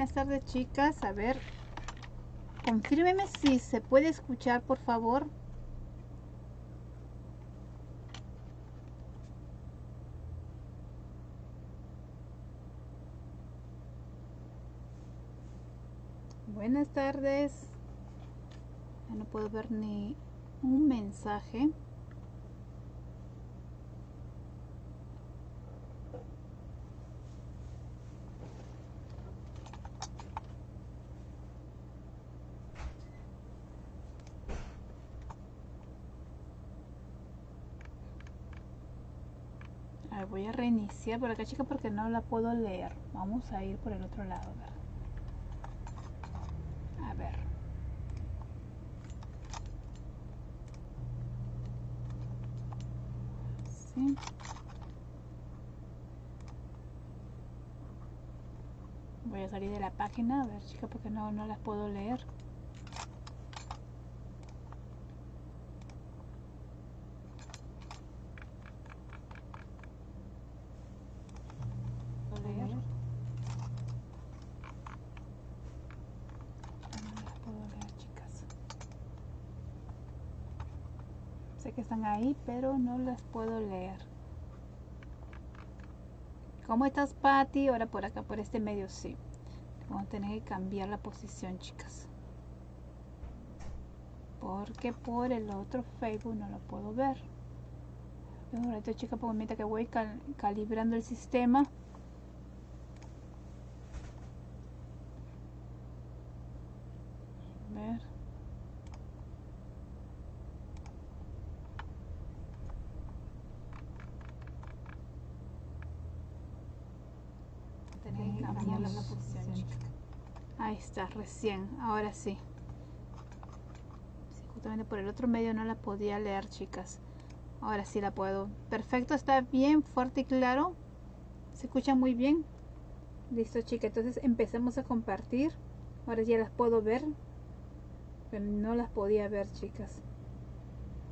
buenas tardes, chicas. A ver, confírmeme si se puede escuchar, por favor. Buenas tardes. Ya no puedo ver ni un mensaje. A ver, voy a reiniciar por acá, chica, porque no la puedo leer. Vamos a ir por el otro lado, a ver. A ver. Sí. Voy a salir de la página, a ver, chica, porque no las puedo leer. Sé que están ahí, pero no las puedo leer. ¿Cómo estás, Patti? Ahora por acá, por este medio, sí. Vamos a tener que cambiar la posición, chicas. Porque por el otro Facebook no lo puedo ver. Un momento, chicas, porque mientras que voy calibrando el sistema. A ver. Tener que cambiar la posición, chicas. Ahí está, recién. Ahora sí. Sí, justamente por el otro medio no la podía leer, chicas. Ahora sí la puedo. Perfecto, está bien, fuerte y claro. ¿Se escucha muy bien? Listo, chicas. Entonces empecemos a compartir. Ahora ya las puedo ver. Pero no las podía ver, chicas.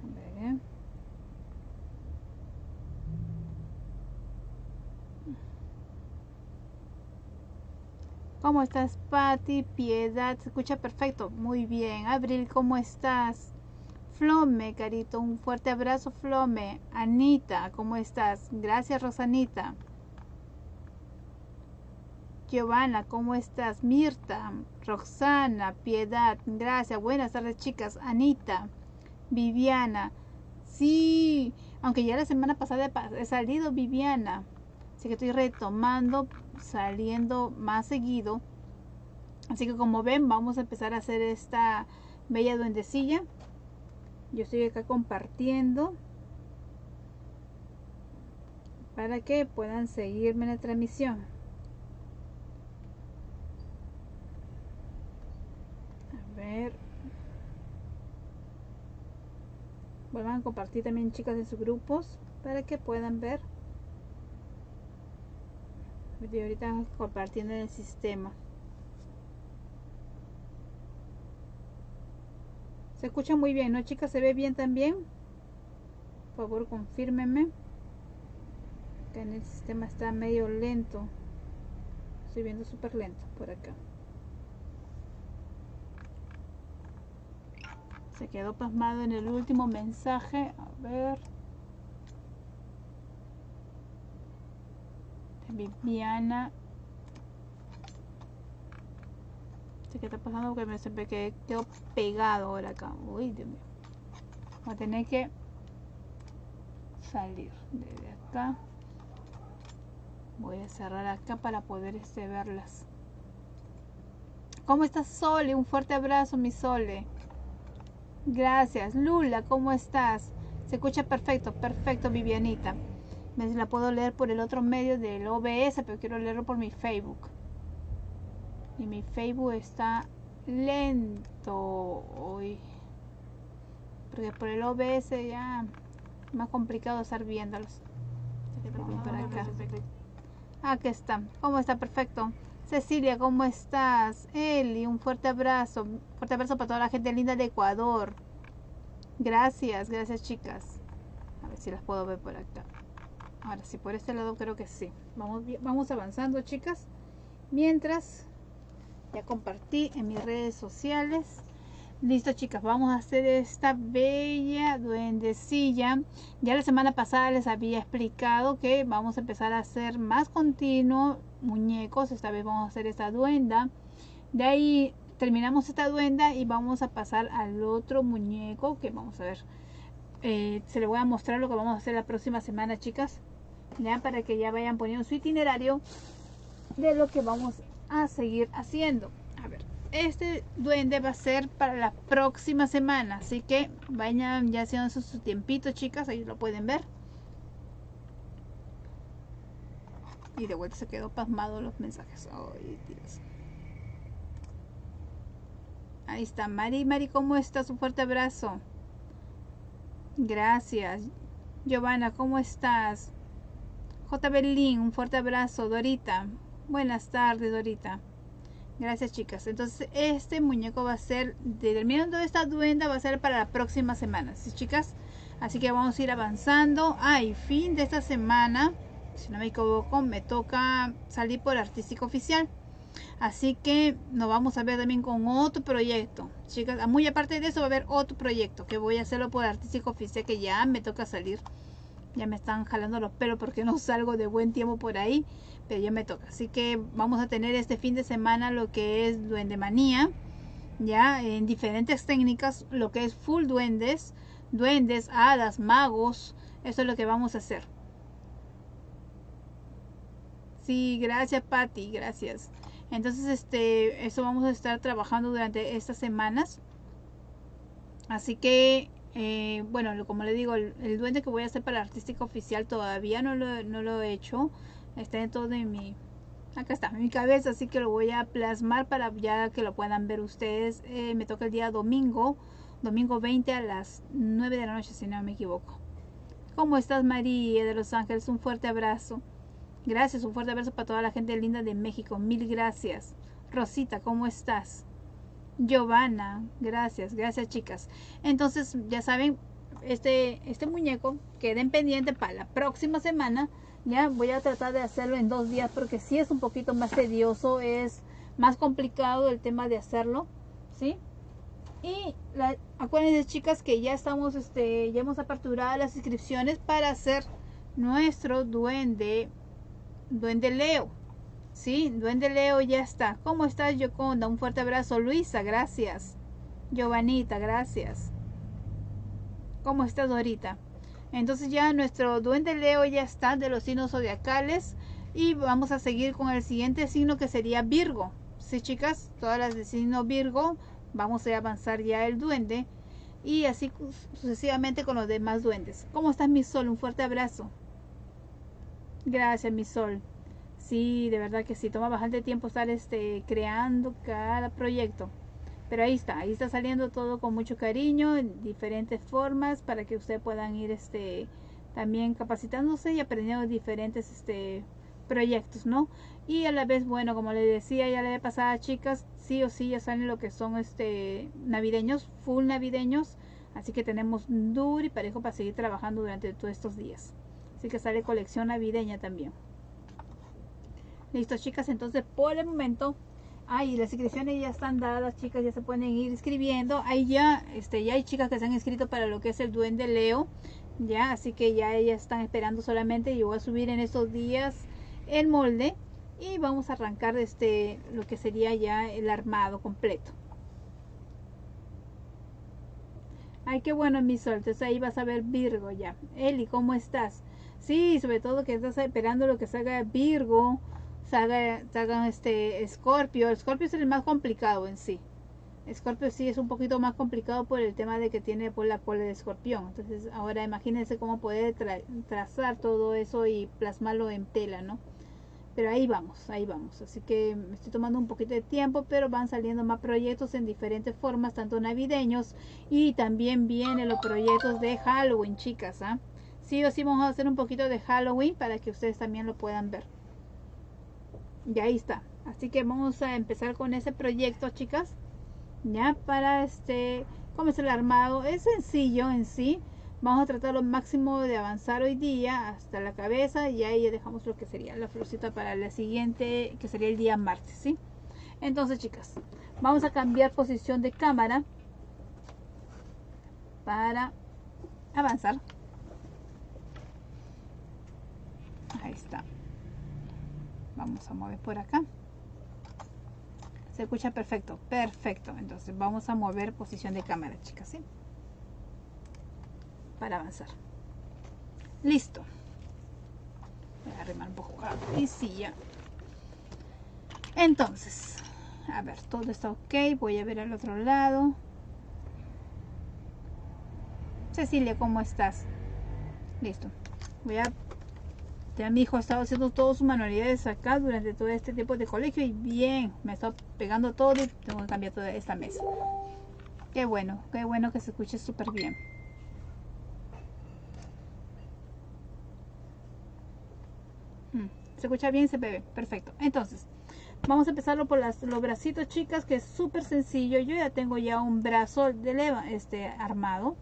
A ver. ¿Cómo estás, Patti? Piedad, se escucha perfecto. Muy bien. Abril, ¿cómo estás? Flome, carito, un fuerte abrazo, Flome. Anita, ¿cómo estás? Gracias, Rosanita. Giovanna, ¿cómo estás? Mirta, Roxana, Piedad, gracias. Buenas tardes, chicas. Anita, Viviana. Sí, aunque ya la semana pasada he salido, Viviana. Así que estoy retomando, saliendo más seguido. Así que como ven, vamos a empezar a hacer esta bella duendecilla. Yo estoy acá compartiendo para que puedan seguirme en la transmisión. A ver. Vuelvan a compartir también, chicas, en sus grupos para que puedan ver. Estoy ahorita compartiendo en el sistema. Se escucha muy bien, ¿no, chicas? ¿Se ve bien también? Por favor, confírmenme. Acá en el sistema está medio lento. Estoy viendo súper lento por acá. Se quedó pasmado en el último mensaje. A ver. Viviana. ¿Qué está pasando? Porque me quedó pegado ahora acá. Uy, Dios mío. Voy a tener que salir desde acá. Voy a cerrar acá para poder verlas. ¿Cómo estás, Sole? Un fuerte abrazo, mi Sole. Gracias. Lula, ¿cómo estás? Se escucha perfecto, perfecto, Vivianita. La puedo leer por el otro medio del OBS, pero quiero leerlo por mi Facebook. Y mi Facebook está lento hoy. Porque por el OBS ya es más complicado estar viéndolos. Para acá. Aquí está. ¿Cómo está? Perfecto. Cecilia, ¿cómo estás? Eli, un fuerte abrazo. Un fuerte abrazo para toda la gente linda de Ecuador. Gracias, gracias, chicas. A ver si las puedo ver por acá. Ahora sí, por este lado creo que sí. Vamos avanzando, chicas. Mientras Ya compartí en mis redes sociales. Listo, chicas, vamos a hacer esta bella duendecilla. Ya la semana pasada les había explicado que vamos a empezar a hacer más continuo muñecos. Esta vez vamos a hacer esta duenda. De ahí terminamos esta duenda y vamos a pasar al otro muñeco que vamos a ver. Se les voy a mostrar lo que vamos a hacer la próxima semana, chicas, ya para que ya vayan poniendo su itinerario de lo que vamos a seguir haciendo. A ver, este duende va a ser para la próxima semana, así que vayan ya haciendo su tiempito, chicas. Ahí lo pueden ver. Y de vuelta se quedó pasmado los mensajes. Ay, Dios. Ahí está Mari. Mari, ¿cómo estás? Un fuerte abrazo. Gracias. Giovanna, ¿cómo estás? J. Berlín, un fuerte abrazo. Dorita, buenas tardes, Dorita. Gracias, chicas. Entonces, este muñeco va a ser, terminando esta duenda, va a ser para la próxima semana, ¿sí, chicas? Así que vamos a ir avanzando. Y fin de esta semana, si no me equivoco, me toca salir por Artística Oficial. Así que nos vamos a ver también con otro proyecto, chicas. Muy aparte de eso va a haber otro proyecto que voy a hacerlo por Artística Oficial, que ya me toca salir. Ya me están jalando los pelos porque no salgo de buen tiempo por ahí, pero ya me toca. Así que vamos a tener este fin de semana lo que es Duendemanía, ya en diferentes técnicas, lo que es full duendes, hadas, magos. Eso es lo que vamos a hacer. Sí, gracias, Patti, gracias. Entonces, eso vamos a estar trabajando durante estas semanas. Así que, bueno, como le digo, el duende que voy a hacer para la Artística Oficial todavía no lo he hecho. Está dentro de acá está, en mi cabeza, así que lo voy a plasmar para ya que lo puedan ver ustedes. Me toca el día domingo 20 a las 9 de la noche, si no me equivoco. ¿Cómo estás, María de Los Ángeles? Un fuerte abrazo. Gracias, un fuerte abrazo para toda la gente linda de México. Mil gracias. Rosita, ¿cómo estás? Giovanna, gracias, chicas. Entonces, ya saben, este muñeco queda en pendiente para la próxima semana. Ya voy a tratar de hacerlo en 2 días porque sí es un poquito más tedioso, es más complicado el tema de hacerlo, ¿sí? Y acuérdense, chicas, que ya estamos, ya hemos aperturado las inscripciones para hacer nuestro duende Leo. Sí, Duende Leo ya está. ¿Cómo estás, Yoconda? Un fuerte abrazo. Luisa, gracias. Giovanita, gracias. ¿Cómo estás, Dorita? Entonces ya nuestro Duende Leo ya está de los signos zodiacales. Y vamos a seguir con el siguiente signo, que sería Virgo. Sí, chicas, todas las de signo Virgo. Vamos a avanzar ya el duende. Y así sucesivamente con los demás duendes. ¿Cómo estás, mi sol? Un fuerte abrazo. Gracias, mi sol. Sí, de verdad que sí, toma bastante tiempo estar creando cada proyecto. Pero ahí está saliendo todo con mucho cariño, en diferentes formas, para que ustedes puedan ir también capacitándose y aprendiendo diferentes proyectos, ¿no? Y a la vez, bueno, como les decía ya la vez pasada, chicas, sí o sí ya salen lo que son navideños, full navideños. Así que tenemos duro y parejo para seguir trabajando durante todos estos días. Así que sale colección navideña también. Listo, chicas, entonces por el momento, las inscripciones ya están dadas, chicas, ya se pueden ir inscribiendo. Ahí ya, ya hay chicas que se han inscrito para lo que es el Duende Leo, ya, así que ya ellas están esperando solamente. Yo voy a subir en estos días el molde y vamos a arrancar lo que sería ya el armado completo. Ay, qué bueno, mi sol. Entonces ahí vas a ver Virgo ya. Eli, ¿cómo estás? Sí, sobre todo que estás esperando lo que salga Virgo, salgan Escorpio. El Escorpio es el más complicado en sí. Escorpio sí es un poquito más complicado por el tema de que tiene por la cola de escorpión. Entonces ahora imagínense cómo poder trazar todo eso y plasmarlo en tela, ¿no? Pero ahí vamos, así que me estoy tomando un poquito de tiempo, pero van saliendo más proyectos en diferentes formas, tanto navideños, y también vienen los proyectos de Halloween, chicas, ¿ah? Sí o sí vamos a hacer un poquito de Halloween para que ustedes también lo puedan ver. Y ahí está, así que vamos a empezar con ese proyecto, chicas, ya para cómo es el armado. Es sencillo en sí. Vamos a tratar lo máximo de avanzar hoy día hasta la cabeza, y ahí ya dejamos lo que sería la florcita para la siguiente, que sería el día martes, ¿sí? Entonces, chicas, vamos a cambiar posición de cámara para avanzar. Ahí está. Vamos a mover por acá. Se escucha perfecto, perfecto. Entonces vamos a mover posición de cámara, chicas, ¿sí? Para avanzar. Listo. Voy a arrimar un poco y sí, ya. Entonces, a ver, todo está ok. Voy a ver al otro lado. Cecilia, ¿cómo estás? Listo. Voy a... Ya mi hijo ha estado haciendo todas sus manualidades acá durante todo este tiempo de colegio y bien, me está pegando todo y tengo que cambiar toda esta mesa. Qué bueno que se escuche súper bien. Se escucha bien, se ve perfecto. Entonces, vamos a empezarlo por los bracitos, chicas, que es súper sencillo. Yo ya tengo ya un brazo de armado.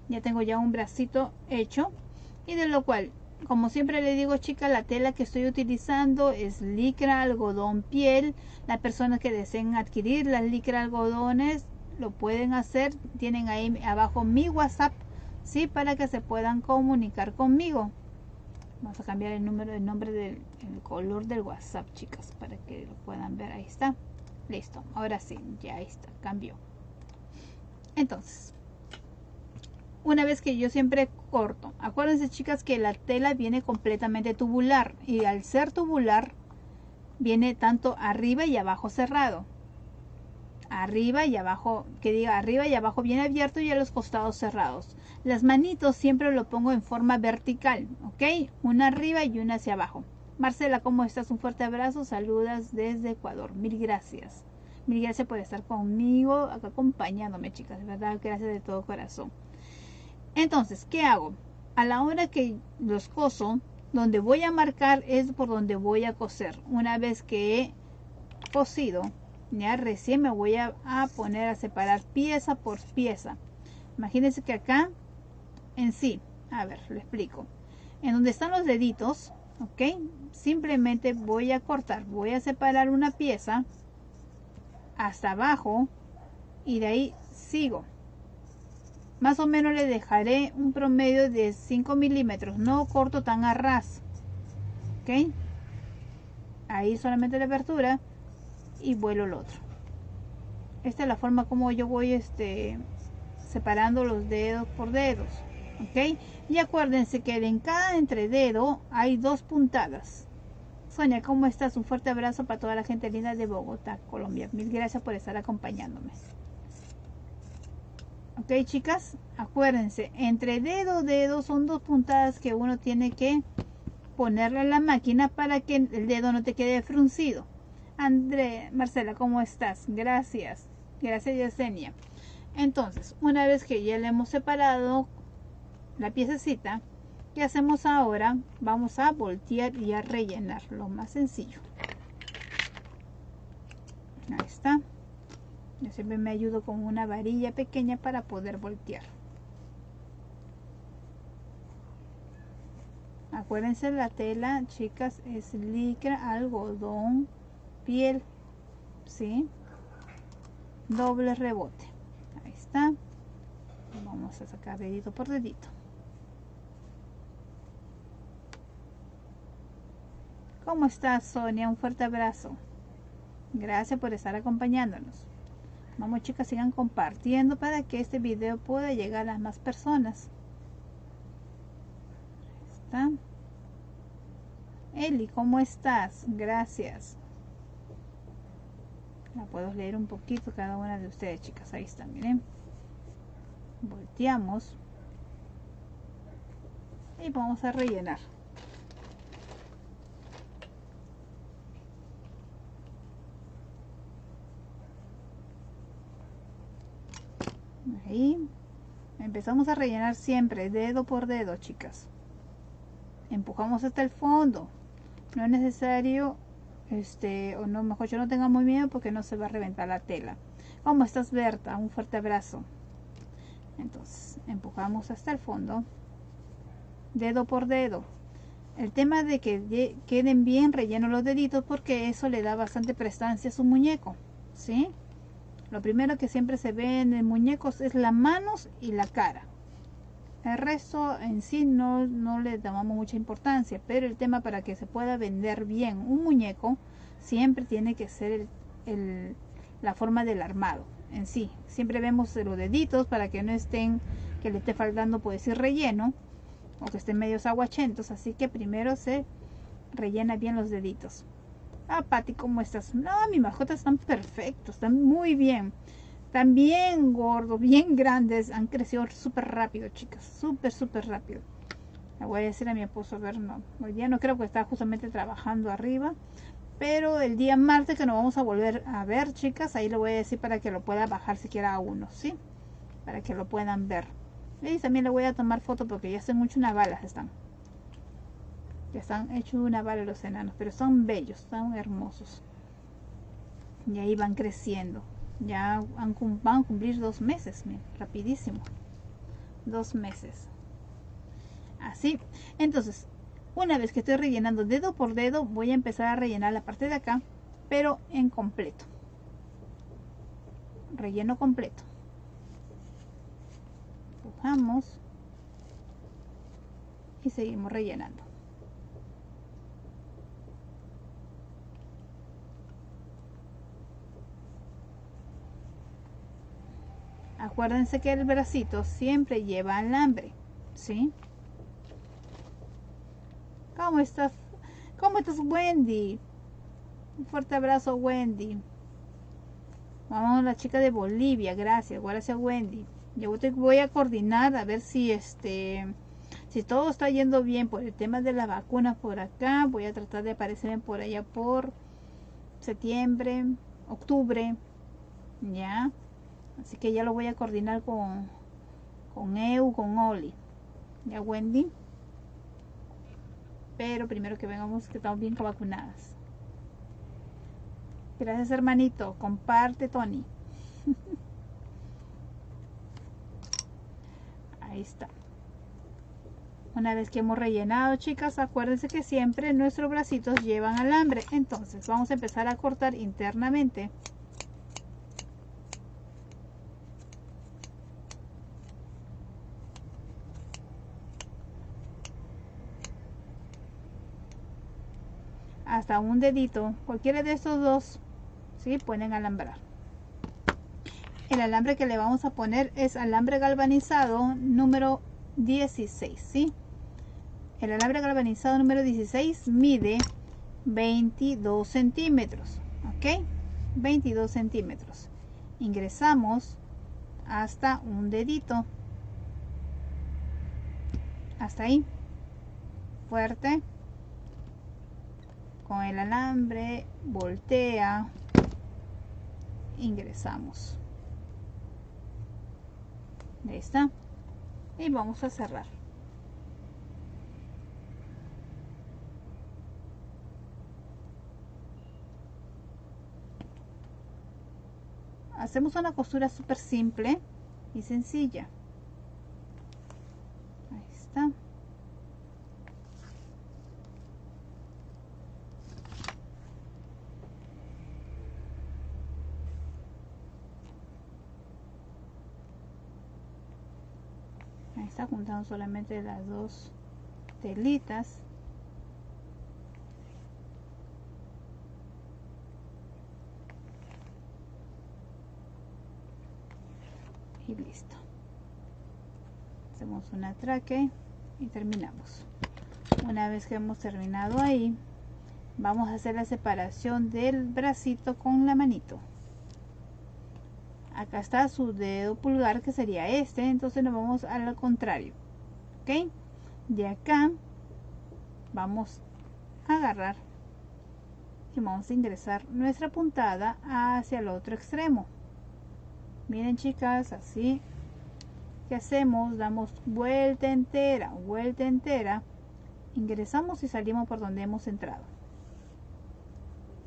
Ya tengo ya un bracito hecho. Y de lo cual, como siempre le digo, chicas, la tela que estoy utilizando es licra, algodón, piel. Las personas que deseen adquirir las licra algodones lo pueden hacer. Tienen ahí abajo mi WhatsApp, ¿sí? Para que se puedan comunicar conmigo. Vamos a cambiar el nombre del color del WhatsApp, chicas, para que lo puedan ver. Ahí está. Listo. Ahora sí, ya está. Cambió. Entonces, una vez que yo siempre corto, acuérdense, chicas, que la tela viene completamente tubular. Y al ser tubular, viene tanto arriba y abajo cerrado. Arriba y abajo, que diga arriba y abajo bien abierto y a los costados cerrados. Las manitos siempre lo pongo en forma vertical, ¿ok? Una arriba y una hacia abajo. Marcela, ¿cómo estás? Un fuerte abrazo, saludas desde Ecuador. Mil gracias. Mil gracias por estar conmigo, acá acompañándome, chicas. De verdad, gracias de todo corazón. Entonces, ¿qué hago? A la hora que los coso, donde voy a marcar es por donde voy a coser. Una vez que he cosido, ya recién me voy a poner a separar pieza por pieza. Imagínense que acá en sí, a ver, lo explico. En donde están los deditos, ok, simplemente voy a cortar, voy a separar una pieza hasta abajo y de ahí sigo. Más o menos le dejaré un promedio de 5 milímetros, no corto tan a ras, ok. Ahí solamente la apertura y vuelo el otro. Esta es la forma como yo voy separando los dedos por dedos, ok. Y acuérdense que en cada entrededo hay 2 puntadas. Sonia, ¿cómo estás? Un fuerte abrazo para toda la gente linda de Bogotá, Colombia. Mil gracias por estar acompañándome. Ok, chicas, acuérdense, entre dedo son 2 puntadas que uno tiene que ponerle a la máquina para que el dedo no te quede fruncido. Marcela, ¿cómo estás? Gracias. Gracias, Yesenia. Entonces, una vez que ya le hemos separado la piececita, ¿qué hacemos ahora? Vamos a voltear y a rellenar, lo más sencillo. Ahí está. Yo siempre me ayudo con una varilla pequeña para poder voltear. Acuérdense, la tela, chicas, es licra, algodón, piel, ¿sí? Doble rebote. Ahí está. Vamos a sacar dedito por dedito. ¿Cómo estás, Sonia? Un fuerte abrazo. Gracias por estar acompañándonos. Vamos, chicas, sigan compartiendo para que este video pueda llegar a más personas. Ahí está. Eli, ¿cómo estás? Gracias. La puedo leer un poquito cada una de ustedes, chicas. Ahí está, miren. Volteamos. Y vamos a rellenar. Ahí. Empezamos a rellenar siempre, dedo por dedo, chicas. Empujamos hasta el fondo. No es necesario, o no, mejor yo no tengamos miedo porque no se va a reventar la tela. ¿Cómo estás, Berta? Un fuerte abrazo. Entonces, empujamos hasta el fondo. Dedo por dedo. El tema de que queden bien rellenos los deditos, porque eso le da bastante prestancia a su muñeco, ¿sí? Lo primero que siempre se ve en el muñeco es las manos y la cara. El resto en sí no le damos mucha importancia, pero el tema para que se pueda vender bien un muñeco siempre tiene que ser la forma del armado en sí. Siempre vemos los deditos para que no estén, que le esté faltando, puede decir, relleno, o que estén medios aguachentos, así que primero se rellena bien los deditos. Ah, Pati, ¿cómo estás? No, mis mascotas están perfectos, están muy bien. Están bien gordos, bien grandes, han crecido súper rápido, chicas, súper rápido. Le voy a decir a mi esposo, a ver, no, hoy día no creo que está justamente trabajando arriba, pero el día martes que nos vamos a volver a ver, chicas, ahí le voy a decir para que lo pueda bajar siquiera a uno, ¿sí? Para que lo puedan ver. Y también le voy a tomar foto porque ya están hechos una bala, ya están hechos una bala los enanos, pero son bellos, son hermosos. Y ahí van creciendo. Ya van a cumplir 2 meses, miren, rapidísimo. 2 meses. Así. Entonces, una vez que estoy rellenando dedo por dedo, voy a empezar a rellenar la parte de acá, pero en completo. Relleno completo. Empujamos y seguimos rellenando. Acuérdense que el bracito siempre lleva alambre, ¿sí? ¿Cómo estás? ¿Cómo estás, Wendy? Un fuerte abrazo, Wendy. Vamos a la chica de Bolivia, gracias Wendy. Yo voy a coordinar a ver si si todo está yendo bien por el tema de las vacunas por acá. Voy a tratar de aparecerme por allá por septiembre, octubre, ya. Así que ya lo voy a coordinar con con Oli, ya, Wendy. Pero primero que vengamos, que estamos bien vacunadas. Gracias, hermanito. Comparte, Tony. Ahí está. Una vez que hemos rellenado, chicas, acuérdense que siempre nuestros bracitos llevan alambre. Entonces vamos a empezar a cortar internamente. Hasta un dedito, cualquiera de estos dos, ¿sí? Pueden alambrar. El alambre que le vamos a poner es alambre galvanizado número 16, ¿sí? El alambre galvanizado número 16 mide 22 centímetros, ¿ok? 22 centímetros. Ingresamos hasta un dedito. Hasta ahí. Fuerte. Con el alambre, voltea. Ingresamos. Ahí está. Y vamos a cerrar. Hacemos una costura súper simple y sencilla. Ahí está. Ahí está, juntando solamente las dos telitas. Y listo. Hacemos un atraque y terminamos. Una vez que hemos terminado ahí, vamos a hacer la separación del bracito con la manito. Acá está su dedo pulgar, que sería este, entonces nos vamos al contrario, ¿ok? De acá vamos a agarrar y vamos a ingresar nuestra puntada hacia el otro extremo. Miren, chicas, así que hacemos, damos vuelta entera, ingresamos y salimos por donde hemos entrado.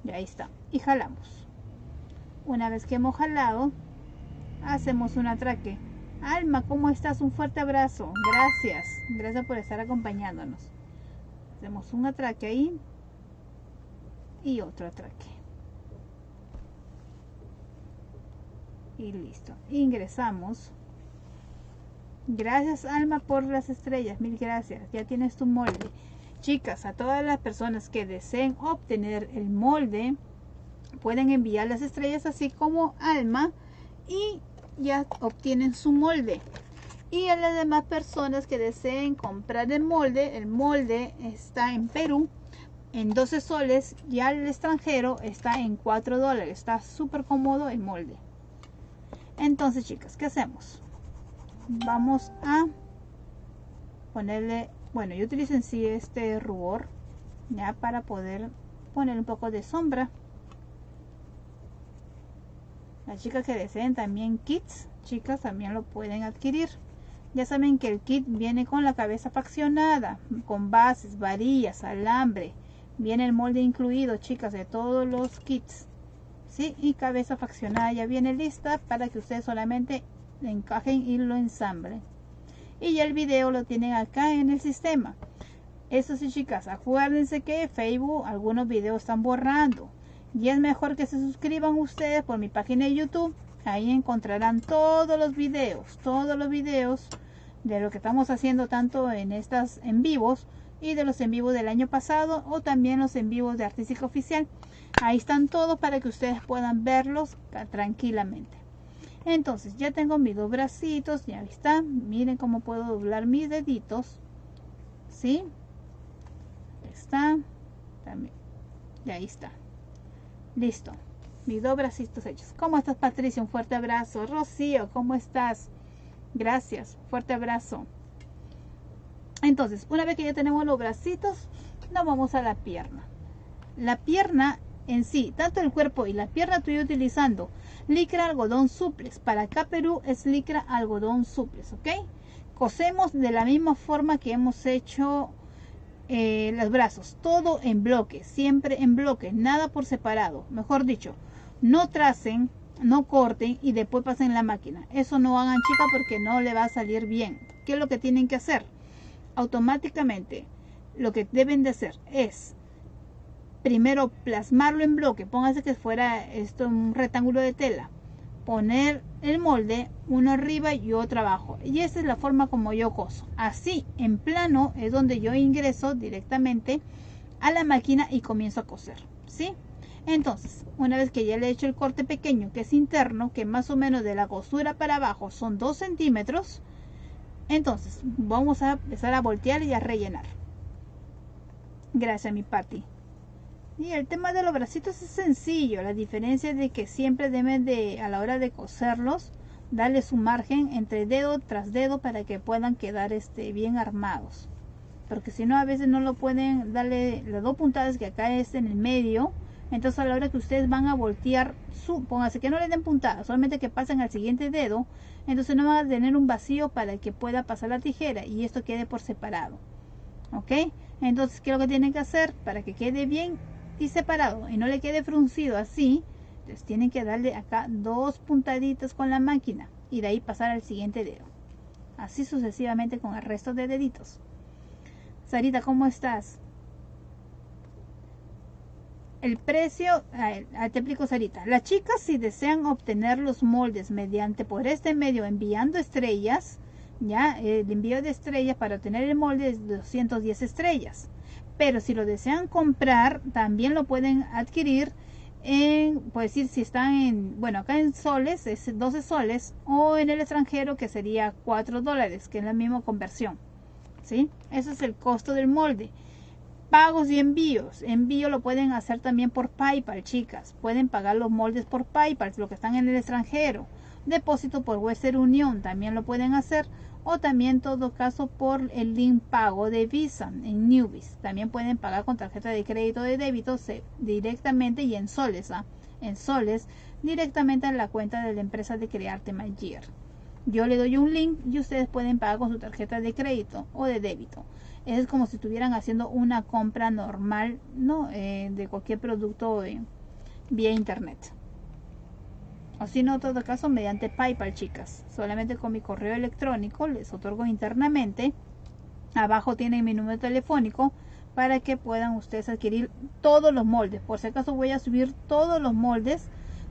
Y ahí está, y jalamos. Una vez que hemos jalado, hacemos un atraque. Alma, ¿cómo estás? Un fuerte abrazo. Gracias por estar acompañándonos. hacemos un atraque ahí y otro atraque y listo. Ingresamos. Gracias Alma por las estrellas, mil gracias. Ya tienes tu molde. Chicas, a todas las personas que deseen obtener el molde, pueden enviar las estrellas así como Alma y ya obtienen su molde. Y a las demás personas que deseen comprar el molde está en Perú en 12 soles y al extranjero está en 4 dólares. Está súper cómodo el molde. Entonces, chicas, ¿qué hacemos? Vamos a ponerle, bueno, yo utilizo en sí este rubor ya para poder poner un poco de sombra. Las chicas que deseen también kits, chicas, también lo pueden adquirir. Ya saben que el kit viene con la cabeza faccionada, con bases, varillas, alambre. Viene el molde incluido, chicas, de todos los kits. ¿Sí? Y cabeza faccionada ya viene lista para que ustedes solamente encajen y lo ensamblen. Y ya el video lo tienen acá en el sistema. Eso sí, chicas, acuérdense que Facebook algunos videos están borrando. Y es mejor que se suscriban ustedes por mi página de YouTube. Ahí encontrarán todos los videos de lo que estamos haciendo, tanto en estas en vivos y de los en vivos del año pasado, o también los en vivos de Artística Oficial. Ahí están todos para que ustedes puedan verlos tranquilamente. Entonces ya tengo mis dos bracitos, ya está. Miren cómo puedo doblar mis deditos, ¿sí? Está también, y ahí está, listo, mis dos bracitos hechos. ¿Cómo estás, Patricia? Un fuerte abrazo. Rocío, ¿cómo estás? Gracias, fuerte abrazo. Entonces, una vez que ya tenemos los bracitos, nos vamos a la pierna. La pierna en sí, tanto el cuerpo y la pierna, estoy utilizando licra algodón suples. Para acá Perú es licra algodón suples, ¿ok? Cosemos de la misma forma que hemos hecho los brazos, todo en bloque, siempre en bloque, nada por separado. Mejor dicho, no tracen, no corten y después pasen la máquina. Eso no hagan, chicas, porque no le va a salir bien. ¿Qué es lo que tienen que hacer? Automáticamente lo que deben de hacer es primero plasmarlo en bloque. Pónganse que fuera esto un rectángulo de tela, poner el molde uno arriba y otro abajo, y esa es la forma como yo coso. Así en plano es donde yo ingreso directamente a la máquina y comienzo a coser, ¿sí? Entonces, una vez que ya le he hecho el corte pequeño, que es interno, que más o menos de la costura para abajo son 2 centímetros, entonces vamos a empezar a voltear y a rellenar. Gracias, mi Patti. Y el tema de los bracitos es sencillo. La diferencia es de que siempre deben de, a la hora de coserlos, darle su margen entre dedo tras dedo para que puedan quedar bien armados. Porque si no, a veces no lo pueden darle las dos puntadas que acá es en el medio. Entonces a la hora que ustedes van a voltear, pónganse que no le den puntadas, solamente que pasen al siguiente dedo. Entonces no van a tener un vacío para que pueda pasar la tijera y esto quede por separado. ¿Ok? Entonces, ¿qué es lo que tienen que hacer para que quede bien y separado y no le quede fruncido así? Entonces tienen que darle acá 2 puntaditas con la máquina y de ahí pasar al siguiente dedo, así sucesivamente con el resto de deditos. Sarita, ¿cómo estás? El precio, te explico, Sarita. Las chicas, si desean obtener los moldes mediante por este medio enviando estrellas, ya el envío de estrellas para obtener el molde es 210 estrellas. Pero si lo desean comprar, también lo pueden adquirir en, pues decir, si están en, bueno, acá en soles, es 12 soles, o en el extranjero, que sería 4 dólares, que es la misma conversión, ¿sí? Eso es el costo del molde. Pagos y envíos. Envío lo pueden hacer también por PayPal, chicas. Pueden pagar los moldes por PayPal, los que están en el extranjero. Depósito por Western Union también lo pueden hacer. O también en todo caso por el link pago de Visa en Newbies. También pueden pagar con tarjeta de crédito o de débito directamente y en soles. En soles directamente en la cuenta de la empresa de Crearte Magier. Yo le doy un link y ustedes pueden pagar con su tarjeta de crédito o de débito. Es como si estuvieran haciendo una compra normal, ¿no? De cualquier producto vía internet. O si no, en todo caso, mediante PayPal, chicas. Solamente con mi correo electrónico les otorgo internamente. Abajo tienen mi número telefónico para que puedan ustedes adquirir todos los moldes. Por si acaso voy a subir todos los moldes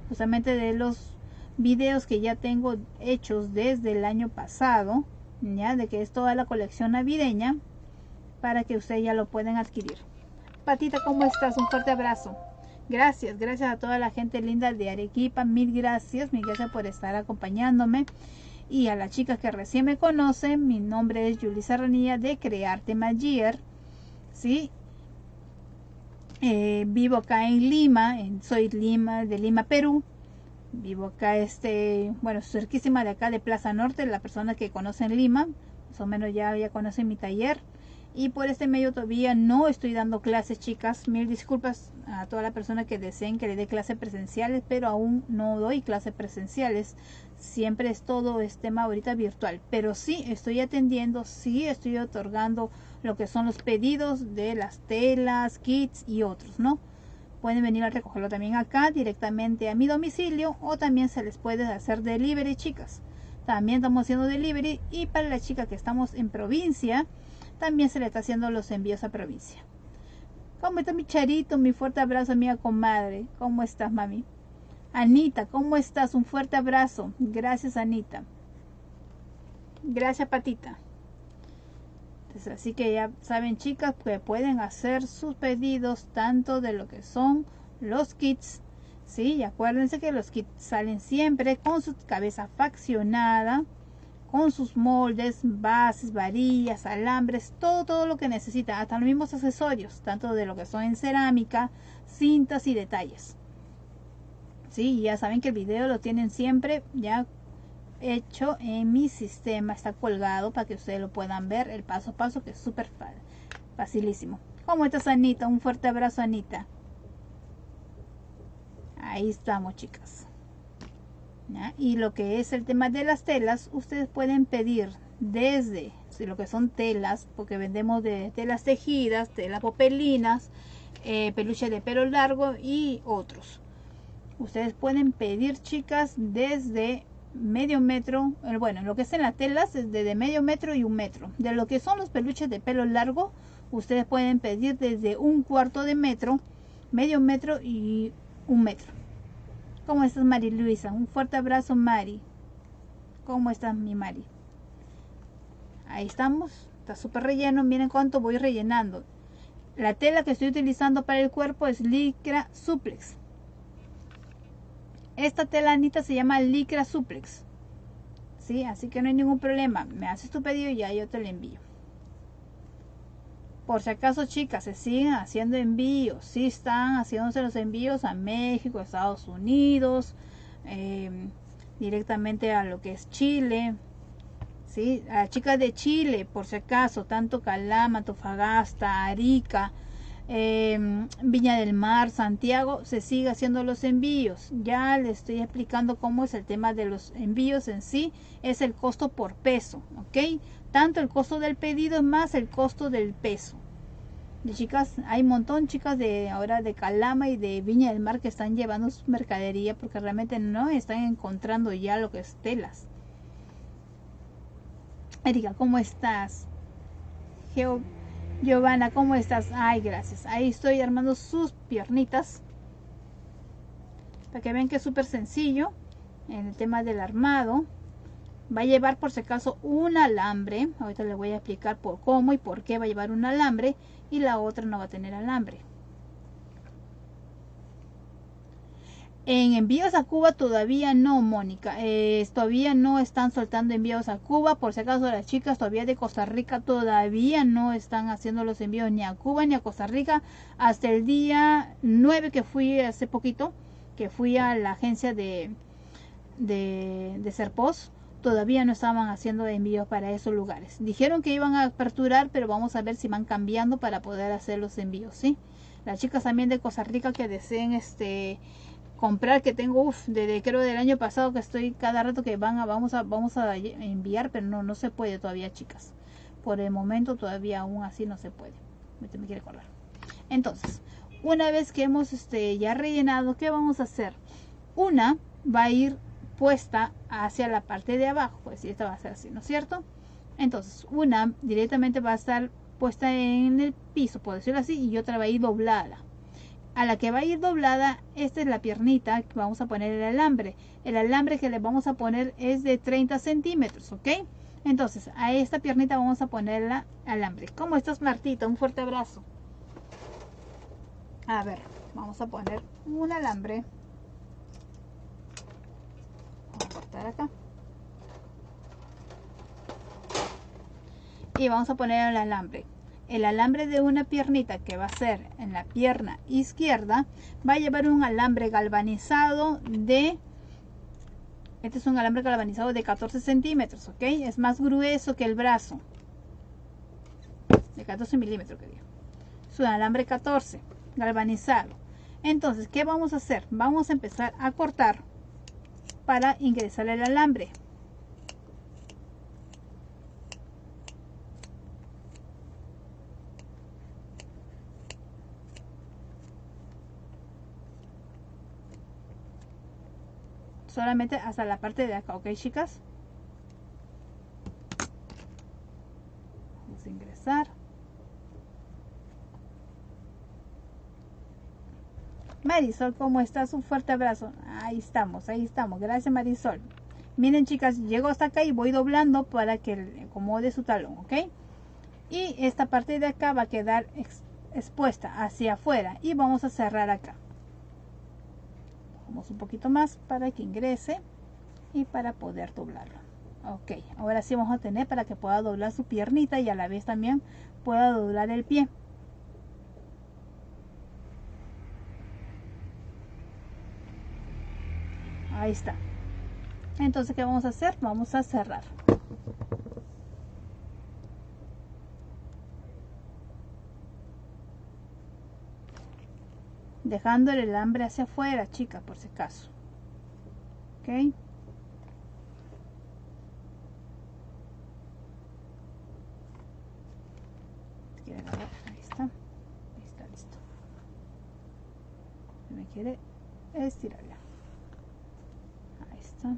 justamente de los videos que ya tengo hechos desde el año pasado, ya de que es toda la colección navideña, para que ustedes ya lo pueden adquirir. Patita, ¿cómo estás? Un fuerte abrazo. Gracias a toda la gente linda de Arequipa, mil gracias por estar acompañándome. Y a las chicas que recién me conocen, mi nombre es Julie Serranía de Crearte Magier, ¿sí? Vivo acá en Lima, soy de Lima, Perú. Vivo acá, bueno, cerquísima de acá de Plaza Norte. La persona que conocen Lima, más o menos ya conocen mi taller. Y por este medio todavía no estoy dando clases, chicas. Mil disculpas a toda la persona que deseen que le dé clases presenciales, pero aún no doy clases presenciales. Siempre es todo tema ahorita virtual. Pero sí estoy atendiendo, sí estoy otorgando lo que son los pedidos de las telas, kits y otros, ¿no? Pueden venir a recogerlo también acá directamente a mi domicilio, o también se les puede hacer delivery, chicas. También estamos haciendo delivery, y para las chicas que estamos en provincia, también se le está haciendo los envíos a provincia. ¿Cómo está mi Charito? Mi fuerte abrazo, amiga comadre. ¿Cómo estás, mami? Anita, ¿cómo estás? Un fuerte abrazo. Gracias, Anita. Gracias, Patita. Entonces, así que ya saben, chicas, que pueden hacer sus pedidos tanto de lo que son los kits, ¿sí? Y acuérdense que los kits salen siempre con su cabeza faccionada, con sus moldes, bases, varillas, alambres, todo lo que necesita, hasta los mismos accesorios, tanto de lo que son en cerámica, cintas y detalles. Sí, ya saben que el video lo tienen siempre ya hecho en mi sistema, está colgado para que ustedes lo puedan ver, el paso a paso, que es súper facilísimo. ¿Cómo estás, Anita? Un fuerte abrazo, Anita. Ahí estamos, chicas. ¿Ya? Y lo que es el tema de las telas, ustedes pueden pedir desde lo que son telas, porque vendemos de telas tejidas, telas popelinas, peluche de pelo largo y otros. Ustedes pueden pedir, chicas, desde medio metro, bueno, lo que es en las telas es de medio metro y 1 metro. De lo que son los peluches de pelo largo, ustedes pueden pedir desde 1/4 de metro, medio metro y 1 metro. ¿Cómo estás, Mari Luisa? Un fuerte abrazo, Mari. ¿Cómo estás, mi Mari? Ahí estamos. Está súper relleno. Miren cuánto voy rellenando. La tela que estoy utilizando para el cuerpo es Licra Suplex. Esta tela, Anita, se llama Licra Suplex. ¿Sí? Así que no hay ningún problema. Me haces tu pedido y ya yo te lo envío. Por si acaso, chicas, se siguen haciendo envíos. Sí están haciéndose los envíos a México, Estados Unidos, directamente a lo que es Chile. ¿Sí? A las chicas de Chile, por si acaso, tanto Calama, Antofagasta, Arica, Viña del Mar, Santiago, se sigue haciendo los envíos. Ya les estoy explicando cómo es el tema de los envíos en sí. Es el costo por peso, ¿ok? Tanto el costo del pedido más el costo del peso. Y chicas, hay un montón, chicas, de ahora de Calama y de Viña del Mar que están llevando su mercadería porque realmente no están encontrando ya lo que es telas. Erika, ¿cómo estás? Giovanna, ¿cómo estás? Ay, gracias. Ahí estoy armando sus piernitas para que vean que es súper sencillo en el tema del armado. Va a llevar, por si acaso, un alambre. Ahorita les voy a explicar por cómo y por qué va a llevar un alambre, y la otra no va a tener alambre. En envíos a Cuba todavía no, Mónica. Todavía no están soltando envíos a Cuba. Por si acaso, las chicas todavía de Costa Rica todavía no están haciendo los envíos ni a Cuba ni a Costa Rica. Hasta el día 9 que fui hace poquito, que fui a la agencia de Serpos, todavía no estaban haciendo envíos para esos lugares. Dijeron que iban a aperturar, pero vamos a ver si van cambiando para poder hacer los envíos, ¿sí? Las chicas también de Costa Rica que deseen comprar, que tengo desde creo del año pasado que estoy cada rato que vamos a enviar, pero no se puede todavía, chicas. Por el momento todavía aún así no se puede. Me quiere acordar. Entonces, una vez que hemos ya rellenado, ¿qué vamos a hacer? Una va a ir puesta hacia la parte de abajo, pues si esta va a ser así, ¿no es cierto? Entonces una directamente va a estar puesta en el piso, por decirlo así, y otra va a ir doblada. A la que va a ir doblada, esta es la piernita que vamos a poner el alambre. El alambre que le vamos a poner es de 30 centímetros, ¿ok? Entonces, a esta piernita vamos a ponerla alambre. ¿Cómo estás, Martita? Un fuerte abrazo. A ver, vamos a poner un alambre. Vamos a cortar acá. Y vamos a poner el alambre. El alambre de una piernita que va a ser en la pierna izquierda va a llevar un alambre galvanizado de... Este es un alambre galvanizado de 14 centímetros, ¿ok? Es más grueso que el brazo. De 14 milímetros, que digo. Es un alambre 14, galvanizado. Entonces, ¿qué vamos a hacer? Vamos a empezar a cortar para ingresar el alambre. Solamente hasta la parte de acá, ¿ok, chicas? Vamos a ingresar. Marisol, ¿cómo estás? Un fuerte abrazo. Ahí estamos, ahí estamos. Gracias, Marisol. Miren, chicas, llego hasta acá y voy doblando para que le acomode su talón, ¿ok? Y esta parte de acá va a quedar expuesta hacia afuera y vamos a cerrar acá. Vamos un poquito más para que ingrese y para poder doblarlo. Ok, ahora sí vamos a tener para que pueda doblar su piernita y a la vez también pueda doblar el pie. Ahí está. Entonces, ¿qué vamos a hacer? Vamos a cerrar. Dejando el alambre hacia afuera, chicas, por si acaso. Ok. Ahí está. Ahí está, listo. Me quiere estirarla. Ahí está.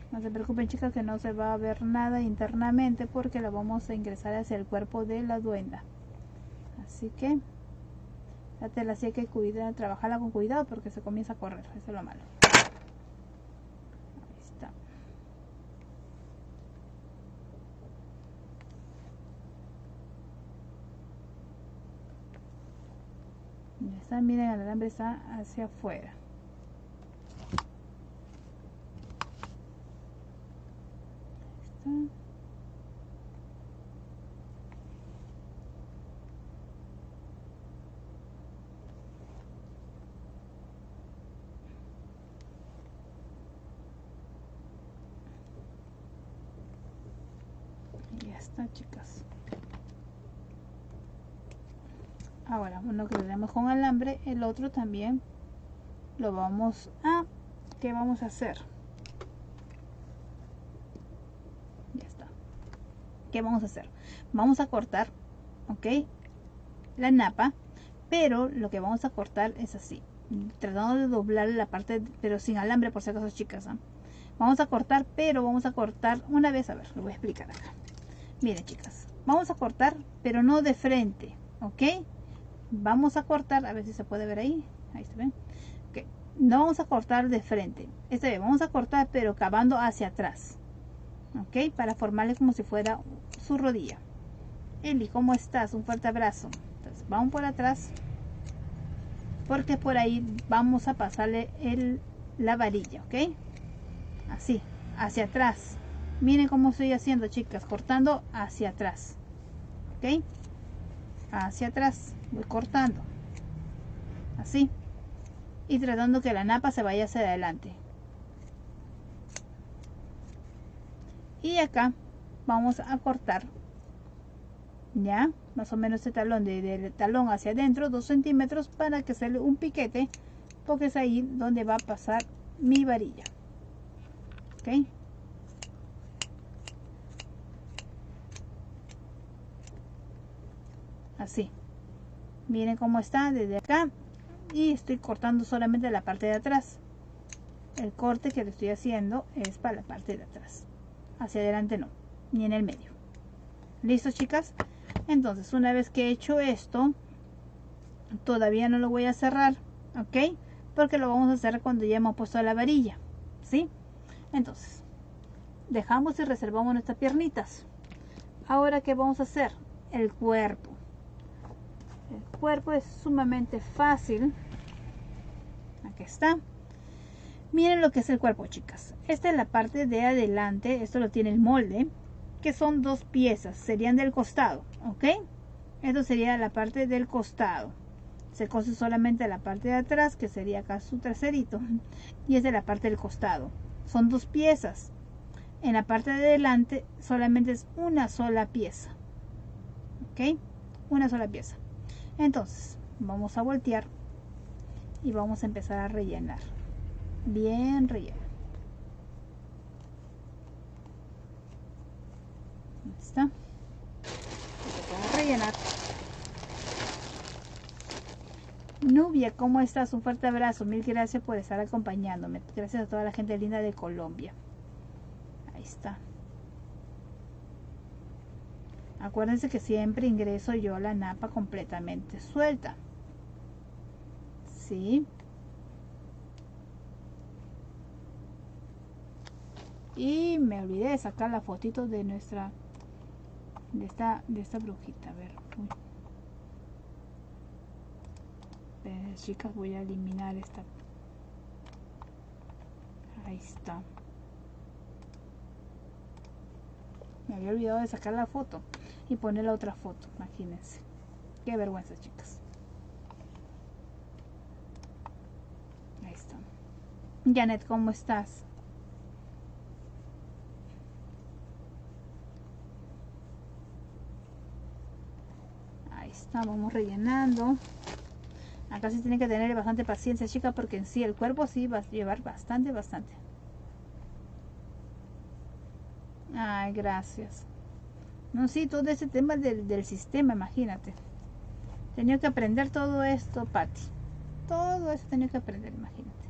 No se preocupen, chicas, que no se va a ver nada internamente porque la vamos a ingresar hacia el cuerpo de la duenda. Así que la tela sí hay que cuidar, trabajarla con cuidado porque se comienza a correr. Eso es lo malo. Ahí está. Ya está, miren, el alambre está hacia afuera. Ahí está. Ya está, chicas. Ahora, uno que tenemos con alambre, el otro también lo vamos a... ¿Qué vamos a hacer? Ya está. ¿Qué vamos a hacer? Vamos a cortar, ¿ok? La napa, pero lo que vamos a cortar es así, tratando de doblar la parte, pero sin alambre por si acaso, chicas, ¿eh? Vamos a cortar, pero vamos a cortar una vez, a ver, lo voy a explicar acá. Miren, chicas, vamos a cortar, pero no de frente, ¿ok? Vamos a cortar, a ver si se puede ver ahí, ahí se ven. Okay. No vamos a cortar de frente, esta vez vamos a cortar, pero cavando hacia atrás, ¿ok? Para formarle como si fuera su rodilla. Eli, ¿cómo estás? Un fuerte abrazo. Entonces, vamos por atrás, porque por ahí vamos a pasarle la varilla, ¿ok? Así, hacia atrás. Miren cómo estoy haciendo, chicas, cortando hacia atrás, ¿ok? Hacia atrás, voy cortando, así, y tratando que la napa se vaya hacia adelante. Y acá vamos a cortar, ya, más o menos este talón, del talón hacia adentro, 2 centímetros, para que se le un piquete, porque es ahí donde va a pasar mi varilla, ¿ok? Así, miren cómo está desde acá, y estoy cortando solamente la parte de atrás. el corte que le estoy haciendo es para la parte de atrás, hacia adelante no, ni en el medio. ¿Listo, chicas? Entonces, una vez que he hecho esto, todavía no lo voy a cerrar, ¿ok? Porque lo vamos a hacer cuando ya hemos puesto la varilla, ¿sí? Entonces, dejamos y reservamos nuestras piernitas. Ahora, ¿qué vamos a hacer? El cuerpo. El cuerpo es sumamente fácil. Aquí está. Miren lo que es el cuerpo, chicas. Esta es la parte de adelante. Esto lo tiene el molde, que son 2 piezas. Serían del costado, ¿ok? Esto sería la parte del costado. Se cose solamente la parte de atrás, que sería acá su traserito. Y es de la parte del costado. Son 2 piezas. En la parte de adelante solamente es una sola pieza. ¿Ok? Una sola pieza. Entonces, vamos a voltear y vamos a empezar a rellenar. Bien relleno. Ahí está. Empezar a rellenar. Nubia, ¿cómo estás? Un fuerte abrazo. Mil gracias por estar acompañándome. Gracias a toda la gente linda de Colombia. Ahí está. Acuérdense que siempre ingreso yo la napa completamente suelta. ¿Sí? Y me olvidé de sacar la fotito de nuestra... de esta brujita. A ver. Uy. Chicas, voy a eliminar esta. Ahí está. Me había olvidado de sacar la foto y poner la otra foto, imagínense. Qué vergüenza, chicas. Ahí está. Janet, ¿cómo estás? Ahí está, vamos rellenando. Acá sí tienen que tener bastante paciencia, chicas, porque en sí el cuerpo sí va a llevar bastante. Ay, gracias. No, sí, todo ese tema del sistema, imagínate. Tenía que aprender todo esto, Patti. Todo eso tenía que aprender, imagínate.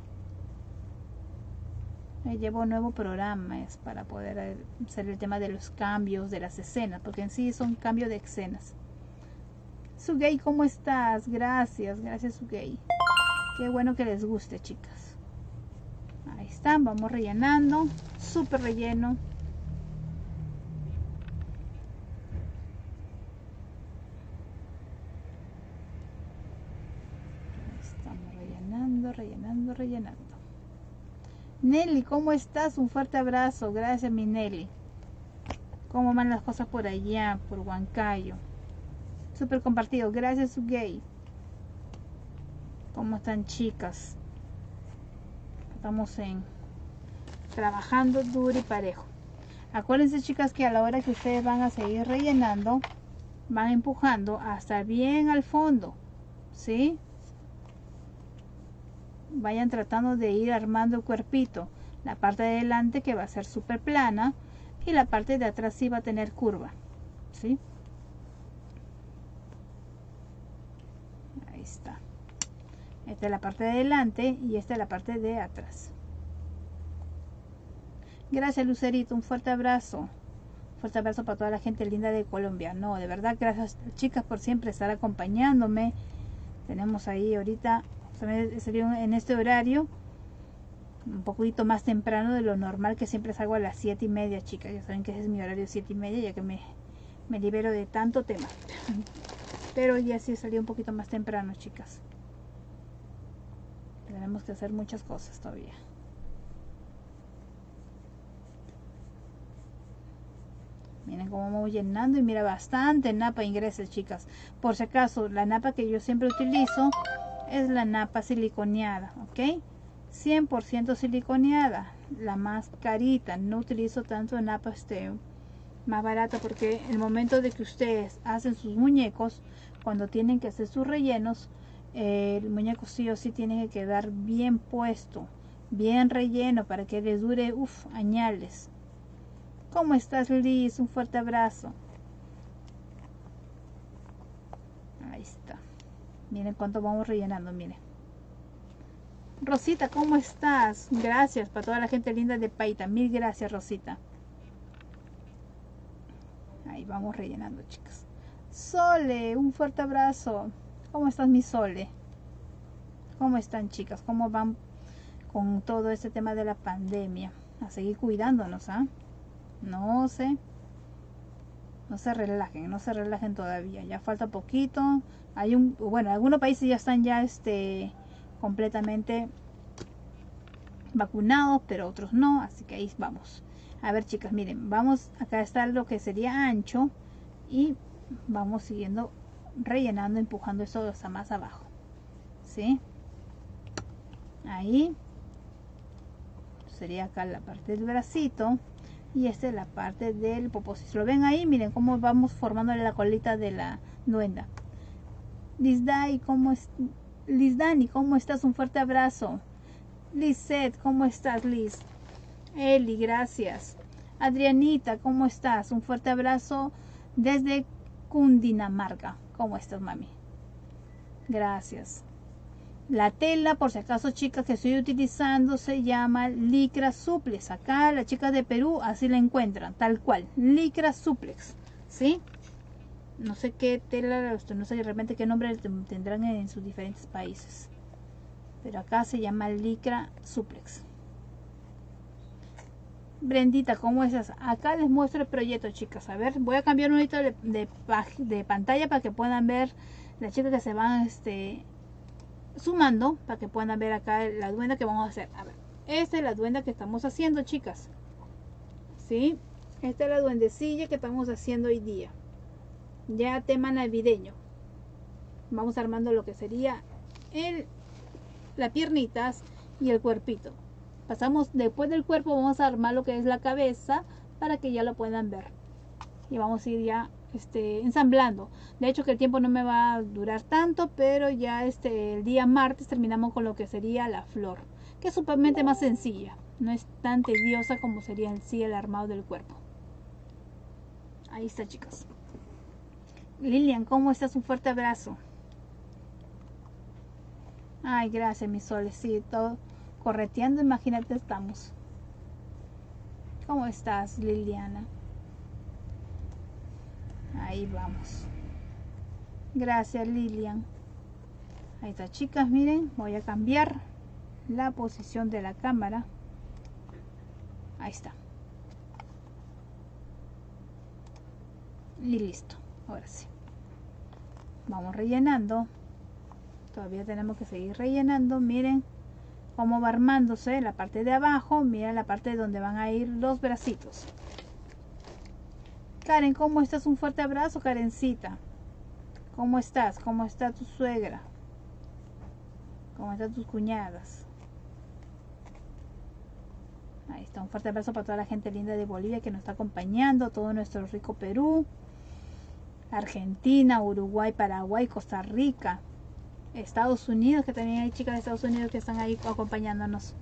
Llevo un nuevo programa es para poder hacer el tema de los cambios de las escenas, porque en sí son cambios de escenas. Sugei, ¿cómo estás? Gracias, Sugei. Qué bueno que les guste, chicas. Ahí están, vamos rellenando. Súper relleno. Estamos rellenando. Nelly, ¿cómo estás? Un fuerte abrazo. Gracias, mi Nelly. ¿Cómo van las cosas por allá, por Huancayo? Súper compartido. Gracias, Sugei. ¿Cómo están, chicas? Estamos trabajando duro y parejo. Acuérdense, chicas, que a la hora que ustedes van a seguir rellenando, van empujando hasta bien al fondo, ¿sí? Vayan tratando de ir armando el cuerpito. La parte de delante que va a ser súper plana y la parte de atrás sí va a tener curva, ¿sí? Ahí está. Esta es la parte de delante y esta es la parte de atrás. Gracias, Lucerito, un fuerte abrazo. Fuerte abrazo para toda la gente linda de Colombia. No, de verdad, gracias, chicas, por siempre estar acompañándome. Tenemos ahí ahorita, salió en este horario, un poquito más temprano de lo normal, que siempre salgo a las 7:30, chicas. Ya saben que ese es mi horario, 7:30, ya que me libero de tanto tema. Pero ya sí salió un poquito más temprano, chicas. Tenemos que hacer muchas cosas todavía. Miren cómo vamos llenando y mira, bastante napa ingresa, chicas. Por si acaso, la napa que yo siempre utilizo es la napa siliconeada, ¿ok? 100% siliconeada, la más carita. No utilizo tanto napa más barata, porque el momento de que ustedes hacen sus muñecos, cuando tienen que hacer sus rellenos, el muñeco sí o sí tiene que quedar bien puesto, bien relleno, para que les dure, añales. ¿Cómo estás, Liz? Un fuerte abrazo. Ahí está. Miren cuánto vamos rellenando, miren. Rosita, ¿cómo estás? Gracias para toda la gente linda de Paita. Mil gracias, Rosita. Ahí vamos rellenando, chicas. Sole, un fuerte abrazo. ¿Cómo estás, mi Sole? ¿Cómo están, chicas? ¿Cómo van con todo este tema de la pandemia? A seguir cuidándonos, ¿ah? No sé. No se relajen, no se relajen todavía. Ya falta poquito. Bueno, algunos países ya están completamente vacunados, pero otros no. Así que ahí vamos. A ver, chicas, miren, vamos, acá está lo que sería ancho y vamos siguiendo rellenando, empujando eso hasta más abajo. ¿Sí? Ahí sería acá la parte del bracito y esta es la parte del popó. Si lo ven ahí, miren cómo vamos formando la colita de la duenda. Lizdani, ¿cómo estás? Un fuerte abrazo. Lizette, ¿cómo estás, Liz? Eli, gracias. Adrianita, ¿cómo estás? Un fuerte abrazo desde Cundinamarca. ¿Cómo estás, mami? Gracias. La tela, por si acaso, chicas, que estoy utilizando se llama Licra Suplex. Acá las chicas de Perú así la encuentran, tal cual. Licra Suplex, ¿sí? No sé qué tela, no sé realmente qué nombre tendrán en sus diferentes países. Pero acá se llama Licra Suplex. Brendita, ¿cómo estás? Acá les muestro el proyecto, chicas. A ver, voy a cambiar un poquito de pantalla para que puedan ver las chicas que se van sumando, para que puedan ver acá la duenda que vamos a hacer. A ver, esta es la duenda que estamos haciendo, chicas. ¿Sí? Esta es la duendecilla que estamos haciendo hoy día. Ya tema navideño. Vamos armando lo que sería las piernitas y el cuerpito. Pasamos después del cuerpo, vamos a armar lo que es la cabeza para que ya lo puedan ver. Y vamos a ir ya ensamblando. De hecho que el tiempo no me va a durar tanto, pero ya el día martes terminamos con lo que sería la flor, que es supermente más sencilla. No es tan tediosa como sería en sí el armado del cuerpo. Ahí está, chicas. Lilian, ¿cómo estás? Un fuerte abrazo. Ay, gracias, mi solecito. Correteando, imagínate, estamos. ¿Cómo estás, Liliana? Ahí vamos. Gracias, Lilian. Ahí está, chicas, miren, voy a cambiar la posición de la cámara. Ahí está. Y listo. Ahora sí. Vamos rellenando. Todavía tenemos que seguir rellenando. Miren cómo va armándose la parte de abajo. Miren la parte donde van a ir los bracitos. Karen, ¿cómo estás? Un fuerte abrazo, Karencita. ¿Cómo estás? ¿Cómo está tu suegra? ¿Cómo están tus cuñadas? Ahí está, un fuerte abrazo para toda la gente linda de Bolivia que nos está acompañando, todo nuestro rico Perú, Argentina, Uruguay, Paraguay, Costa Rica, Estados Unidos, que también hay chicas de Estados Unidos que están ahí acompañándonos.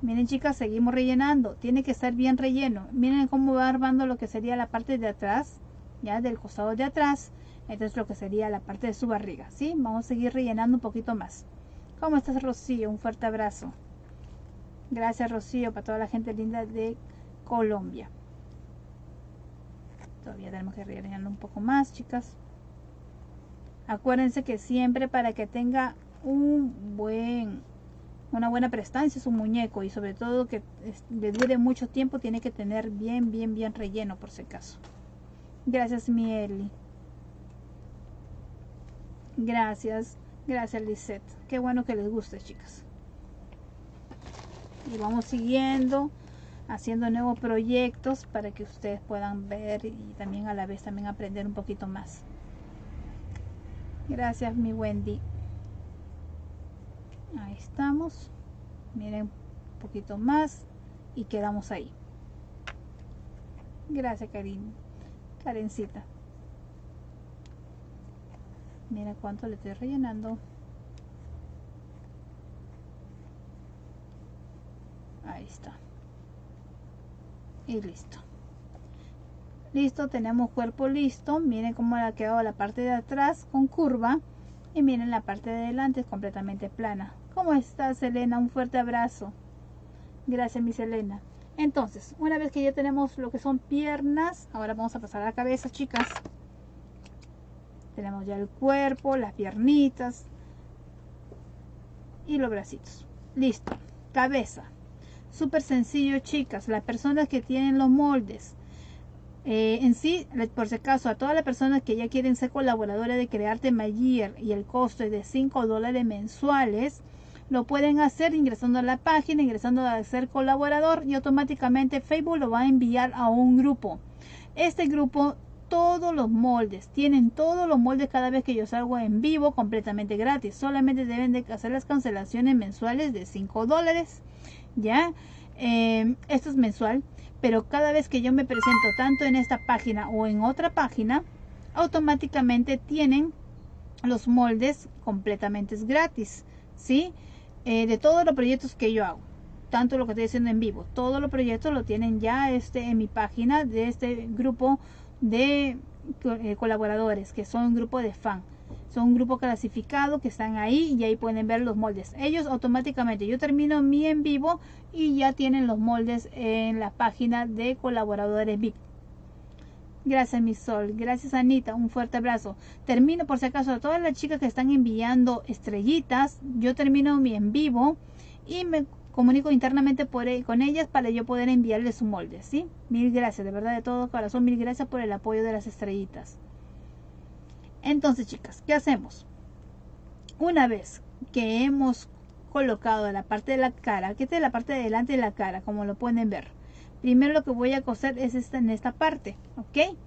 Miren, chicas, seguimos rellenando, tiene que estar bien relleno. Miren cómo va armando lo que sería la parte de atrás, ya del costado de atrás. Entonces lo que sería la parte de su barriga, ¿sí? Vamos a seguir rellenando un poquito más. ¿Cómo estás, Rocío? Un fuerte abrazo. Gracias, Rocío, para toda la gente linda de Colombia. Todavía tenemos que rellenar un poco más, chicas. Acuérdense que siempre para que tenga una buena prestancia su muñeco y sobre todo que le dure mucho tiempo, tiene que tener bien relleno por si acaso. Gracias, Mieli. Gracias Lisette. Qué bueno que les guste, chicas. Y vamos siguiendo haciendo nuevos proyectos para que ustedes puedan ver y también a la vez también aprender un poquito más. Gracias, mi Wendy. Ahí estamos. Miren, un poquito más y quedamos ahí. Gracias, Karencita. Mira cuánto le estoy rellenando. Ahí está. Y listo. Listo, tenemos cuerpo listo. Miren cómo le ha quedado la parte de atrás con curva. Y miren, la parte de adelante es completamente plana. ¿Cómo estás, Elena? Un fuerte abrazo. Gracias, mi Elena. Entonces, una vez que ya tenemos lo que son piernas, ahora vamos a pasar a la cabeza, chicas. Tenemos ya el cuerpo, las piernitas y los bracitos. Listo. Cabeza. Súper sencillo, chicas. Las personas que tienen los moldes. En sí, por si acaso, a todas las personas que ya quieren ser colaboradores de Crearte Magier y el costo es de $5 mensuales, lo pueden hacer ingresando a la página, ingresando a ser colaborador, y automáticamente Facebook lo va a enviar a un grupo. Este grupo, todos los moldes, tienen todos los moldes cada vez que yo salgo en vivo, completamente gratis. Solamente deben de hacer las cancelaciones mensuales de $5, ¿ya? Esto es mensual. Pero cada vez que yo me presento tanto en esta página o en otra página, automáticamente tienen los moldes completamente gratis, ¿sí? De todos los proyectos que yo hago, tanto lo que estoy haciendo en vivo, todos los proyectos lo tienen ya en mi página de este grupo de colaboradores, que son un grupo de fan. Son un grupo clasificado que están ahí y ahí pueden ver los moldes. Ellos automáticamente, yo termino mi en vivo y ya tienen los moldes en la página de colaboradores VIP. Gracias, mi Sol. Gracias, Anita. Un fuerte abrazo. Termino, por si acaso, a todas las chicas que están enviando estrellitas, yo termino mi en vivo y me comunico internamente con ellas para yo poder enviarles su molde, ¿sí? Mil gracias, de verdad, de todo corazón, mil gracias por el apoyo de las estrellitas. Entonces, chicas, ¿qué hacemos? Una vez que hemos colocado la parte de la cara, que esta es la parte de delante de la cara, como lo pueden ver, primero lo que voy a coser es en esta parte, ¿ok?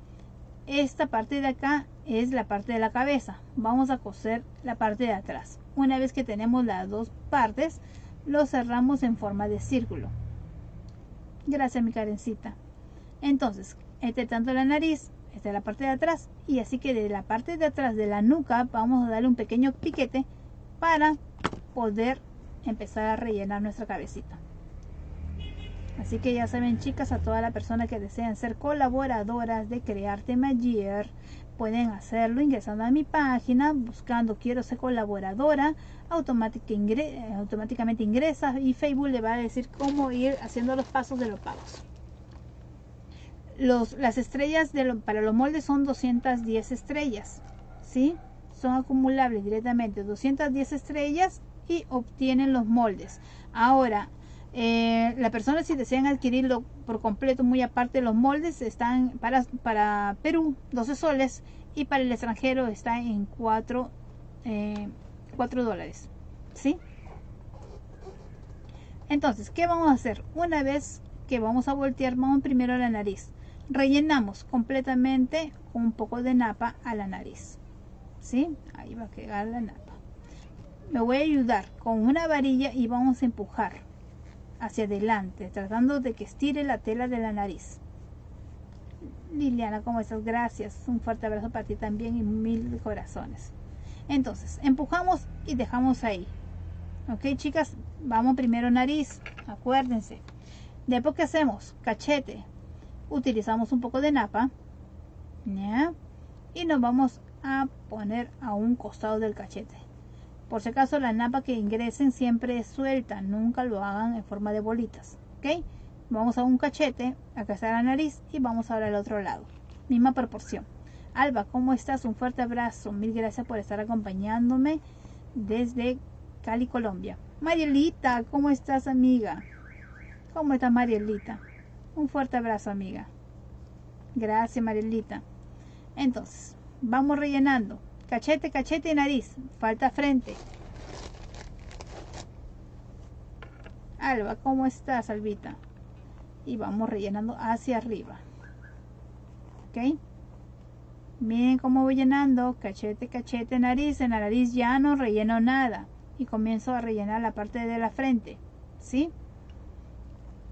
Esta parte de acá es la parte de la cabeza. Vamos a coser la parte de atrás. Una vez que tenemos las dos partes, lo cerramos en forma de círculo. Gracias, mi Karencita. Entonces, tanto la nariz, esta es la parte de atrás, y así que de la parte de atrás de la nuca vamos a darle un pequeño piquete para poder empezar a rellenar nuestra cabecita. Así que ya saben, chicas, a todas las personas que desean ser colaboradoras de Crearte Magier, pueden hacerlo ingresando a mi página, buscando quiero ser colaboradora, automáticamente ingresa y Facebook le va a decir cómo ir haciendo los pasos de los pagos. Las estrellas para los moldes son 210 estrellas, ¿sí? Son acumulables directamente, 210 estrellas y obtienen los moldes. Ahora, las personas si desean adquirirlo por completo, muy aparte, los moldes están para Perú, 12 soles, y para el extranjero está en 4 dólares, ¿sí? Entonces, ¿qué vamos a hacer? Una vez que vamos a voltear, vamos primero a la nariz. Rellenamos completamente con un poco de napa a la nariz, ¿sí? Ahí va a quedar la napa. Me voy a ayudar con una varilla y vamos a empujar hacia adelante, tratando de que estire la tela de la nariz. Liliana, ¿cómo estás? Gracias. Un fuerte abrazo para ti también y mil corazones. Entonces, empujamos y dejamos ahí. Ok, chicas, vamos primero nariz, acuérdense. Después, ¿qué hacemos? Cachete. Utilizamos un poco de napa, ¿ya? Y nos vamos a poner a un costado del cachete. Por si acaso, la napa que ingresen siempre es suelta, nunca lo hagan en forma de bolitas, ¿ok? Vamos a un cachete, acá está la nariz y vamos ahora al otro lado, misma proporción. Alba, ¿cómo estás? Un fuerte abrazo, mil gracias por estar acompañándome desde Cali, Colombia. Marielita, ¿cómo estás, amiga? ¿Cómo estás, Marielita? Un fuerte abrazo, amiga. Gracias, Marielita. Entonces, vamos rellenando. Cachete, cachete y nariz. Falta frente. Alba, ¿cómo estás, Albita? Y vamos rellenando hacia arriba. ¿Ok? Miren cómo voy llenando. Cachete, cachete, nariz. En la nariz ya no relleno nada. Y comienzo a rellenar la parte de la frente. ¿Sí?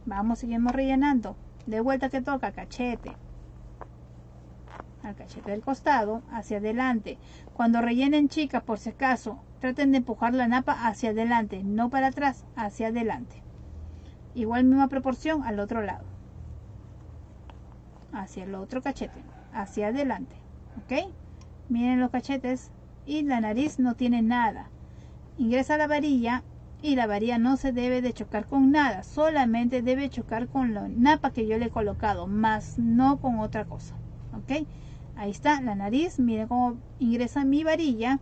Vamos, seguimos rellenando. De vuelta que toca, cachete. Al cachete del costado, hacia adelante. Cuando rellenen, chicas, por si acaso, traten de empujar la napa hacia adelante, no para atrás, hacia adelante. Igual misma proporción al otro lado. Hacia el otro cachete, hacia adelante. ¿Ok? Miren los cachetes, y la nariz no tiene nada. Ingresa la varilla y la varilla no se debe de chocar con nada, solamente debe chocar con la napa que yo le he colocado, más no con otra cosa. Ok, ahí está la nariz. Miren cómo ingresa mi varilla.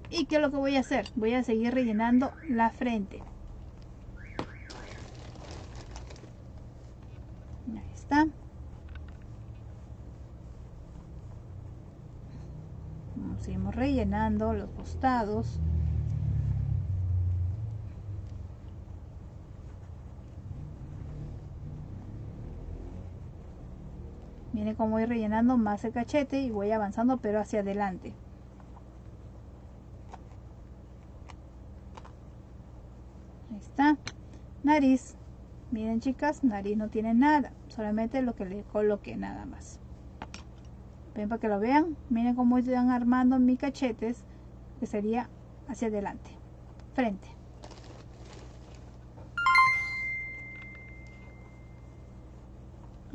¿Y qué es lo que voy a hacer? Voy a seguir rellenando la frente. Ahí está. Seguimos rellenando los costados. Miren cómo voy rellenando más el cachete y voy avanzando pero hacia adelante. Ahí está. Nariz. Miren chicas, nariz no tiene nada, solamente lo que le coloqué nada más. Ven para que lo vean. Miren cómo están armando mis cachetes, que sería hacia adelante, frente.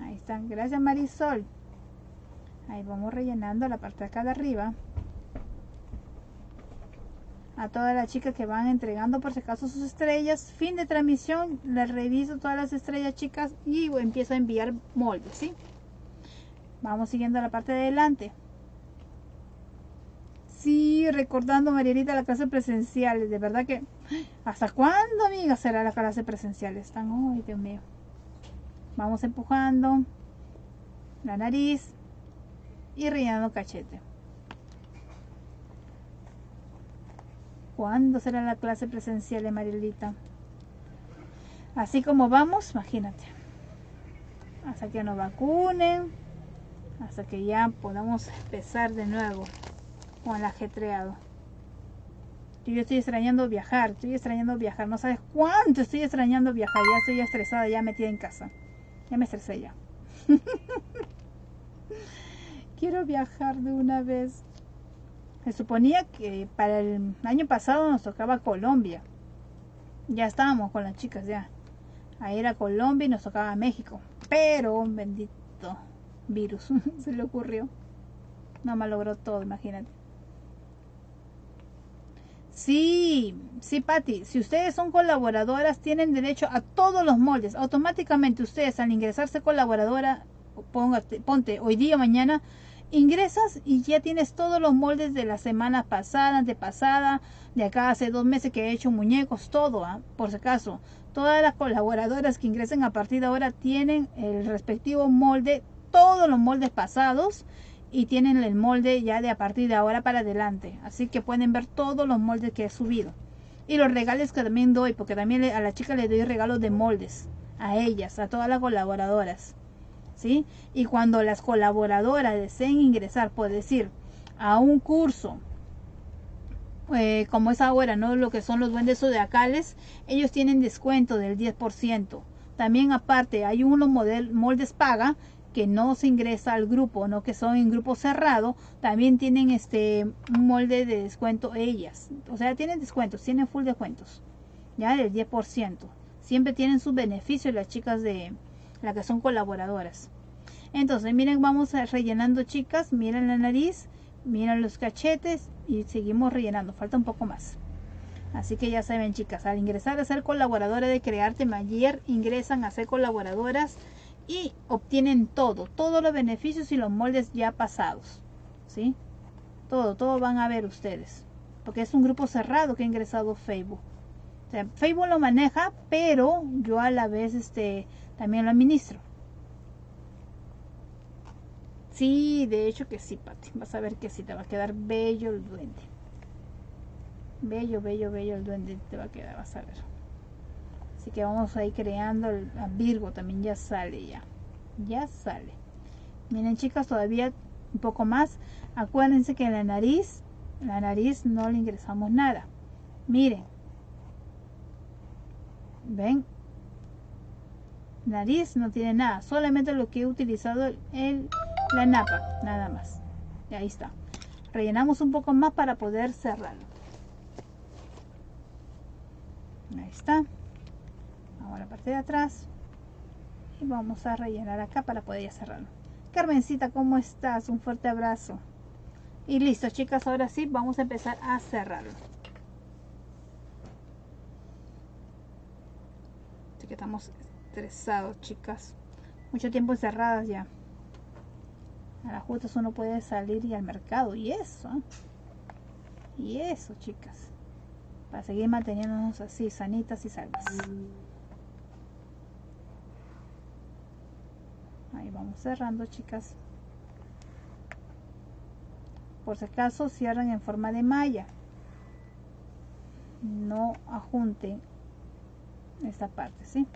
Ahí están. Gracias Marisol. Ahí vamos rellenando la parte de acá de arriba. A todas las chicas que van entregando por si acaso sus estrellas, fin de transmisión, les reviso todas las estrellas chicas y empiezo a enviar moldes, ¿sí? Vamos siguiendo la parte de adelante. Sí, recordando Marielita la clase presenciales, de verdad que ¿hasta cuándo, amiga, será la clase presencial? Están, ay Dios mío. Vamos empujando la nariz y rellenando cachete. ¿Cuándo será la clase presencial de Marielita? Así como vamos, imagínate. Hasta que nos vacunen, hasta que ya podamos empezar de nuevo con el ajetreado. Yo estoy extrañando viajar, no sabes cuánto estoy extrañando viajar. Ya estoy estresada, ya metida en casa. Ya me estresé ya. Quiero viajar de una vez. Se suponía que para el año pasado nos tocaba Colombia. Ya estábamos con las chicas ya. Ahí era Colombia y nos tocaba México. Pero, bendito virus, se le ocurrió. No malogró todo, imagínate. Sí, sí, Patti. Si ustedes son colaboradoras, tienen derecho a todos los moldes. Automáticamente ustedes al ingresarse colaboradora, ponte hoy día, mañana, ingresas y ya tienes todos los moldes de la semana pasada, antepasada, de acá hace 2 meses que he hecho muñecos, todo, por si acaso. Todas las colaboradoras que ingresen a partir de ahora tienen el respectivo molde, todos los moldes pasados, y tienen el molde ya de a partir de ahora para adelante. Así que pueden ver todos los moldes que he subido. Y los regalos que también doy, porque también a la chica le doy regalos de moldes. A ellas, a todas las colaboradoras. ¿Sí? Y cuando las colaboradoras deseen ingresar, por decir, a un curso, como es ahora, ¿no? Lo que son los duendes zodiacales, ellos tienen descuento del 10%. También aparte hay unos moldes paga que no se ingresa al grupo, no, que son en grupo cerrado, también tienen un molde de descuento ellas. O sea, tienen descuentos, tienen full descuentos, ya del 10%. Siempre tienen sus beneficios las chicas de las que son colaboradoras. Entonces, miren, vamos rellenando, chicas. Miren la nariz, miren los cachetes y seguimos rellenando. Falta un poco más. Así que ya saben, chicas, al ingresar a ser colaboradora de Crearte Mayer, ingresan a ser colaboradoras y obtienen todos los beneficios y los moldes ya pasados, ¿sí? Todo van a ver ustedes, porque es un grupo cerrado que ha ingresado Facebook. O sea, Facebook lo maneja, pero yo a la vez también lo administro. Sí, de hecho que sí, Pati. Vas a ver que sí, te va a quedar bello el duende. Bello, bello, bello el duende te va a quedar, vas a ver. Así que vamos a ir creando a Virgo, también ya sale ya. Ya sale. Miren, chicas, todavía un poco más. Acuérdense que en la nariz no le ingresamos nada. Miren. ¿Ven? Nariz no tiene nada, solamente lo que he utilizado la napa, nada más. Y ahí está. Rellenamos un poco más para poder cerrarlo. Ahí está. Ahora la parte de atrás. Y vamos a rellenar acá para poder ya cerrarlo. Carmencita, ¿cómo estás? Un fuerte abrazo. Y listo, chicas, ahora sí vamos a empezar a cerrarlo. Así que estamos estresados, chicas. Mucho tiempo encerradas ya. A las justas uno puede salir y al mercado. Y eso, chicas. Para seguir manteniéndonos así, sanitas y salvas. Ahí vamos cerrando, chicas. Por si acaso cierran en forma de malla. No ajunten esta parte, ¿sí?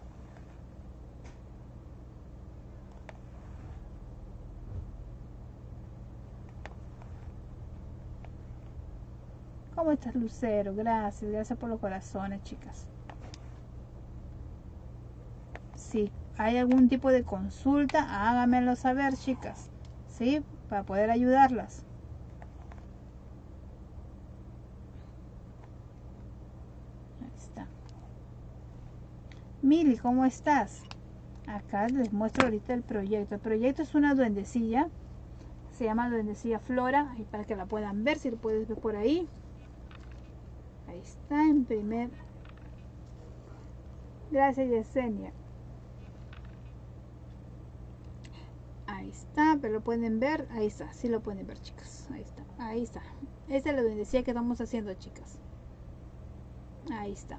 ¿Cómo estás, Lucero? Gracias, gracias por los corazones, chicas. Si hay algún tipo de consulta, háganmelo saber, chicas, ¿sí? Para poder ayudarlas. Ahí está. Mili, ¿cómo estás? Acá les muestro ahorita el proyecto. El proyecto es una duendecilla. Se llama Duendecilla Flora. Ahí para que la puedan ver, si lo puedes ver por ahí. Ahí está en primer. Gracias, Yesenia. Ahí está, pero lo pueden ver. Ahí está, sí lo pueden ver, chicas. Ahí está, ahí está. Esta es la duendecilla que estamos haciendo, chicas. Ahí está.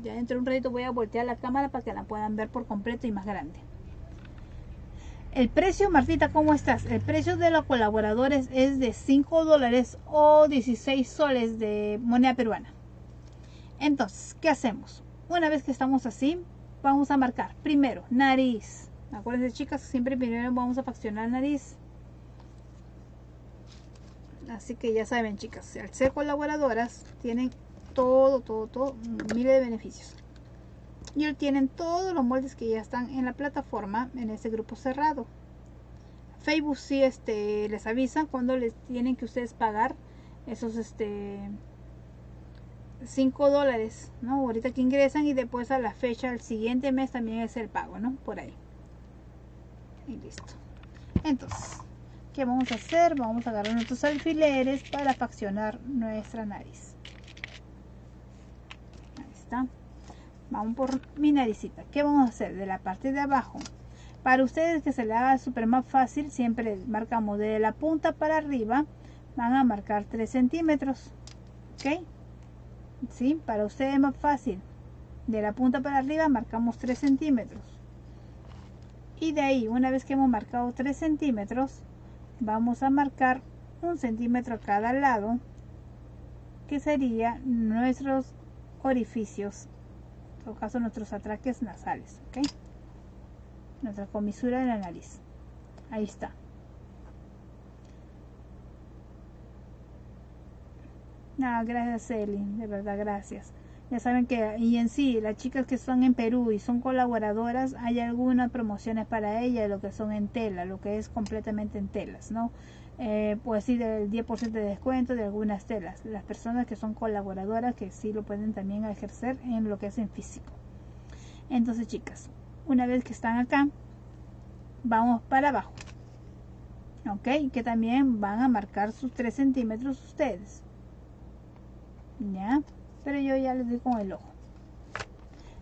Ya dentro de un ratito voy a voltear la cámara para que la puedan ver por completo y más grande. El precio, Martita, ¿cómo estás? El precio de los colaboradores es de $5 o 16 soles de moneda peruana. Entonces, ¿qué hacemos? Una vez que estamos así, vamos a marcar primero nariz. Acuérdense, chicas, siempre primero vamos a faccionar nariz. Así que ya saben, chicas, al ser colaboradoras tienen todo, miles de beneficios. Y tienen todos los moldes que ya están en la plataforma en ese grupo cerrado. Facebook sí les avisa cuando les tienen que ustedes pagar esos $5, ¿no? Ahorita que ingresan, y después a la fecha del siguiente mes también es el pago, ¿no? Por ahí. Y listo. Entonces, ¿qué vamos a hacer? Vamos a agarrar nuestros alfileres para faccionar nuestra nariz. Ahí está. Vamos por mi naricita. ¿Qué vamos a hacer? De la parte de abajo. Para ustedes que se le haga súper más fácil, siempre marcamos de la punta para arriba. Van a marcar 3 centímetros. ¿Ok? ¿Sí? Para ustedes es más fácil. De la punta para arriba marcamos 3 centímetros. Y de ahí, una vez que hemos marcado 3 centímetros, vamos a marcar 1 centímetro a cada lado, que sería nuestros orificios, en todo caso nuestros atraques nasales, ¿ok? Nuestra comisura de la nariz. Ahí está. Gracias, Eli, de verdad, gracias. Ya saben que, y en sí, las chicas que están en Perú y son colaboradoras, hay algunas promociones para ellas, lo que son en tela, lo que es completamente en telas, ¿no? Pues sí, del 10% de descuento de algunas telas. Las personas que son colaboradoras, que sí lo pueden también ejercer en lo que es en físico. Entonces, chicas, una vez que están acá, vamos para abajo, ¿ok? Que también van a marcar sus 3 centímetros ustedes, ¿ya? Pero yo ya les doy con el ojo.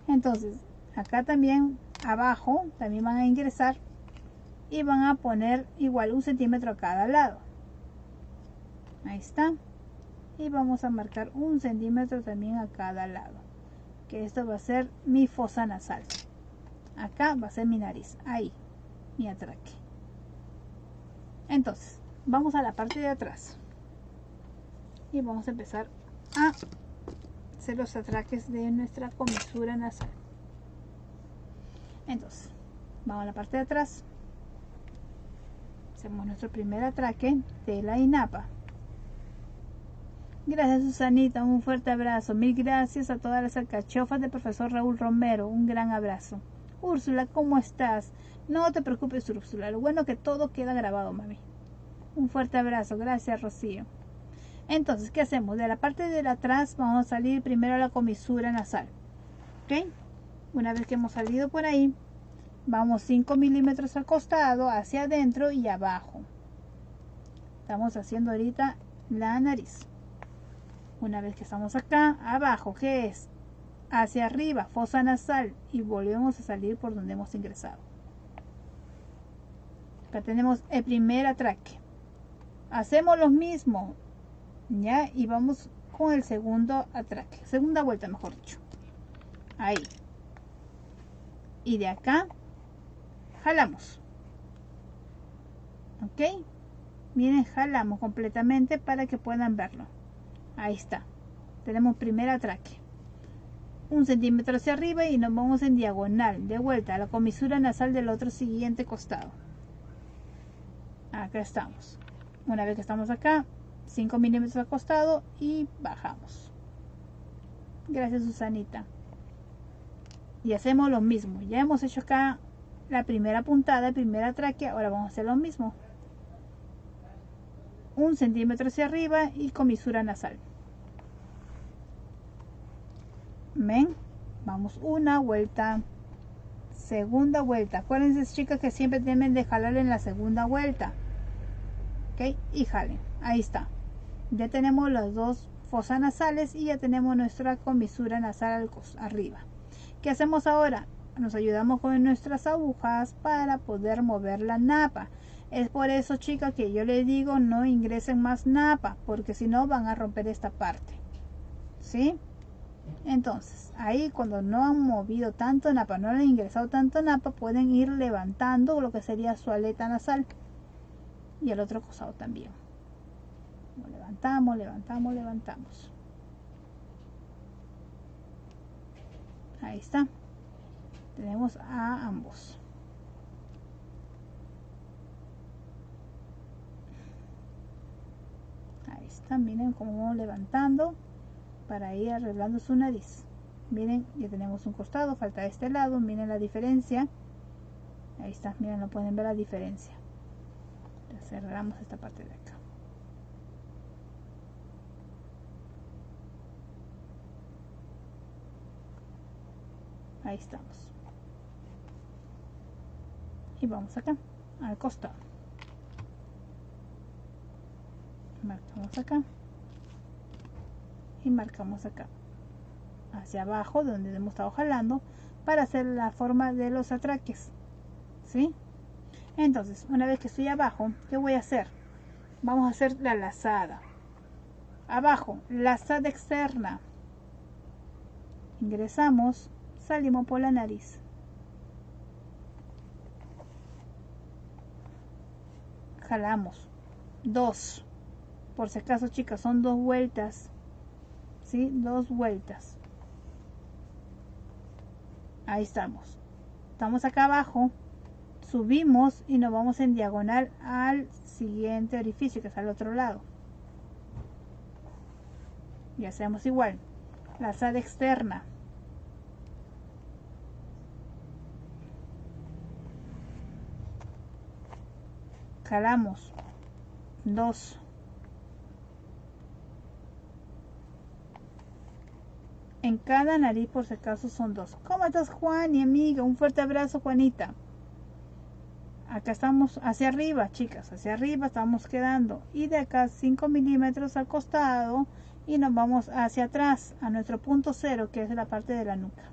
Entonces, acá también abajo también van a ingresar y van a poner igual 1 centímetro a cada lado. Ahí está. Y vamos a marcar 1 centímetro también a cada lado, que esto va a ser mi fosa nasal. Acá va a ser mi nariz, ahí, mi atraque. Entonces, vamos a la parte de atrás y vamos a empezar a hacer los atraques de nuestra comisura nasal. Entonces, vamos a la parte de atrás, hacemos nuestro primer atraque de la INAPA. Gracias, Susanita, un fuerte abrazo. Mil gracias a todas las alcachofas del profesor Raúl Romero, un gran abrazo. Úrsula, ¿cómo estás? No te preocupes, Úrsula, lo bueno es que todo queda grabado, mami. Un fuerte abrazo, gracias, Rocío. Entonces, ¿qué hacemos? De la parte de atrás vamos a salir primero a la comisura nasal, ¿ok? Una vez que hemos salido por ahí, vamos 5 milímetros al costado, hacia adentro y abajo. Estamos haciendo ahorita la nariz. Una vez que estamos acá, abajo, ¿qué es? Hacia arriba, fosa nasal, y volvemos a salir por donde hemos ingresado. Acá tenemos el primer atraque. Hacemos lo mismo, ya, y vamos con el segundo atraque, segunda vuelta mejor dicho. Ahí. Y de acá jalamos. Ok, miren, jalamos completamente para que puedan verlo. Ahí está, tenemos primer atraque, 1 centímetro hacia arriba y nos vamos en diagonal de vuelta a la comisura nasal del otro siguiente costado. Acá estamos. Una vez que estamos acá, 5 milímetros al costado y bajamos. Gracias, Susanita. Y hacemos lo mismo. Ya hemos hecho acá la primera puntada, el primer atraque. Ahora vamos a hacer lo mismo. 1 centímetro hacia arriba y comisura nasal. ¿Ven? Vamos una vuelta. Segunda vuelta. Acuérdense, chicas, que siempre deben de jalar en la segunda vuelta. Ok, y jalen. Ahí está. Ya tenemos las dos fosas nasales y ya tenemos nuestra comisura nasal arriba. ¿Qué hacemos ahora? Nos ayudamos con nuestras agujas para poder mover la napa. Es por eso, chicas, que yo les digo no ingresen más napa, porque si no van a romper esta parte. ¿Sí? Entonces, ahí cuando no han movido tanto napa, no han ingresado tanto napa, pueden ir levantando lo que sería su aleta nasal. Y el otro costado también. Levantamos, levantamos, levantamos. Ahí está. Tenemos a ambos. Ahí está, miren cómo vamos levantando para ir arreglando su nariz. Miren, ya tenemos un costado, falta este lado, miren la diferencia. Ahí está, miren, no pueden ver la diferencia. Ya cerramos esta parte de acá. Ahí estamos. Y vamos acá, al costado. Marcamos acá. Y marcamos acá. Hacia abajo, donde hemos estado jalando, para hacer la forma de los atraques. ¿Sí? Entonces, una vez que estoy abajo, ¿qué voy a hacer? Vamos a hacer la lazada. Abajo, lazada externa. Ingresamos. Salimos por la nariz. Jalamos. 2. Por si acaso, chicas, son 2 vueltas. ¿Sí? 2 vueltas. Ahí estamos. Estamos acá abajo. Subimos y nos vamos en diagonal al siguiente orificio, que es al otro lado. Y hacemos igual. Lazada externa. Jalamos. 2. En cada nariz, por si acaso, son 2. ¿Cómo estás, Juan y amiga? Un fuerte abrazo, Juanita. Acá estamos hacia arriba, chicas, hacia arriba estamos quedando. Y de acá 5 milímetros al costado y nos vamos hacia atrás, a nuestro punto 0, que es la parte de la nuca.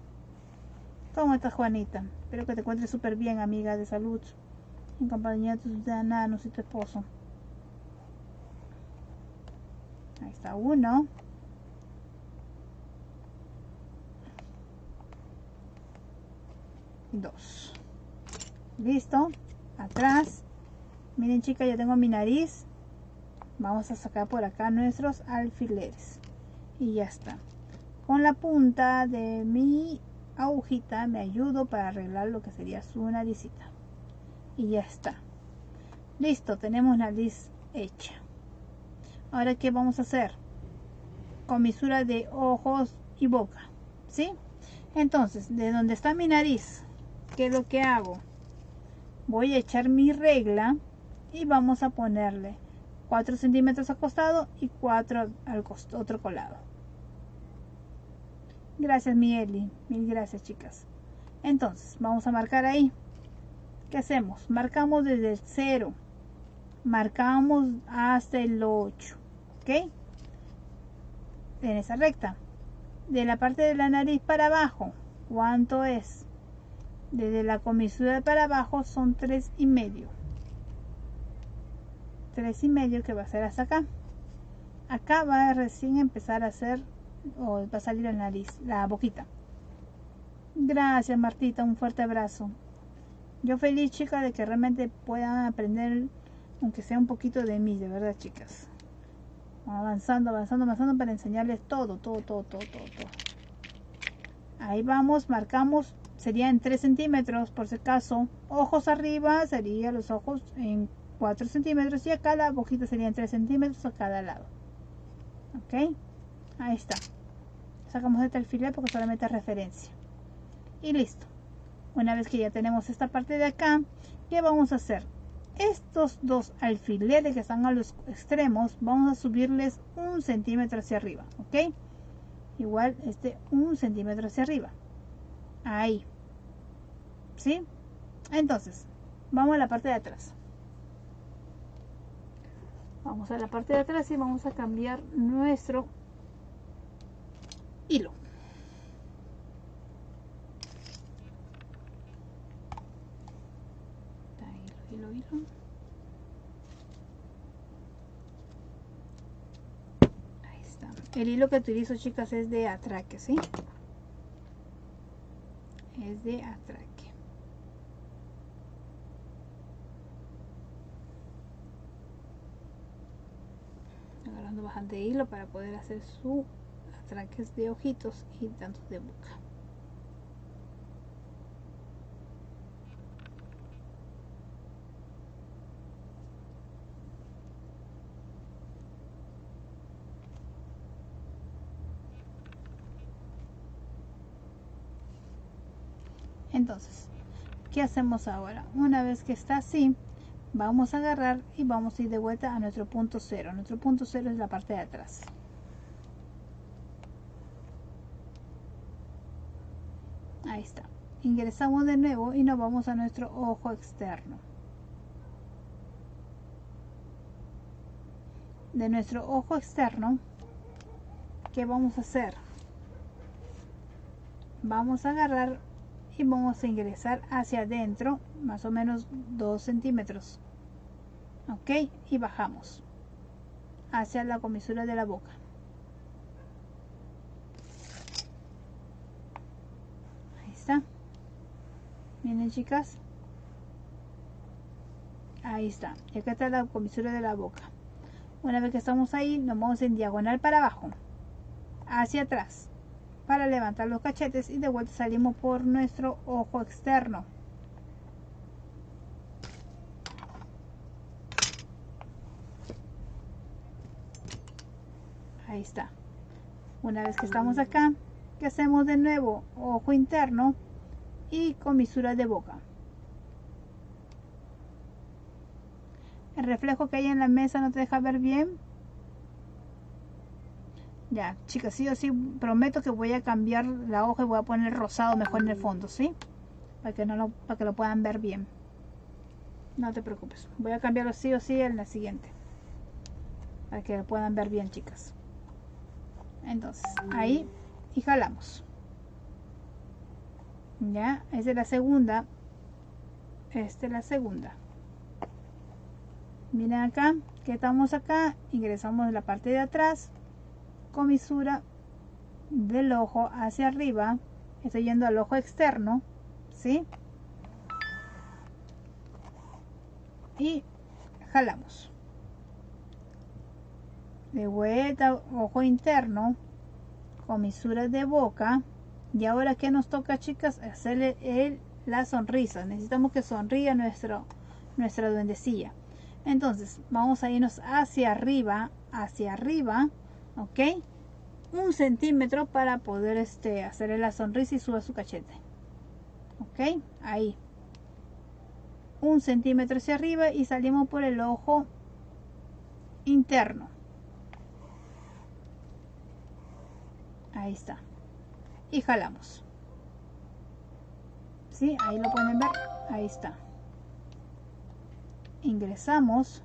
¿Cómo estás, Juanita? Espero que te encuentres súper bien, amiga, de salud, en compañía de tus enanos y tu esposo. Ahí está 1. Y 2. Listo. Atrás. Miren, chicas, ya tengo mi nariz. Vamos a sacar por acá nuestros alfileres. Y ya está. Con la punta de mi agujita me ayudo para arreglar lo que sería su naricita. Y ya está. Listo, tenemos nariz hecha. Ahora, ¿qué vamos a hacer? Comisura de ojos y boca. ¿Sí? Entonces, de donde está mi nariz, ¿qué es lo que hago? Voy a echar mi regla y vamos a ponerle 4 centímetros al costado y 4 al otro colado. Gracias, mi Eli. Mil gracias, chicas. Entonces, vamos a marcar ahí. ¿Qué hacemos? Marcamos desde el 0. Marcamos hasta el 8. ¿Ok? ¿ok? En esa recta. De la parte de la nariz para abajo, ¿cuánto es? Desde la comisura para abajo son 3,5. 3,5 que va a ser hasta acá. Acá va a recién empezar a hacer, o va a salir la nariz, la boquita. Gracias, Martita, un fuerte abrazo. Yo feliz, chicas, de que realmente puedan aprender, aunque sea un poquito de mí, de verdad, chicas. Avanzando, avanzando, avanzando para enseñarles todo. Ahí vamos, marcamos, sería en 3 centímetros, por si acaso. Ojos arriba, serían los ojos en 4 centímetros, y acá la boquita sería en 3 centímetros a cada lado. Ok, ahí está. Sacamos este alfiler porque solamente es referencia. Y listo. Una vez que ya tenemos esta parte de acá, ¿qué vamos a hacer? Estos dos alfileres que están a los extremos, vamos a subirles 1 centímetro hacia arriba, ¿ok? Igual 1 centímetro hacia arriba. Ahí. ¿Sí? Entonces, vamos a la parte de atrás. Vamos a la parte de atrás y vamos a cambiar nuestro hilo. Hilo. Ahí está. El hilo que utilizo, chicas, es de atraque, ¿sí? Es de atraque. Agarrando bastante hilo para poder hacer sus atraques de ojitos y tantos de boca. Entonces, ¿qué hacemos ahora? Una vez que está así, vamos a agarrar y vamos a ir de vuelta a nuestro punto cero. Nuestro punto cero es la parte de atrás. Ahí está. Ingresamos de nuevo y nos vamos a nuestro ojo externo. De nuestro ojo externo, ¿qué vamos a hacer? Vamos a agarrar y vamos a ingresar hacia adentro más o menos 2 centímetros, ok, y bajamos hacia la comisura de la boca. Ahí está. Miren, chicas, ahí está. Y acá está la comisura de la boca. Una vez que estamos ahí, nos vamos en diagonal para abajo, hacia atrás, para levantar los cachetes, y de vuelta salimos por nuestro ojo externo. Ahí está. Una vez que estamos acá, ¿qué hacemos de nuevo? Ojo interno y comisura de boca. El reflejo que hay en la mesa no te deja ver bien. Ya, chicas, sí o sí, prometo que voy a cambiar la hoja y voy a poner rosado mejor en el fondo, ¿sí? Para que lo puedan ver bien. No te preocupes, voy a cambiarlo sí o sí en la siguiente, para que lo puedan ver bien, chicas. Entonces, ahí, y jalamos. Ya, esta es la segunda. Esta es la segunda. Miren acá, que estamos acá, ingresamos en la parte de atrás, comisura del ojo hacia arriba, estoy yendo al ojo externo, ¿sí? Y jalamos. De vuelta, ojo interno, comisura de boca. Y ahora, ¿qué nos toca, chicas? Hacerle la sonrisa. Necesitamos que sonría nuestra duendecilla. Entonces, vamos a irnos hacia arriba, ¿ok? 1 centímetro para poder hacerle la sonrisa y suba su cachete. ¿Ok? Ahí. 1 centímetro hacia arriba y salimos por el ojo interno. Ahí está. Y jalamos. ¿Sí? Ahí lo pueden ver. Ahí está. Ingresamos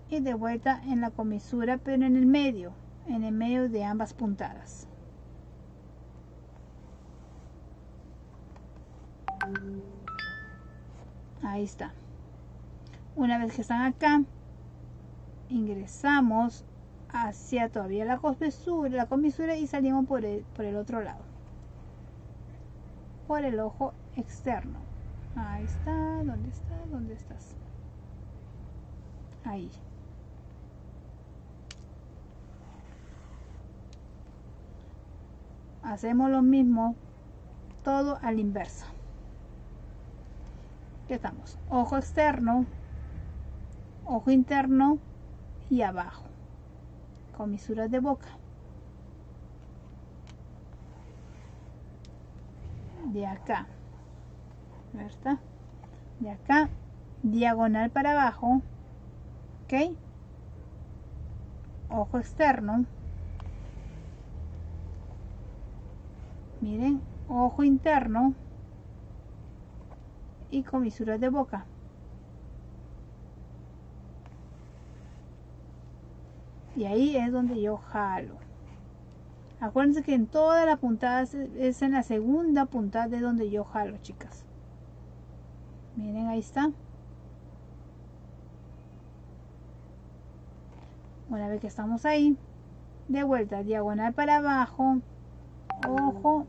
y de vuelta en la comisura, pero en el medio de ambas puntadas. Ahí está. Una vez que están acá, ingresamos hacia todavía la comisura y salimos por el otro lado, por el ojo externo. Ahí está. ¿Dónde está? ¿Dónde estás? Ahí. Hacemos lo mismo, todo al inverso. ¿Qué estamos? Ojo externo, ojo interno y abajo. Comisuras de boca. De acá, ¿verdad? De acá, diagonal para abajo, ¿ok? Ojo externo. Miren, ojo interno y comisuras de boca. Y ahí es donde yo jalo. Acuérdense que en toda la puntada es en la segunda puntada de donde yo jalo, chicas. Miren, ahí está. Una vez que estamos ahí, de vuelta, diagonal para abajo, ojo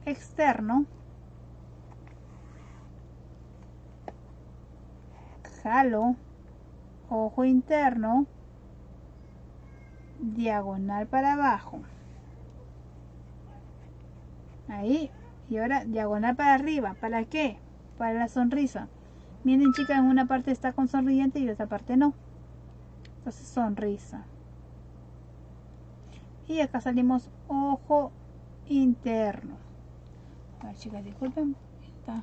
externo, jalo, ojo interno, diagonal para abajo. Ahí. Y ahora diagonal para arriba. ¿Para qué? Para la sonrisa. Miren, chicas, en una parte está con sonriente y en otra parte no. Entonces sonrisa. Y acá salimos ojo interno. A ver, chicas, disculpen. Está.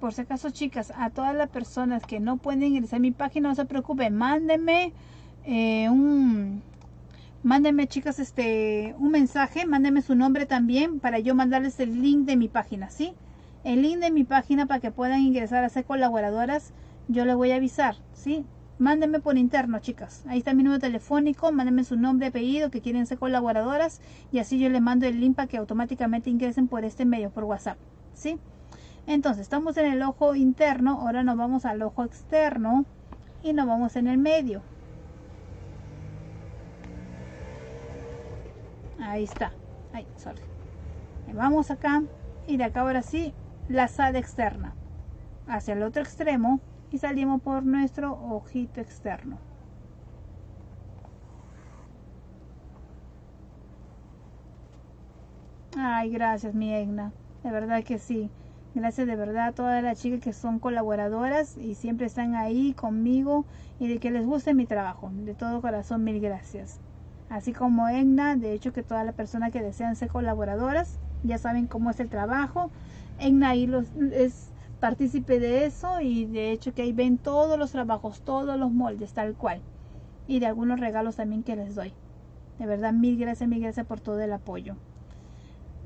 Por si acaso, chicas, a todas las personas que no pueden ingresar a mi página, no se preocupen, mándenme mándenme, chicas, un mensaje, mándenme su nombre también para yo mandarles el link de mi página, ¿sí? El link de mi página para que puedan ingresar a ser colaboradoras, yo les voy a avisar, ¿sí? Mándenme por interno, chicas. Ahí está mi número telefónico, mándenme su nombre, apellido, que quieren ser colaboradoras y así yo les mando el link para que automáticamente ingresen por este medio, por WhatsApp, ¿sí? Entonces, estamos en el ojo interno, ahora nos vamos al ojo externo y nos vamos en el medio. Ahí está. Ahí, sorry. Vamos acá y de acá ahora sí, lazada externa. Hacia el otro extremo y salimos por nuestro ojito externo. Ay, gracias, mi Egna. De verdad que sí. Gracias de verdad a todas las chicas que son colaboradoras y siempre están ahí conmigo y de que les guste mi trabajo. De todo corazón, mil gracias. Así como Egna, de hecho que todas las personas que desean ser colaboradoras ya saben cómo es el trabajo. Egna ahí es partícipe de eso y de hecho que ahí ven todos los trabajos, todos los moldes tal cual. Y de algunos regalos también que les doy. De verdad, mil gracias por todo el apoyo.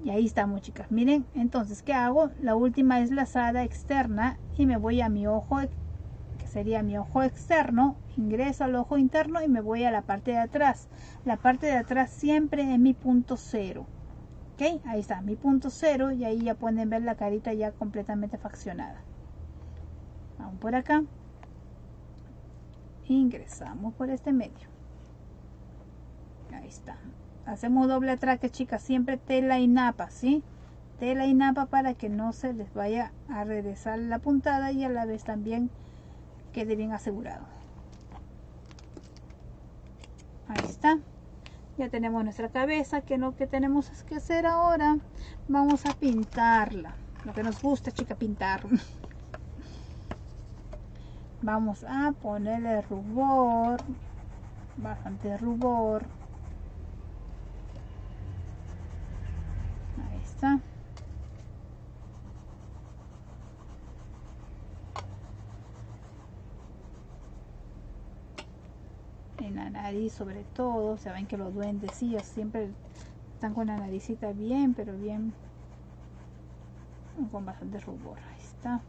Y ahí estamos, chicas. Miren, entonces, ¿qué hago? La última es lazada externa y me voy a mi ojo, que sería mi ojo externo. Ingreso al ojo interno y me voy a la parte de atrás. La parte de atrás siempre es mi punto cero. ¿Ok? Ahí está, mi punto cero y ahí ya pueden ver la carita ya completamente faccionada. Vamos por acá. Ingresamos por este medio. Ahí está. Hacemos doble atraque, chicas, siempre tela y napa, ¿sí? Tela y napa para que no se les vaya a regresar la puntada y a la vez también quede bien asegurado. Ahí está. Ya tenemos nuestra cabeza, que lo que tenemos que hacer ahora, vamos a pintarla. Lo que nos gusta, chica, pintar. Vamos a ponerle rubor, bastante rubor. Ahí está. En la nariz sobre todo, saben que los duendecillos siempre están con la naricita bien, pero bien con bastante rubor. Ahí está.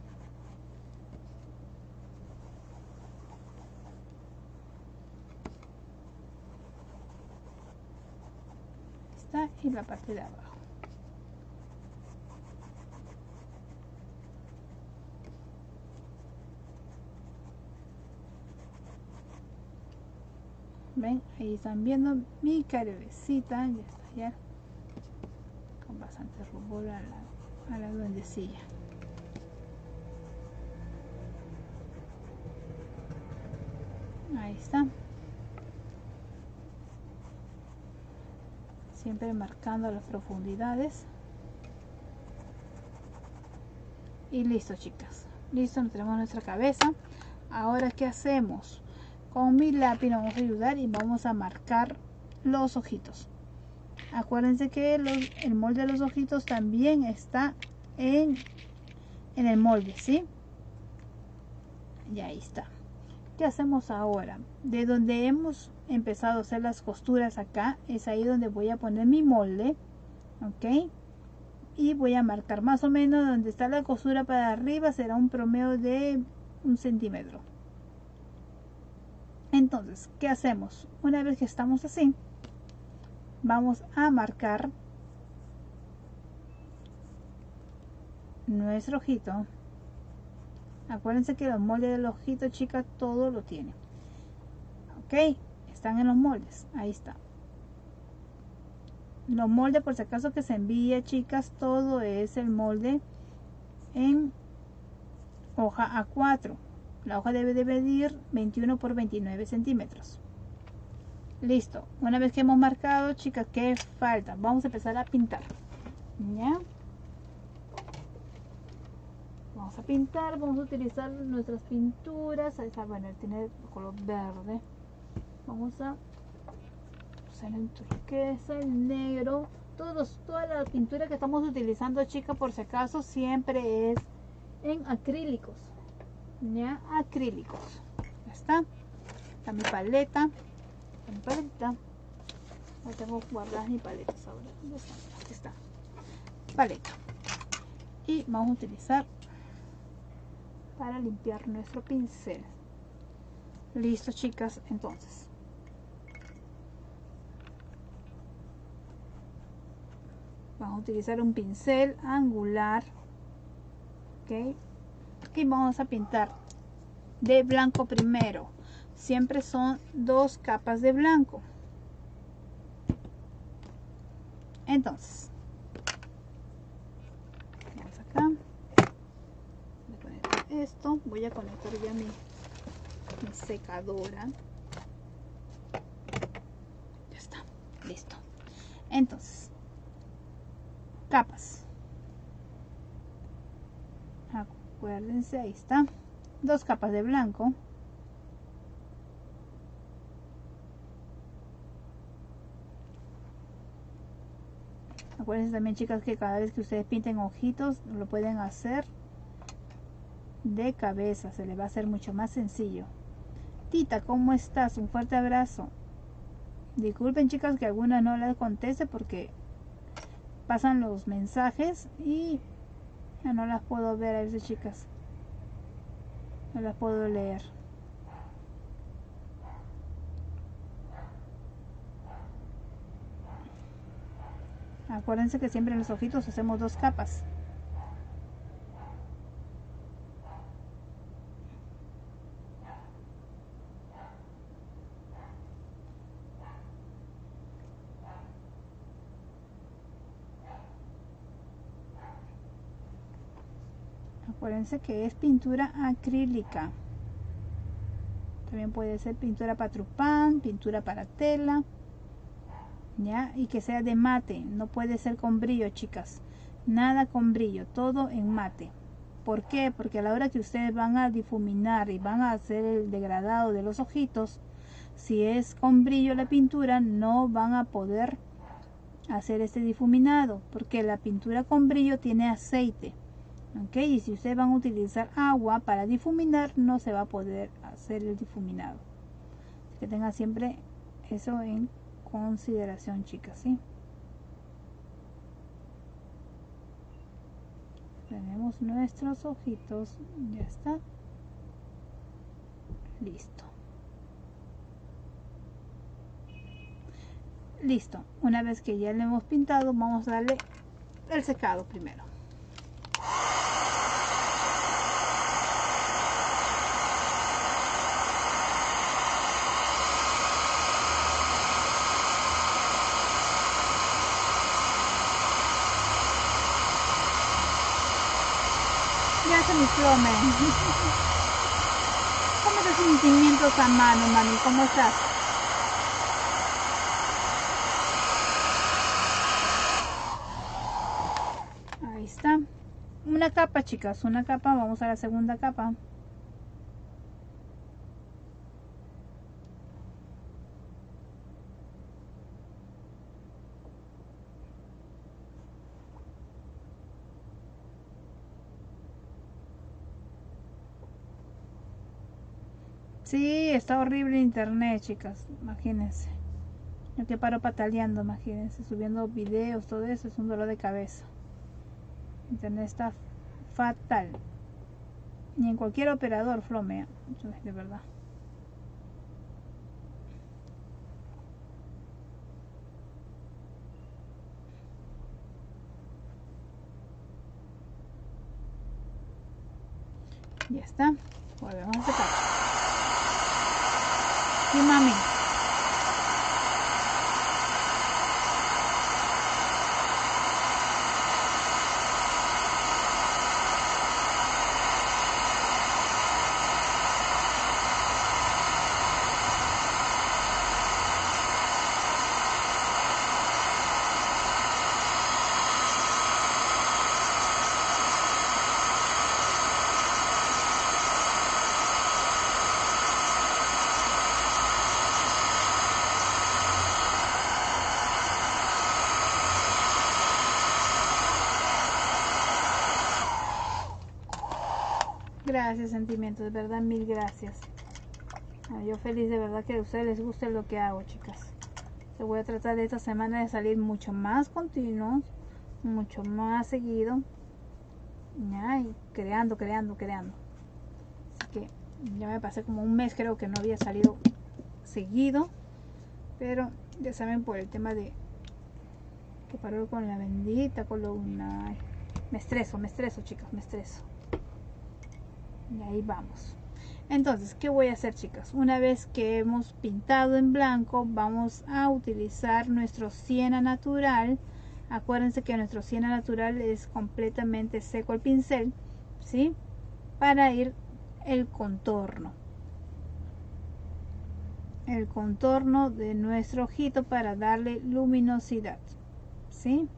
Y la parte de abajo. Ven, ahí están viendo mi cabecita, ya está ya con bastante rubor a la duendecilla. Ahí está. Siempre marcando las profundidades. Y listo, chicas. Listo, tenemos nuestra cabeza. Ahora, ¿qué hacemos? Con mi lápiz nos vamos a ayudar y vamos a marcar los ojitos. Acuérdense que el molde de los ojitos también está en el molde, ¿sí? Y ahí está. ¿Qué hacemos ahora? De donde hemos empezado a hacer las costuras acá, es ahí donde voy a poner mi molde, ¿ok? Y voy a marcar más o menos donde está la costura para arriba, será un promedio de 1 centímetro. Entonces, ¿qué hacemos? Una vez que estamos así, vamos a marcar nuestro ojito. Acuérdense que los moldes del ojito, chicas, todo lo tienen. Ok, están en los moldes. Ahí está. Los moldes, por si acaso que se envía, chicas, todo es el molde en hoja A4. La hoja debe de medir 21 por 29 centímetros. Listo. Una vez que hemos marcado, chicas, ¿qué falta? Vamos a empezar a pintar. ¿Ya? Vamos a pintar, vamos a utilizar nuestras pinturas. Ahí está, bueno, tiene color verde. Vamos a usar el turquesa, el negro. Toda la pintura que estamos utilizando, chicas, por si acaso, siempre es en acrílicos. ¿Ya? Acrílicos. Ya está. Está mi paleta. Mi paleta. No tengo guardadas ni paletas ahora. ¿Dónde está? Aquí está. Paleta. Y vamos a utilizar para limpiar nuestro pincel. Listo, chicas, entonces vamos a utilizar un pincel angular, ok, y vamos a pintar de blanco primero. Siempre son 2 capas de blanco. Entonces vamos acá, voy a poner esto, voy a conectar ya mi secadora. Ya está, listo. Entonces, capas. Acuérdense, ahí está. 2 capas de blanco. Acuérdense también, chicas, que cada vez que ustedes pinten ojitos, lo pueden hacer de cabeza. Se les va a hacer mucho más sencillo. Tita, ¿cómo estás? Un fuerte abrazo. Disculpen, chicas, que alguna no las conteste porque pasan los mensajes y ya no las puedo ver a veces, chicas. No las puedo leer. Acuérdense que siempre en los ojitos hacemos 2 capas. Acuérdense que es pintura acrílica. También puede ser pintura para trupán, pintura para tela, ¿ya? Y que sea de mate, no puede ser con brillo, chicas. Nada con brillo, todo en mate. ¿Por qué? Porque a la hora que ustedes van a difuminar y van a hacer el degradado de los ojitos, si es con brillo la pintura, no van a poder hacer este difuminado, porque la pintura con brillo tiene aceite. Ok, y si ustedes van a utilizar agua para difuminar, no se va a poder hacer el difuminado. Así que tengan siempre eso en consideración, chicas, ¿sí? Tenemos nuestros ojitos, ya está. Listo. Listo. Una vez que ya le hemos pintado, vamos a darle el secado primero. Gracias, mi Flome. ¿Cómo te sentimientos a mano, mami? ¿Cómo estás? Ahí está. Una capa, chicas, una capa. Vamos a la segunda capa. Sí, está horrible internet, chicas. Imagínense. Yo que paro pataleando, imagínense. Subiendo videos, todo eso es un dolor de cabeza. Internet está fatal. Ni en cualquier operador, Flome. De verdad. Ya está. Volvemos a secar. Sí, mami. Gracias, sentimientos, de verdad, mil gracias. Yo feliz de verdad que a ustedes les guste lo que hago, chicas. Se voy a tratar de esta semana de salir mucho más continuos, mucho más seguido. Y creando. Así que ya me pasé como un mes, creo que no había salido seguido. Pero ya saben, por el tema de que paró con la bendita columna. Me estreso, chicas, me estreso. Y ahí vamos. Entonces, ¿qué voy a hacer, chicas? Una vez que hemos pintado en blanco, vamos a utilizar nuestro siena natural. Acuérdense que nuestro siena natural es completamente seco el pincel, ¿sí? Para ir el contorno. El contorno de nuestro ojito para darle luminosidad, ¿sí?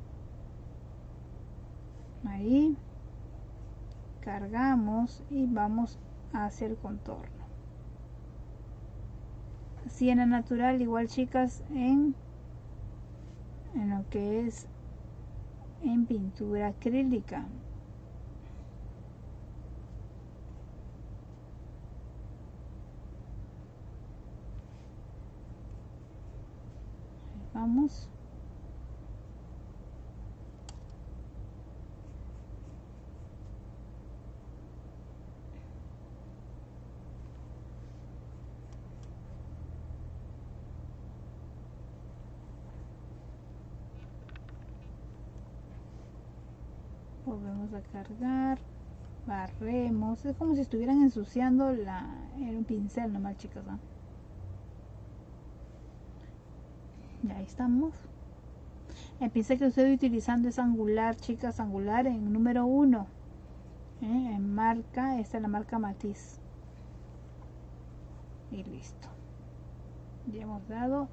Ahí cargamos y vamos hacia el contorno. Siena natural, igual, chicas, en lo que es en pintura acrílica. Ahí vamos. Volvemos a cargar, barremos, es como si estuvieran ensuciando el pincel nomás, chicas, ¿no? Y ahí estamos. El pincel que estoy utilizando es angular, chicas, angular en número 1, en marca, esta es la marca Matiz. Y listo, ya hemos dado.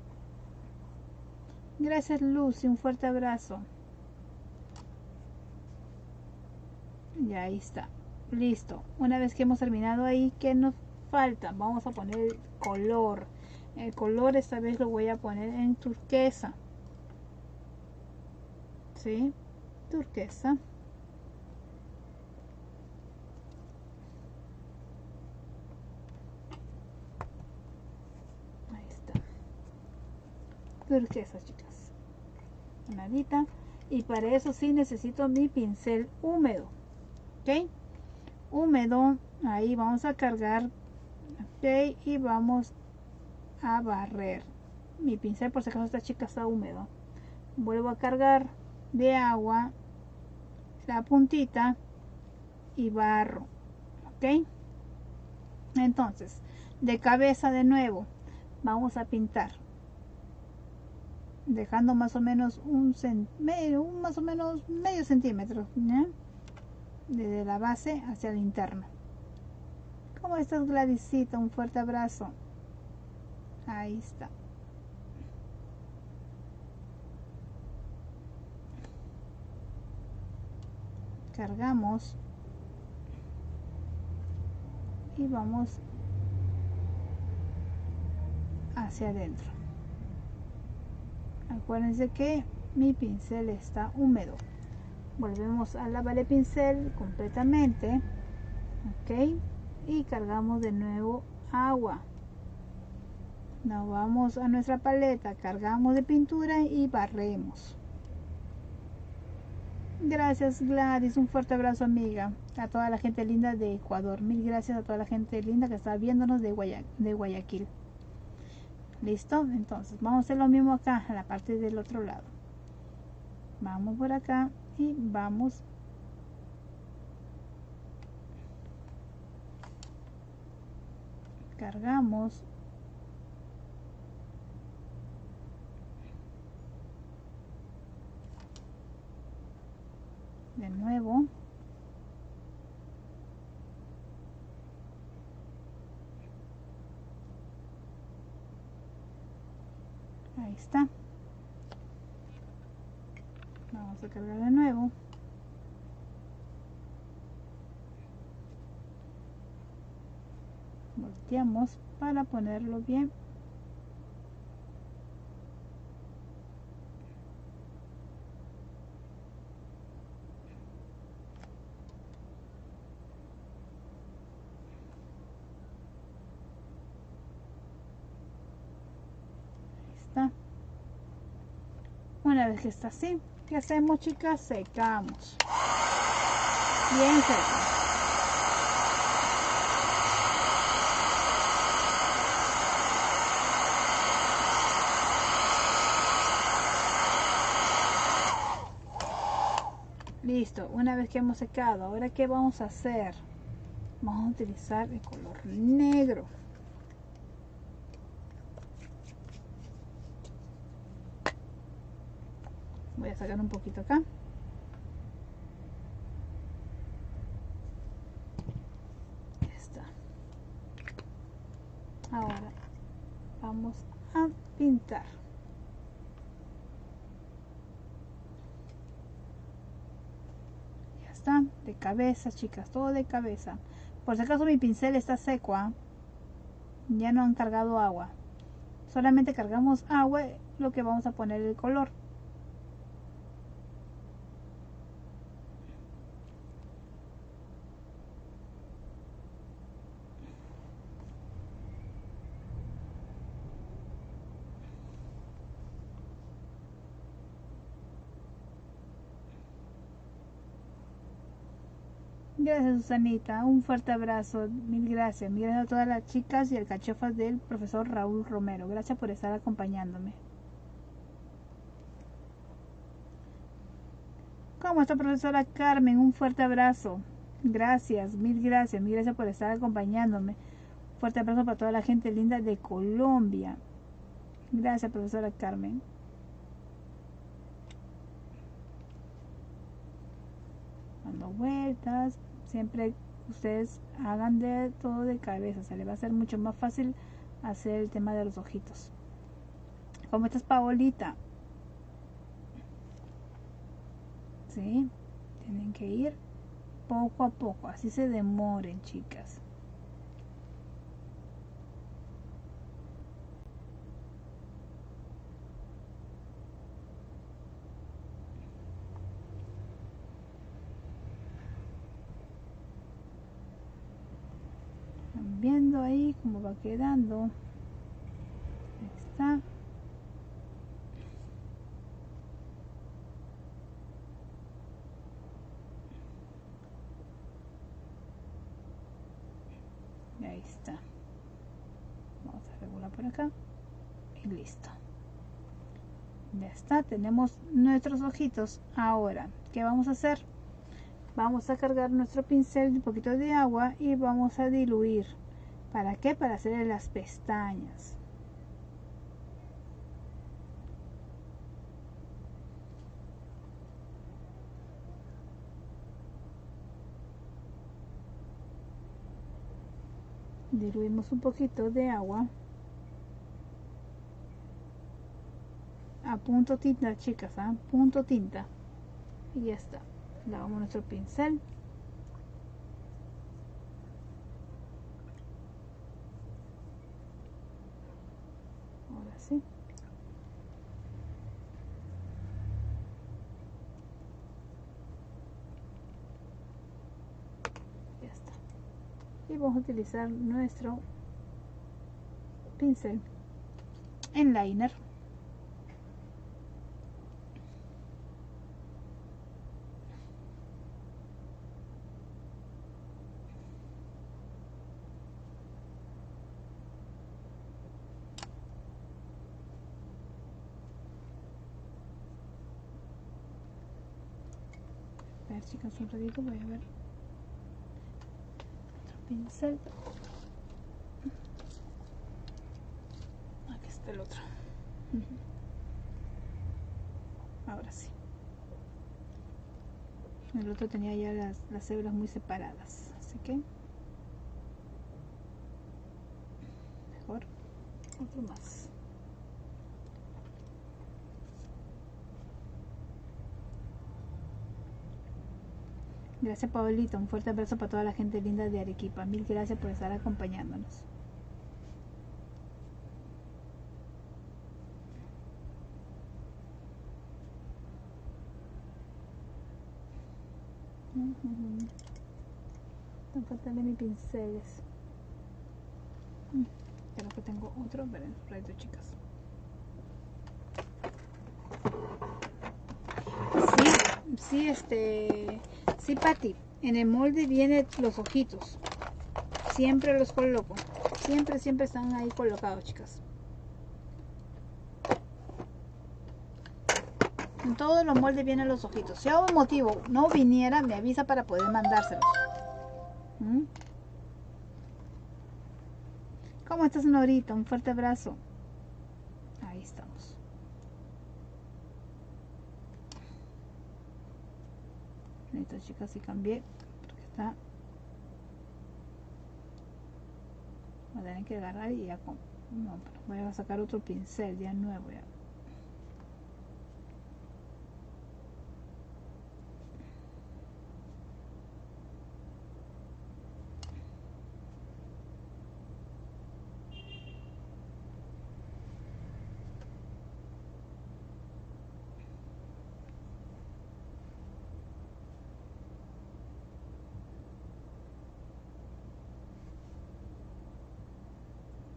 Gracias, Lucy, un fuerte abrazo. Y ahí está, listo. Una vez que hemos terminado ahí, ¿qué nos falta? Vamos a poner el color. El color esta vez lo voy a poner en turquesa, ¿sí? Turquesa. Ahí está. Turquesa, chicas. Nadita. Y para eso sí necesito mi pincel húmedo. ok, húmedo. Ahí vamos a cargar, ok, y vamos a barrer. Mi pincel, por si acaso esta chica está húmedo, vuelvo a cargar de agua la puntita y barro, ok. Entonces, de cabeza de nuevo vamos a pintar, dejando más o menos más o menos medio centímetro, ¿ya? Desde la base hacia el interno. ¿Cómo estás, Gladysita? Un fuerte abrazo. Ahí está. Cargamos y vamos hacia adentro. Acuérdense que mi pincel está húmedo. Volvemos a lavar el pincel completamente, ok, y cargamos de nuevo agua. Nos vamos a nuestra paleta, cargamos de pintura y barremos. Gracias, Gladys, un fuerte abrazo, amiga. A toda la gente linda de Ecuador, mil gracias a toda la gente linda que está viéndonos de Guayaquil. Listo, entonces vamos a hacer lo mismo acá, en la parte del otro lado. Vamos por acá y vamos cargamos de nuevo. Ahí está. Vamos a cargar de nuevo. Volteamos para ponerlo bien. Ahí está. Una vez que está así, ¿qué hacemos, chicas? Secamos. Bien seco. Listo, una vez que hemos secado, ahora ¿qué vamos a hacer? Vamos a utilizar el color negro. Voy a sacar un poquito acá. Está. Ahora vamos a pintar. Ya está, de cabeza, chicas, todo de cabeza. Por si acaso mi pincel está seco, ¿eh? Ya no han cargado agua. Solamente cargamos agua, lo que vamos a poner el color. Gracias, Susanita, un fuerte abrazo, mil gracias. Mil gracias a todas las chicas y el cachofas del profesor Raúl Romero. Gracias por estar acompañándome. ¿Cómo está, profesora Carmen? Un fuerte abrazo. Gracias, mil gracias por estar acompañándome. Un fuerte abrazo para toda la gente linda de Colombia. Gracias, profesora Carmen. Dando vueltas. Siempre ustedes hagan de todo de cabeza. Se les va a hacer mucho más fácil hacer el tema de los ojitos. ¿Cómo estás, Paolita? ¿Sí? Tienen que ir poco a poco. Así se demoren, chicas. Viendo ahí cómo va quedando. Ahí está. vamos a regular por acá y listo. Ya está, tenemos nuestros ojitos. Ahora, ¿qué vamos a hacer? Vamos a cargar nuestro pincel de un poquito de agua y vamos a diluir. ¿Para qué? Para hacer las pestañas. Diluimos un poquito de agua. A punto tinta, chicas, ¿eh? Punto tinta. Y ya está. Lavamos nuestro pincel. Ahora sí. Ya está. Y vamos a utilizar nuestro pincel en liner. A ver, chicas, un ratito voy a ver otro pincel. Aquí está el otro. Ahora sí. El otro tenía ya las hebras muy separadas, así que mejor otro más. Gracias, Pablito. Un fuerte abrazo para toda la gente linda de Arequipa. Mil gracias por estar acompañándonos. Están faltando mis pinceles. Creo que tengo otro, pero en rato, chicas. Sí, sí, Pati. En el molde vienen los ojitos. Siempre los coloco. Siempre están ahí colocados, chicas. En todos los moldes vienen los ojitos. Si a algún motivo no viniera, me avisa para poder mandárselos. ¿Cómo estás, Norita? Un fuerte abrazo. Ahí estamos. Listo, chicas, y cambié porque está. Voy a tener que agarrar y ya no, voy a sacar otro pincel ya nuevo ya.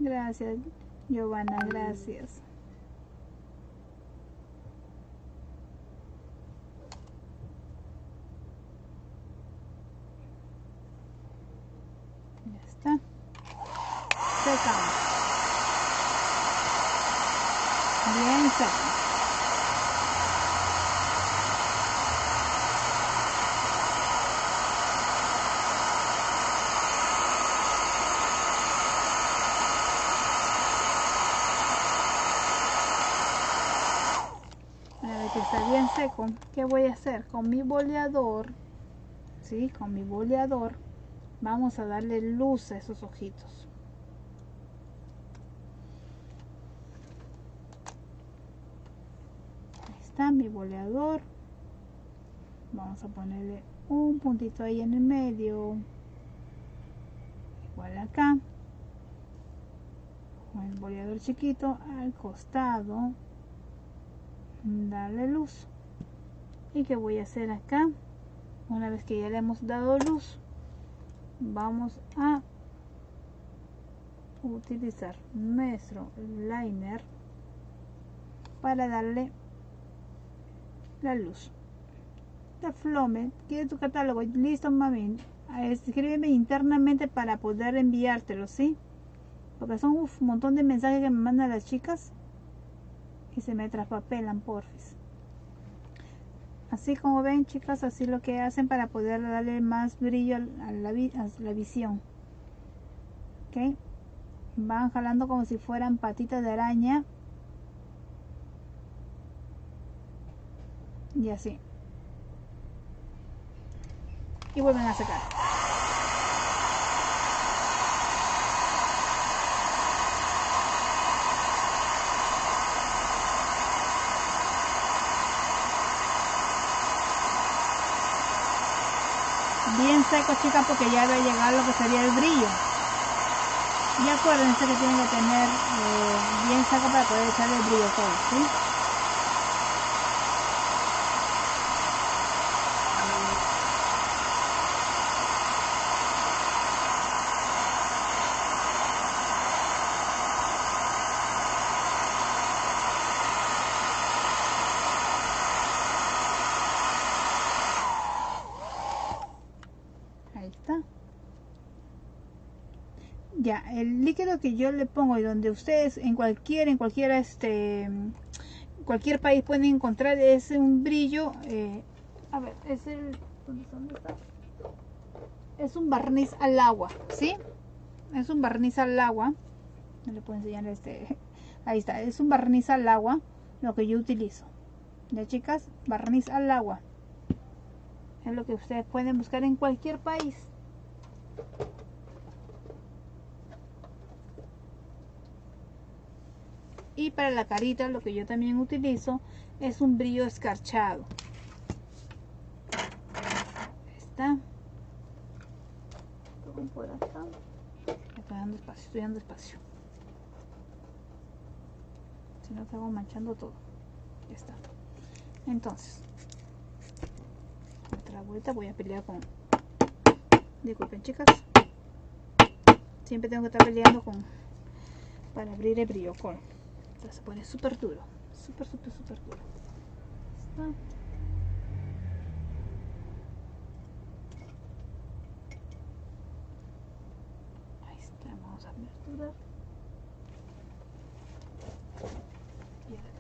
Gracias, Giovanna, gracias. Ya está. Secamos. Bien seco. Que está bien seco, ¿qué voy a hacer? Con mi boleador, ¿sí? Con mi boleador vamos a darle luz a esos ojitos. Ahí está mi boleador. Vamos a ponerle un puntito ahí en el medio, igual acá, con el boleador chiquito al costado, darle luz. Y qué voy a hacer acá, una vez que ya le hemos dado luz, vamos a utilizar nuestro liner para darle la luz. La Flome, ¿quiere tu catálogo? Listo, mami. Escríbeme internamente para poder enviártelo, ¿sí? porque son un montón de mensajes que me mandan las chicas y se me traspapelan, porfis. Así como ven, chicas, así lo que hacen para poder darle más brillo a la visión. ¿Ok? Van jalando como si fueran patitas de araña. Y así. Y vuelven a sacar. Bien seco, chicas, porque ya debe llegar lo que sería el brillo. Y acuérdense que tienen que tener bien seco para poder echar el brillo todo, ¿sí? Ahí está. Ya, el líquido que yo le pongo y donde ustedes en cualquier país pueden encontrar es un brillo, a ver, ¿dónde está? Es un barniz al agua, ¿sí? Es un barniz al agua. No le puedo enseñar ahí está, es un barniz al agua lo que yo utilizo. Ya, chicas, barniz al agua. Es lo que ustedes pueden buscar en cualquier país. Y para la carita lo que yo también utilizo es un brillo escarchado. Ahí está. Por acá. Estoy dando espacio. Si no, estaba manchando todo. Ya está. Entonces, otra vuelta voy a pelear con... Disculpen, chicas. Siempre tengo que estar peleando para abrir el brillo con. Entonces se pone súper duro. Súper duro. Está. Ahí está. Vamos a aperturar. Y ahora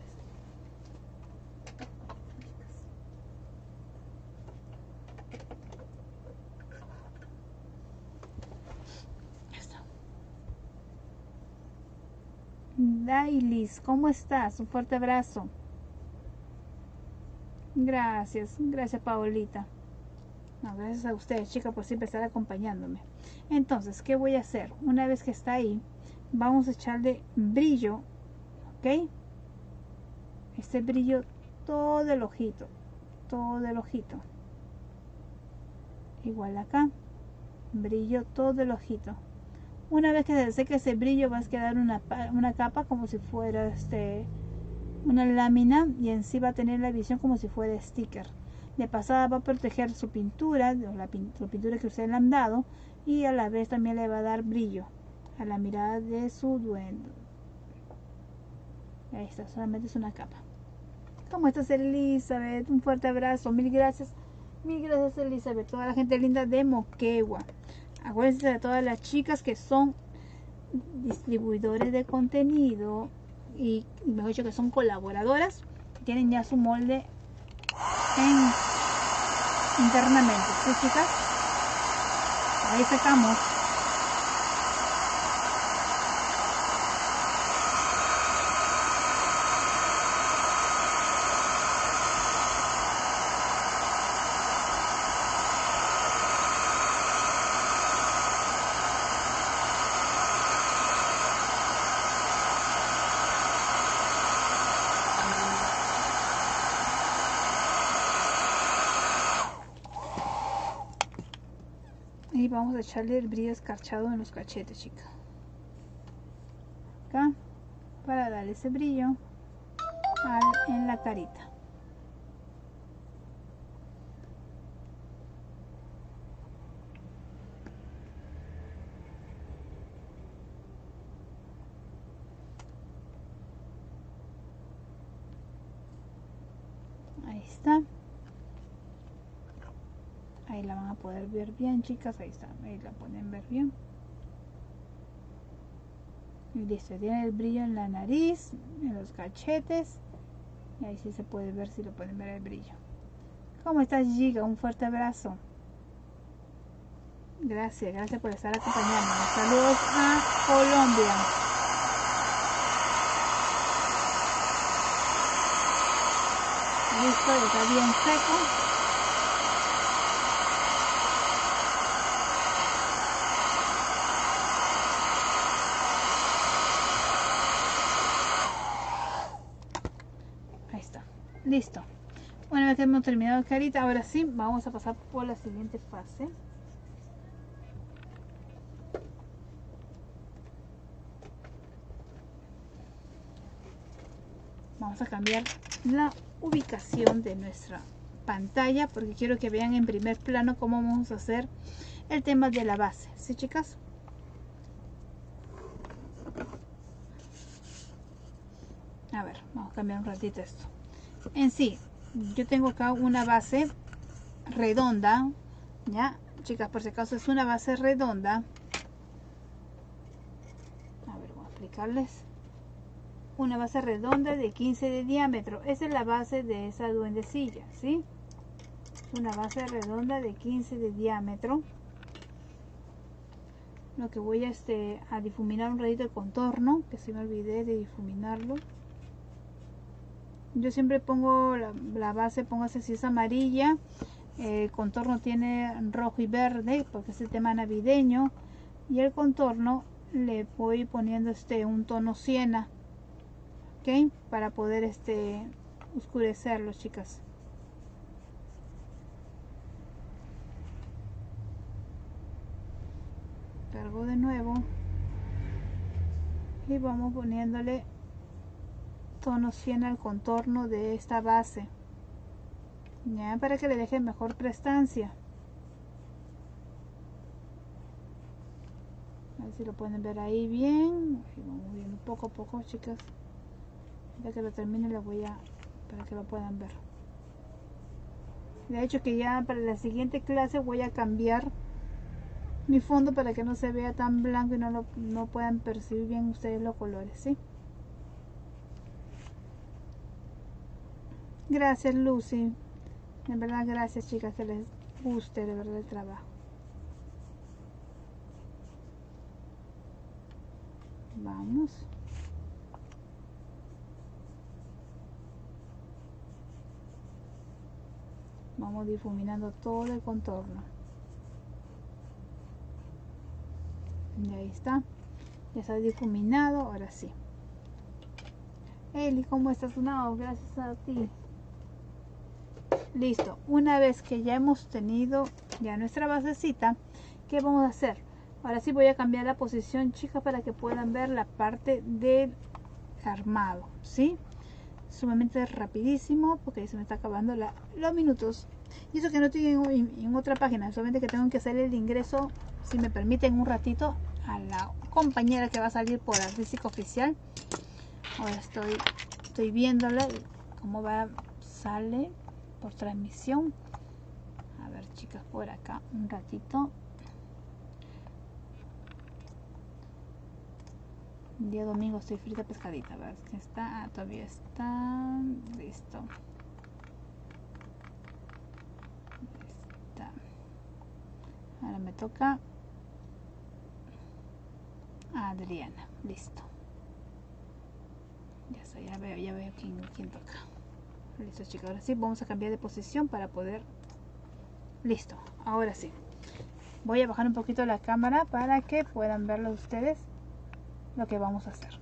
Dailis, ¿cómo estás? Un fuerte abrazo. Gracias Paolita. No, gracias a ustedes, chicas, por siempre estar acompañándome. Entonces, ¿qué voy a hacer? Una vez que está ahí, vamos a echarle brillo, ¿ok? Este brillo todo el ojito, igual acá, brillo todo el ojito. Una vez que se seque ese brillo va a quedar una capa como si fuera una lámina, y en sí va a tener la visión como si fuera sticker. De pasada va a proteger su pintura, la pintura que ustedes le han dado, y a la vez también le va a dar brillo a la mirada de su duende. Ahí está, solamente es una capa. ¿Cómo estás, Elizabeth? Un fuerte abrazo, mil gracias Elizabeth, toda la gente linda de Moquegua. Acuérdense de todas las chicas que son distribuidores de contenido y mejor dicho que son colaboradoras, tienen ya su molde internamente, ¿sí, chicas? Ahí sacamos. Y vamos a echarle el brillo escarchado en los cachetes, chicas. Acá, para darle ese brillo en la carita. Ahí está. Ahí la van a poder ver bien, chicas. Ahí está, ahí la pueden ver bien. Y listo, tiene el brillo en la nariz, en los cachetes. Y ahí sí se puede ver, si lo pueden ver el brillo. ¿Cómo estás, Giga? Un fuerte abrazo. Gracias por estar acompañándonos. Saludos a Colombia. Listo, ya está bien seco. Ahí está, listo. Una vez que hemos terminado carita, ahora sí, vamos a pasar por la siguiente fase. Vamos a cambiar la ubicación de nuestra pantalla porque quiero que vean en primer plano cómo vamos a hacer el tema de la base. ¿Sí, chicas? A ver, vamos a cambiar un ratito esto. En sí, yo tengo acá una base redonda, ¿ya? Chicas, por si acaso es una base redonda. A ver, voy a explicarles. Una base redonda de 15 de diámetro. Esa es la base de esa duendecilla, ¿sí? Una base redonda de 15 de diámetro. Lo que voy a difuminar un ratito el contorno, que se me olvidé de difuminarlo. Yo siempre pongo la base, pongo así, si es amarilla. El contorno tiene rojo y verde, porque es el tema navideño. Y el contorno le voy poniendo un tono siena. ¿Ok? Para poder oscurecerlo, chicas. Cargo de nuevo. Y vamos poniéndole tono siena al contorno de esta base. Ya, para que le deje mejor prestancia. A ver si lo pueden ver ahí bien. Ahí vamos viendo poco a poco, chicas. Ya que lo termine le voy a, para que lo puedan ver. De hecho que ya para la siguiente clase voy a cambiar mi fondo para que no se vea tan blanco y no puedan percibir bien ustedes los colores, ¿sí? Gracias, Lucy. En verdad, gracias, chicas, que les guste de verdad el trabajo. Vamos. Vamos difuminando todo el contorno. Y ahí está. Ya está difuminado. Ahora sí. Eli, ¿cómo estás? No, gracias a ti. Listo. Una vez que ya hemos tenido ya nuestra basecita, ¿qué vamos a hacer? Ahora sí voy a cambiar la posición, chicas, para que puedan ver la parte del armado, ¿sí? Sumamente rapidísimo porque ahí se me está acabando los minutos. Y eso que no estoy en otra página, solamente que tengo que hacer el ingreso, si me permiten, un ratito a la compañera que va a salir por Artística Oficial. Ahora estoy viéndola cómo va, sale por transmisión. A ver, chicas, por acá un ratito. Día domingo estoy frita pescadita. A ver si está. Todavía está. Listo. Está. Ahora me toca a Adriana. Listo. Ya está, ya veo quién toca. Listo, chicos. Ahora sí vamos a cambiar de posición para poder. Listo. Ahora sí. Voy a bajar un poquito la cámara para que puedan verlo ustedes lo que vamos a hacer.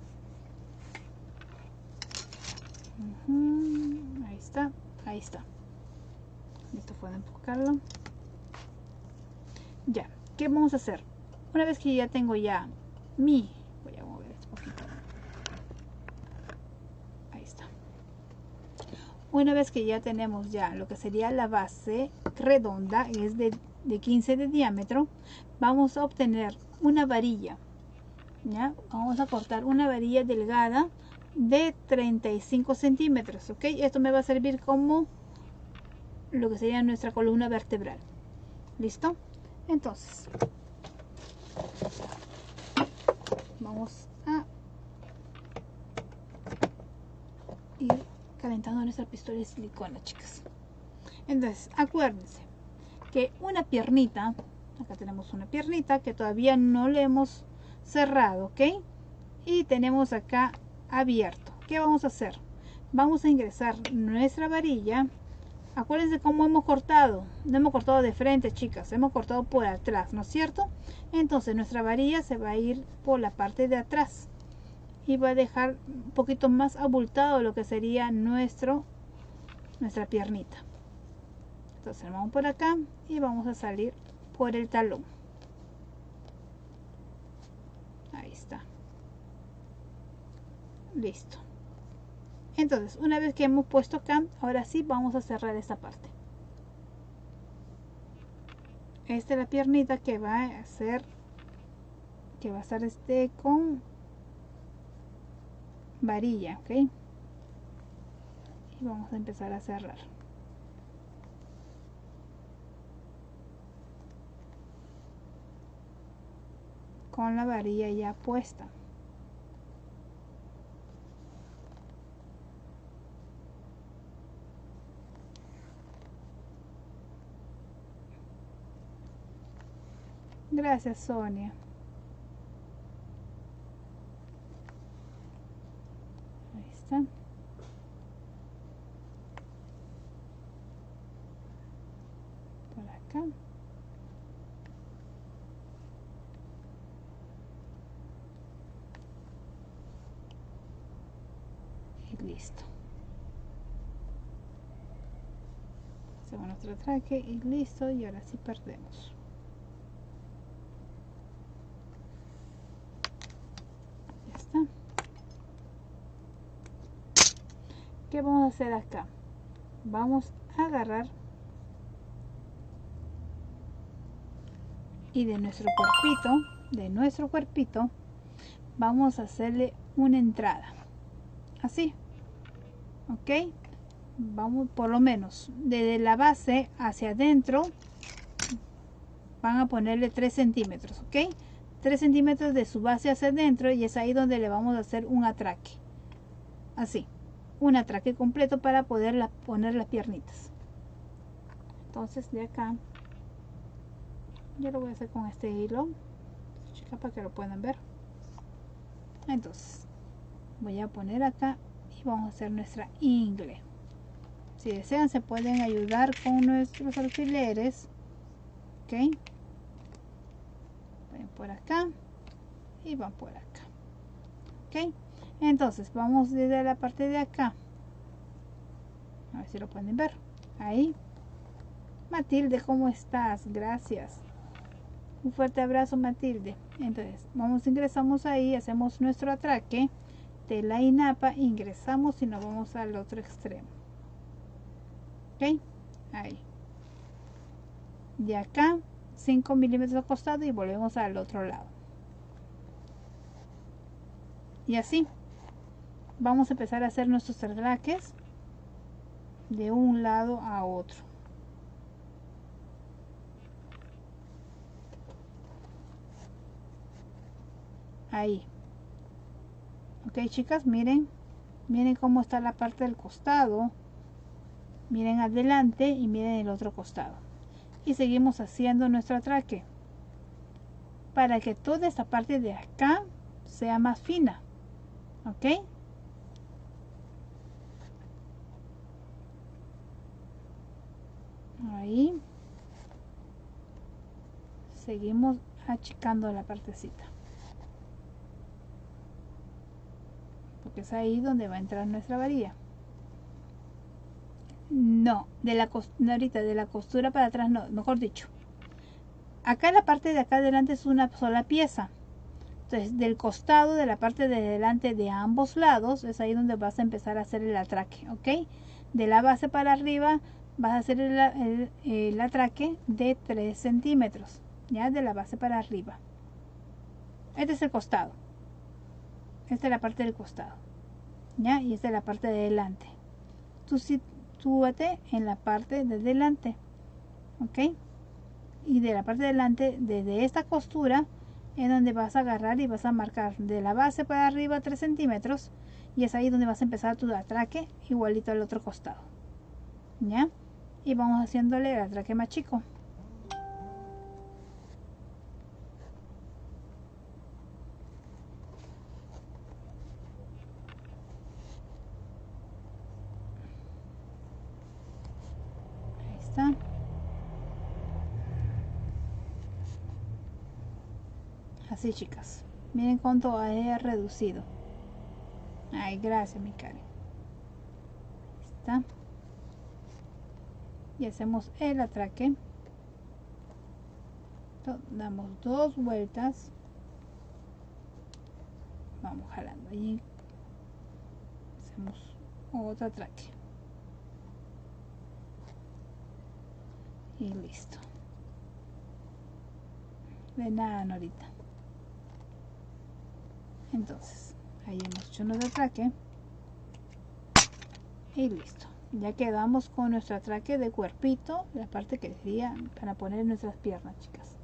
Ahí está, ahí está. Listo, puedo enfocarlo. Ya, ¿qué vamos a hacer? Una vez que ya tengo ya voy a mover esto un poquito. Ahí está. Una vez que ya tenemos ya lo que sería la base redonda, es de 15 de diámetro, vamos a obtener una varilla. ¿Ya? Vamos a cortar una varilla delgada de 35 centímetros, ¿ok? Esto me va a servir como lo que sería nuestra columna vertebral. ¿Listo? Entonces, vamos a ir calentando nuestra pistola de silicona, chicas. Entonces, acuérdense que una piernita, acá tenemos una piernita que todavía no le hemos cerrado, ¿ok? Y tenemos acá abierto. ¿Qué vamos a hacer? Vamos a ingresar nuestra varilla. Acuérdense cómo hemos cortado. No hemos cortado de frente, chicas, hemos cortado por atrás, ¿no es cierto? Entonces nuestra varilla se va a ir por la parte de atrás y va a dejar un poquito más abultado lo que sería nuestra piernita. Entonces vamos por acá y vamos a salir por el talón. Ahí está. Listo. Entonces, una vez que hemos puesto acá, ahora sí vamos a cerrar esta parte. Esta es la piernita que va a ser, con varilla, ¿ok? Y vamos a empezar a cerrar. Con la varilla ya puesta. Gracias, Sonia. Ahí está. Por acá. Y listo. Hacemos nuestro atraque y listo. Y ahora sí perdemos. ¿Qué vamos a hacer acá? Vamos a agarrar y de nuestro cuerpito vamos a hacerle una entrada así, ok. Vamos, por lo menos desde la base hacia adentro van a ponerle 3 centímetros, ok, 3 centímetros de su base hacia adentro, y es ahí donde le vamos a hacer un atraque, así, un atraque completo para poder poner las piernitas. Entonces de acá yo lo voy a hacer con este hilo, chicas, para que lo puedan ver. Entonces voy a poner acá y vamos a hacer nuestra ingle. Si desean se pueden ayudar con nuestros alfileres, ok, ven por acá y van por acá, ok. Entonces vamos desde la parte de acá, a ver si lo pueden ver ahí. Matilde, ¿cómo estás? Gracias, un fuerte abrazo, Matilde. Entonces ingresamos ahí, hacemos nuestro atraque, tela y napa, ingresamos y nos vamos al otro extremo, ok, ahí. De acá 5 milímetros al costado y volvemos al otro lado, y así vamos a empezar a hacer nuestros atraques de un lado a otro. Ahí, ok, chicas, miren cómo está la parte del costado, miren adelante y miren el otro costado, y seguimos haciendo nuestro atraque para que toda esta parte de acá sea más fina, ok. Ahí seguimos achicando la partecita, porque es ahí donde va a entrar nuestra varilla. No, ahorita de la costura para atrás no, mejor dicho, acá la parte de acá adelante es una sola pieza. Entonces del costado, de la parte de delante de ambos lados, es ahí donde vas a empezar a hacer el atraque, ok. De la base para arriba vas a hacer el atraque de 3 centímetros, ya, de la base para arriba. Este es el costado, esta es la parte del costado, ya, y esta es la parte de delante. Tú sitúate en la parte de delante, ok, y de la parte de delante, desde esta costura es donde vas a agarrar y vas a marcar de la base para arriba 3 centímetros, y es ahí donde vas a empezar tu atraque, igualito al otro costado, ¿ya? Y vamos haciéndole el atraque más chico. Ahí está. Así, chicas, miren cuánto he reducido. Ay, gracias, mi Karen. Ahí está. Y hacemos el atraque. Damos 2 vueltas. Vamos jalando ahí. Hacemos otro atraque. Y listo. De nada, Norita. Entonces, ahí hemos hecho nuestro atraque. Y listo. Ya quedamos con nuestro atraque de cuerpito, la parte que sería para poner nuestras piernas, chicas.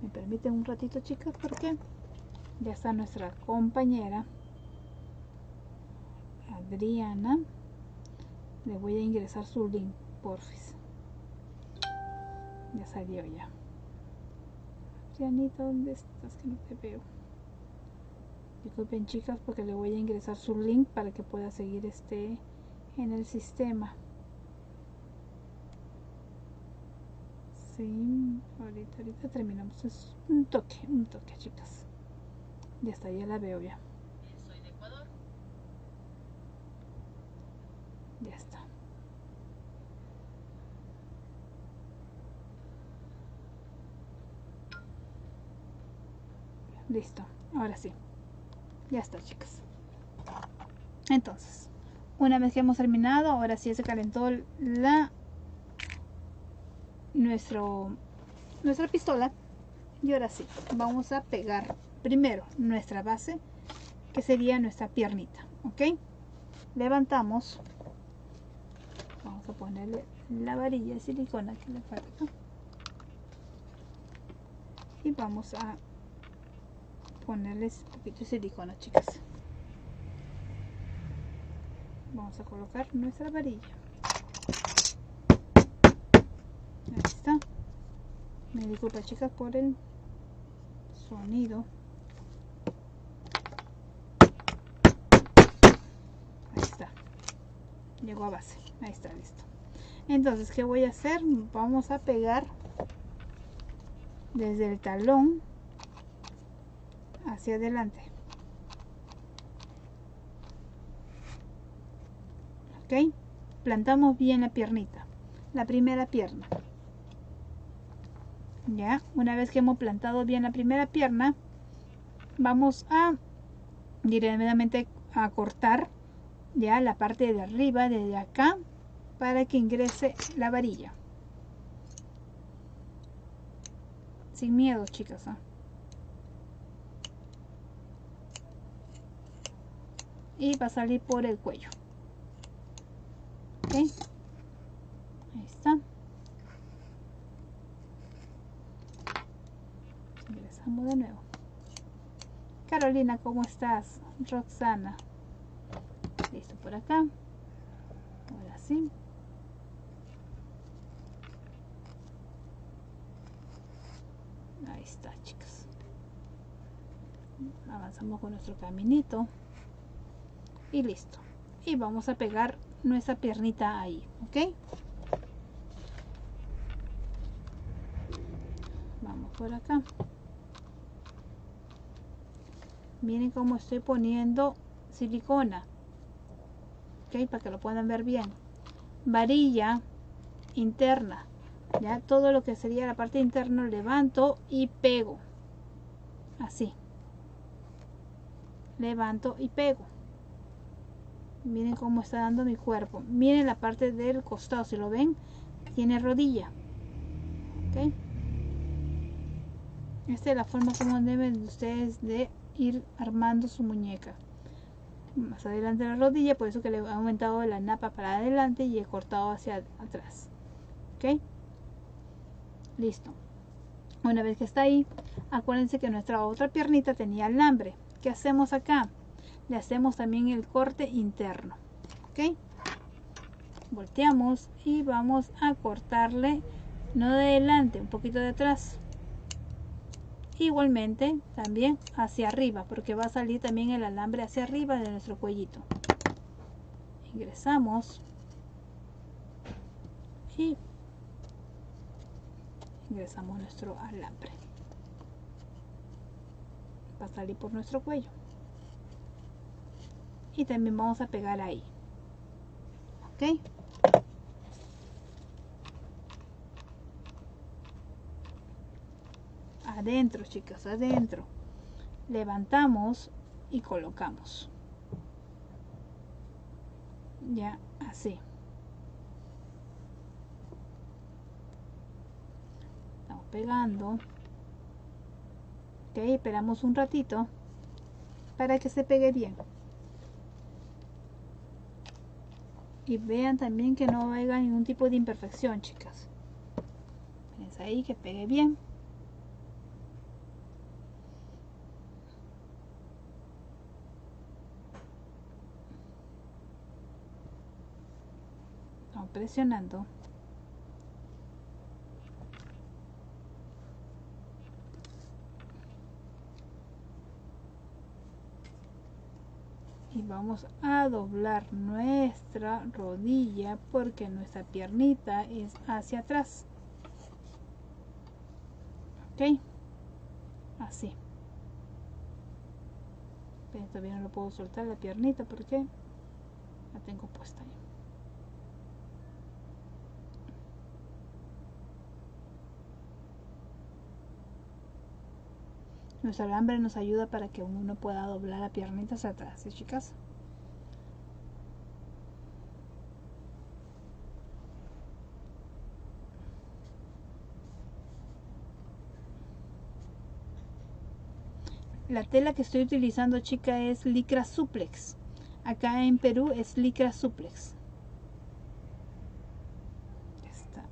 Me permiten un ratito, chicas, porque ya está nuestra compañera Adriana. Le voy a ingresar su link, porfis. Ya salió ya. Adrianita, ¿dónde estás? Que no te veo. Disculpen, chicas, porque le voy a ingresar su link para que pueda seguir en el sistema. Sí, ahorita terminamos. Es un toque, chicas. Ya está, ya la veo ya. Soy de Ecuador. Ya está. Listo, ahora sí. Ya está, chicas. Entonces, una vez que hemos terminado, ahora sí se calentó nuestra pistola. Y ahora sí, vamos a pegar primero nuestra base, que sería nuestra piernita, ¿ok? Levantamos. Vamos a ponerle la varilla de silicona que le falta. Y vamos a ponerles un poquito de silicona, chicas. Vamos a colocar nuestra varilla. Ahí está. Me disculpa, chicas, por el sonido. Ahí está. Llegó a base. Ahí está, listo. Entonces, ¿qué voy a hacer? Vamos a pegar desde el talón hacia adelante. ¿Ok? Plantamos bien la piernita, la primera pierna. Ya, una vez que hemos plantado bien la primera pierna, vamos a directamente a cortar ya la parte de arriba, desde acá, para que ingrese la varilla. Sin miedo, chicas, ¿eh? Y va a salir por el cuello. ¿Ok? Ahí está. Ingresamos de nuevo. Carolina, ¿cómo estás? Roxana. Listo por acá. Ahora sí. Ahí está, chicas. Avanzamos con nuestro caminito. Y listo. Y vamos a pegar nuestra piernita ahí, ¿ok? Vamos por acá. Miren cómo estoy poniendo silicona, ¿ok? Para que lo puedan ver bien. Varilla interna, ya todo lo que sería la parte interna levanto y pego. Así. Levanto y pego. Miren cómo está dando mi cuerpo. Miren la parte del costado, si lo ven, tiene rodilla. ¿Ok? Esta es la forma como deben ustedes de ir armando su muñeca. Más adelante la rodilla, por eso que le he aumentado la napa para adelante y he cortado hacia atrás. ¿Ok? Listo. Una vez que está ahí, acuérdense que nuestra otra piernita tenía alambre. ¿Qué hacemos acá? Le hacemos también el corte interno. ¿Ok? Volteamos y vamos a cortarle, no de adelante, un poquito de atrás. Igualmente también hacia arriba, porque va a salir también el alambre hacia arriba de nuestro cuellito. Ingresamos y ingresamos nuestro alambre. Va a salir por nuestro cuello. Y también vamos a pegar ahí. ¿Ok? Adentro, chicas, adentro. Levantamos y colocamos. Ya, así. Estamos pegando. Ok, esperamos un ratito para que se pegue bien. Y vean también que no haya ningún tipo de imperfección, chicas. Fíjense ahí que pegue bien. Estamos presionando. Y vamos a doblar nuestra rodilla porque nuestra piernita es hacia atrás. Ok, así. Pero todavía no lo puedo soltar la piernita porque la tengo puesta ahí. Nuestro alambre nos ayuda para que uno pueda doblar la piernita hacia atrás, ¿sí, chicas? La tela que estoy utilizando, chica, es licra suplex. Acá en Perú es licra suplex. Ya está.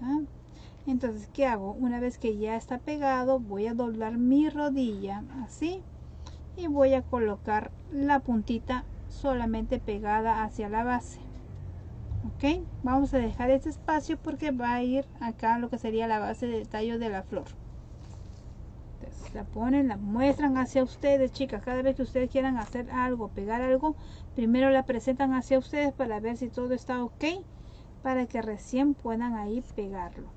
¿Ah? Entonces, ¿qué hago? Una vez que ya está pegado, voy a doblar mi rodilla así y voy a colocar la puntita solamente pegada hacia la base. Ok, vamos a dejar este espacio porque va a ir acá lo que sería la base del tallo de la flor. Entonces la ponen, la muestran hacia ustedes, chicas. Cada vez que ustedes quieran hacer algo, pegar algo, primero la presentan hacia ustedes para ver si todo está ok, para que recién puedan ahí pegarlo.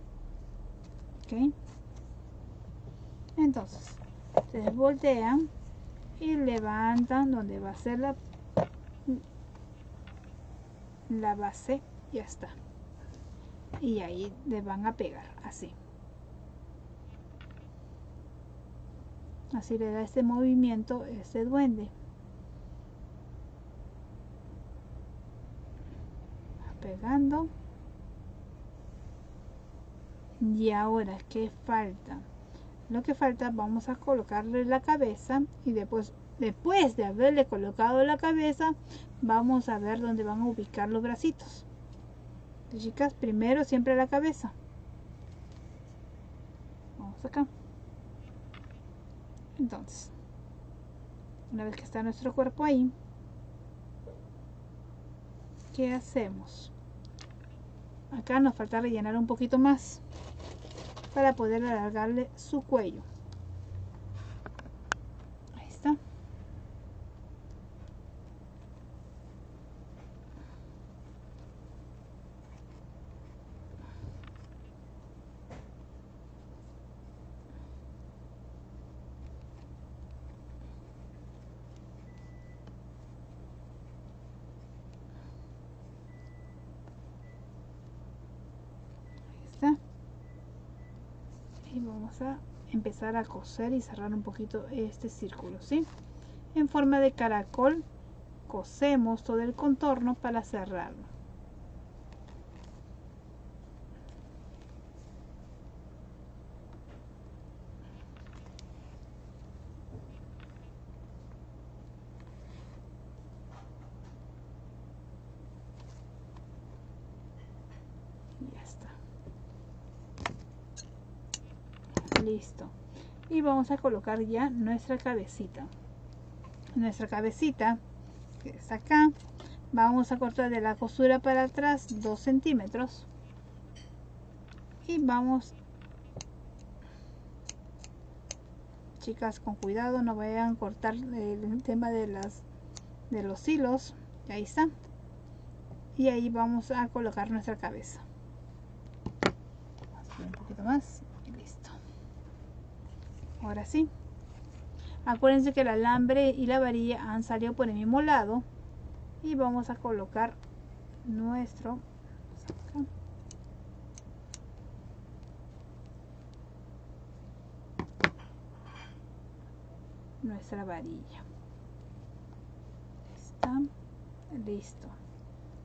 Ok, entonces ustedes voltean y levantan donde va a ser la base. Ya está. Y ahí le van a pegar así. Así le da este movimiento este duende. Pegando. Y ahora, ¿qué falta? Lo que falta, vamos a colocarle la cabeza y después de haberle colocado la cabeza, vamos a ver dónde van a ubicar los bracitos. Entonces, chicas, primero siempre la cabeza. Vamos acá. Entonces, una vez que está nuestro cuerpo ahí, ¿qué hacemos? Acá nos falta rellenar un poquito más para poder alargarle su cuello. Ahí está. Y vamos a empezar a coser y cerrar un poquito este círculo, ¿sí? En forma de caracol cosemos todo el contorno para cerrarlo. Listo. Y vamos a colocar ya nuestra cabecita. Nuestra cabecita, que está acá, vamos a cortar de la costura para atrás 2 centímetros. Y vamos, chicas, con cuidado, no vayan a cortar el tema de los hilos. Ahí está. Y ahí vamos a colocar nuestra cabeza. Vamos a poner un poquito más y listo. Ahora sí. Acuérdense que el alambre y la varilla han salido por el mismo lado. Y vamos a colocar nuestra varilla. Está listo.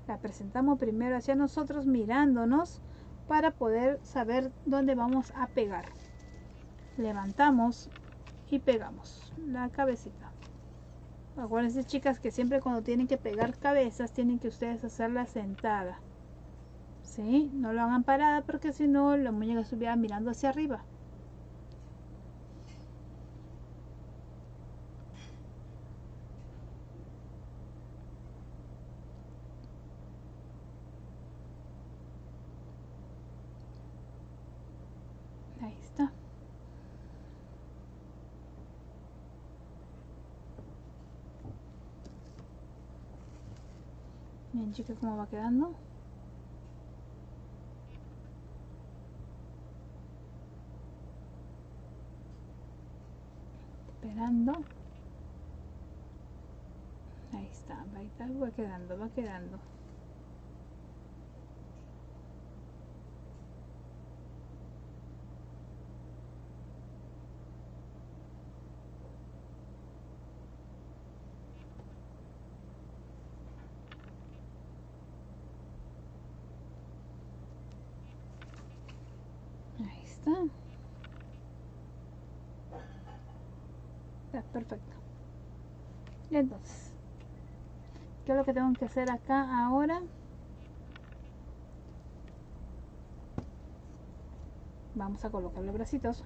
La presentamos primero hacia nosotros mirándonos para poder saber dónde vamos a pegar. Levantamos y pegamos la cabecita. Acuérdense, chicas, que siempre cuando tienen que pegar cabezas tienen que ustedes hacerla sentada, ¿sí? No lo hagan parada porque si no la muñeca estuviera mirando hacia arriba. Ahí está. Bien, chicas, cómo va quedando. Esperando. Ahí está, va quedando, va quedando. Ahí está. Está perfecto. Y entonces, ¿qué es lo que tengo que hacer acá ahora? Vamos a colocar los bracitos.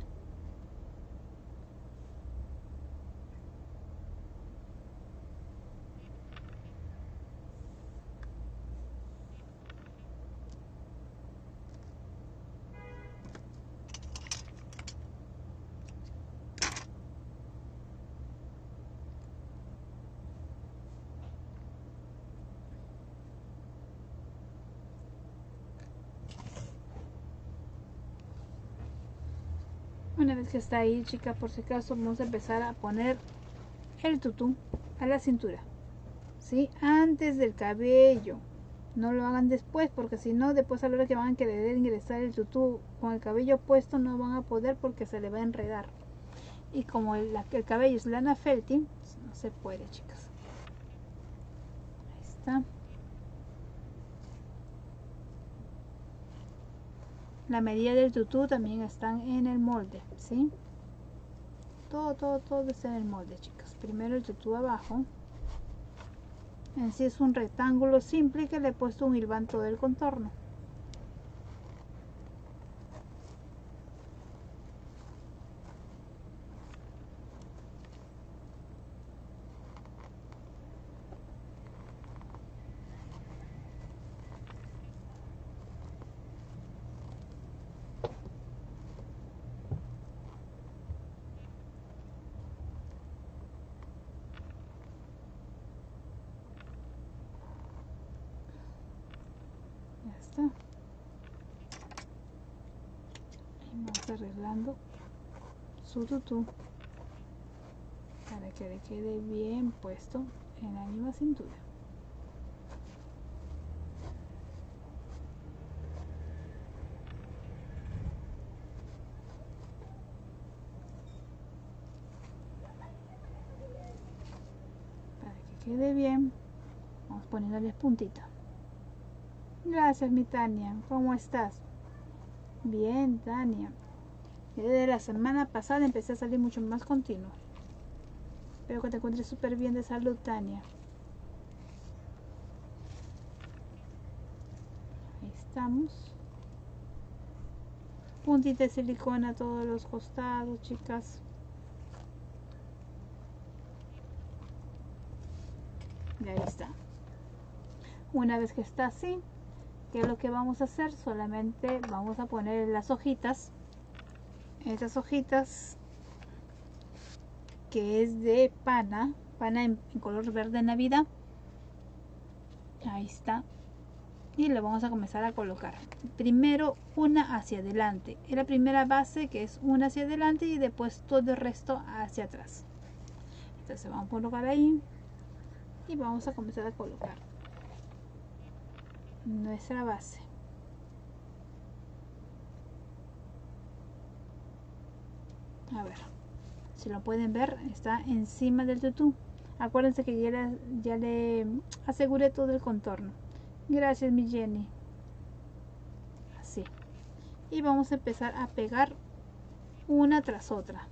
Una vez que está ahí, chicas, por si acaso vamos a empezar a poner el tutú a la cintura, ¿sí? Antes del cabello. No lo hagan después, porque si no, después a la hora que van a querer ingresar el tutú con el cabello puesto, no van a poder porque se le va a enredar. Y como el cabello es lana felting, no se puede, chicas. Ahí está. La medida del tutú también están en el molde, ¿sí? Todo está en el molde, chicas. Primero el tutú abajo. En sí es un rectángulo simple que le he puesto un hilván todo el contorno. Está. Y vamos arreglando su tutú para que le quede bien puesto en la misma cintura. Para que quede bien, vamos poniéndoles puntita. Gracias, mi Tania. ¿Cómo estás? Bien, Tania. Desde la semana pasada empecé a salir mucho más continuo. Espero que te encuentres súper bien de salud, Tania. Ahí estamos. puntita de silicona a todos los costados, chicas. Y ahí está. Una vez que está así, ¿qué es lo que vamos a hacer? Solamente vamos a poner las hojitas, estas hojitas que es de pana en color verde Navidad. Ahí está. Y le vamos a comenzar a colocar primero una hacia adelante, es la primera base, que es una hacia adelante, y después todo el resto hacia atrás. Entonces vamos a colocar ahí y vamos a comenzar a colocar nuestra base. A ver si lo pueden ver, está encima del tutú. Acuérdense que ya le aseguré todo el contorno. Gracias, mi Jenny. Así. Y vamos a empezar a pegar una tras otra.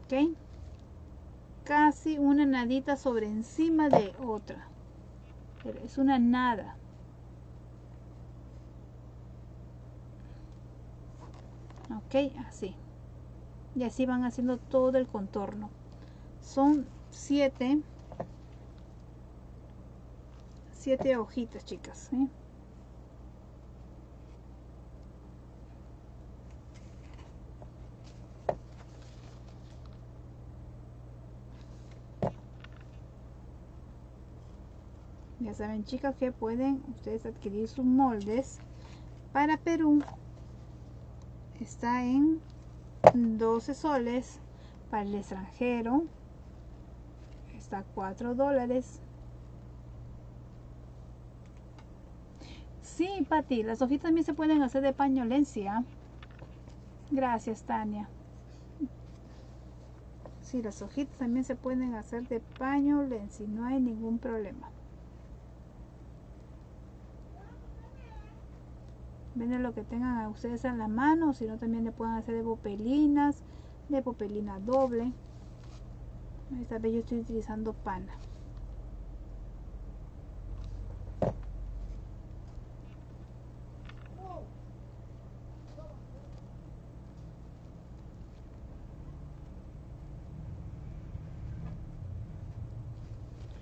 ¿Ok? Casi una nadita sobre encima de otra. Pero es una nada. Ok, así. Y así van haciendo todo el contorno. Son 7 hojitas, chicas, ¿eh? Ya saben, chicas, que pueden ustedes adquirir sus moldes. Para Perú está en 12 soles. Para el extranjero está a $4. Sí, Pati, las hojitas también se pueden hacer de pañolencia. Gracias, Tania. Sí, las hojitas también se pueden hacer de pañolencia, no hay ningún problema. Ven lo que tengan a ustedes en la mano, si no también le pueden hacer de popelinas, de popelina doble. Esta vez yo estoy utilizando pana.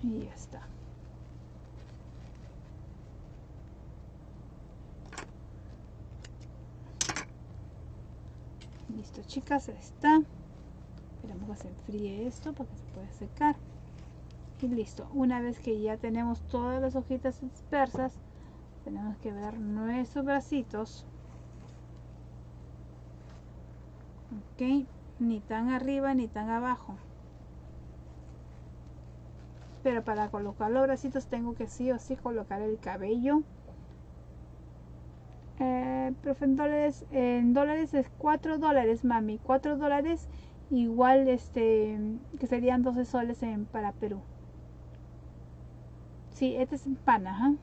Y ya está. Listo, chicas, ahí está. Esperamos que se enfríe esto para que se pueda secar. Y listo. Una vez que ya tenemos todas las hojitas dispersas, tenemos que ver nuestros bracitos. Ok, ni tan arriba ni tan abajo. Pero para colocar los bracitos tengo que sí o sí colocar el cabello. Profe, en dólares es $4, mami. $4 igual, que serían 12 soles para Perú. Sí, este es en pana, ¿eh?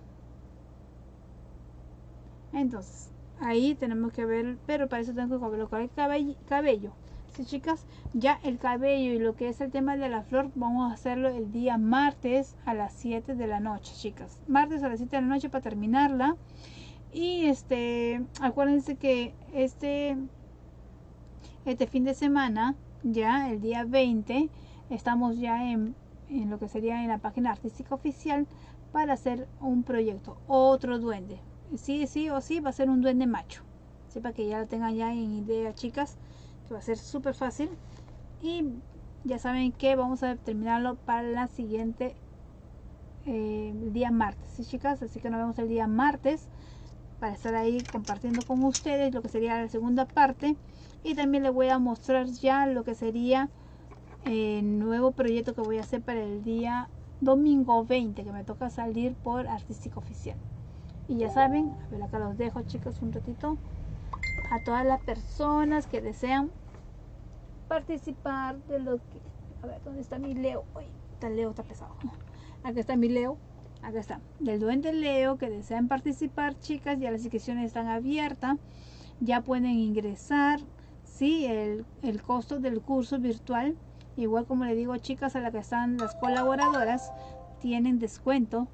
Entonces, ahí tenemos que ver, pero para eso tengo que colocar el cabello. Sí, chicas, ya el cabello y lo que es el tema de la flor vamos a hacerlo el día martes a las 7 de la noche, chicas. Martes a las 7 de la noche para terminarla. Y acuérdense que este fin de semana, ya el día 20, estamos ya en lo que sería en la página artística oficial para hacer un proyecto, otro duende. Sí o sí va a ser un duende macho. ¿Sí? Para que ya lo tengan ya en idea, chicas, que va a ser súper fácil. Y ya saben que vamos a terminarlo para la siguiente el día martes, ¿sí, chicas? Así que nos vemos el día martes para estar ahí compartiendo con ustedes lo que sería la segunda parte. Y también les voy a mostrar ya lo que sería el nuevo proyecto que voy a hacer para el día domingo 20, que me toca salir por artística oficial. Y ya saben, a ver, acá los dejo, chicos, un ratito. A todas las personas que desean participar de lo que... A ver, ¿dónde está mi Leo? Uy, está Leo, está pesado. Acá está mi Leo. Acá está. Del duende Leo que desean participar, chicas, ya las inscripciones están abiertas. Ya pueden ingresar. Sí, el costo del curso virtual. Igual como le digo, chicas, a las que están las colaboradoras, tienen descuento.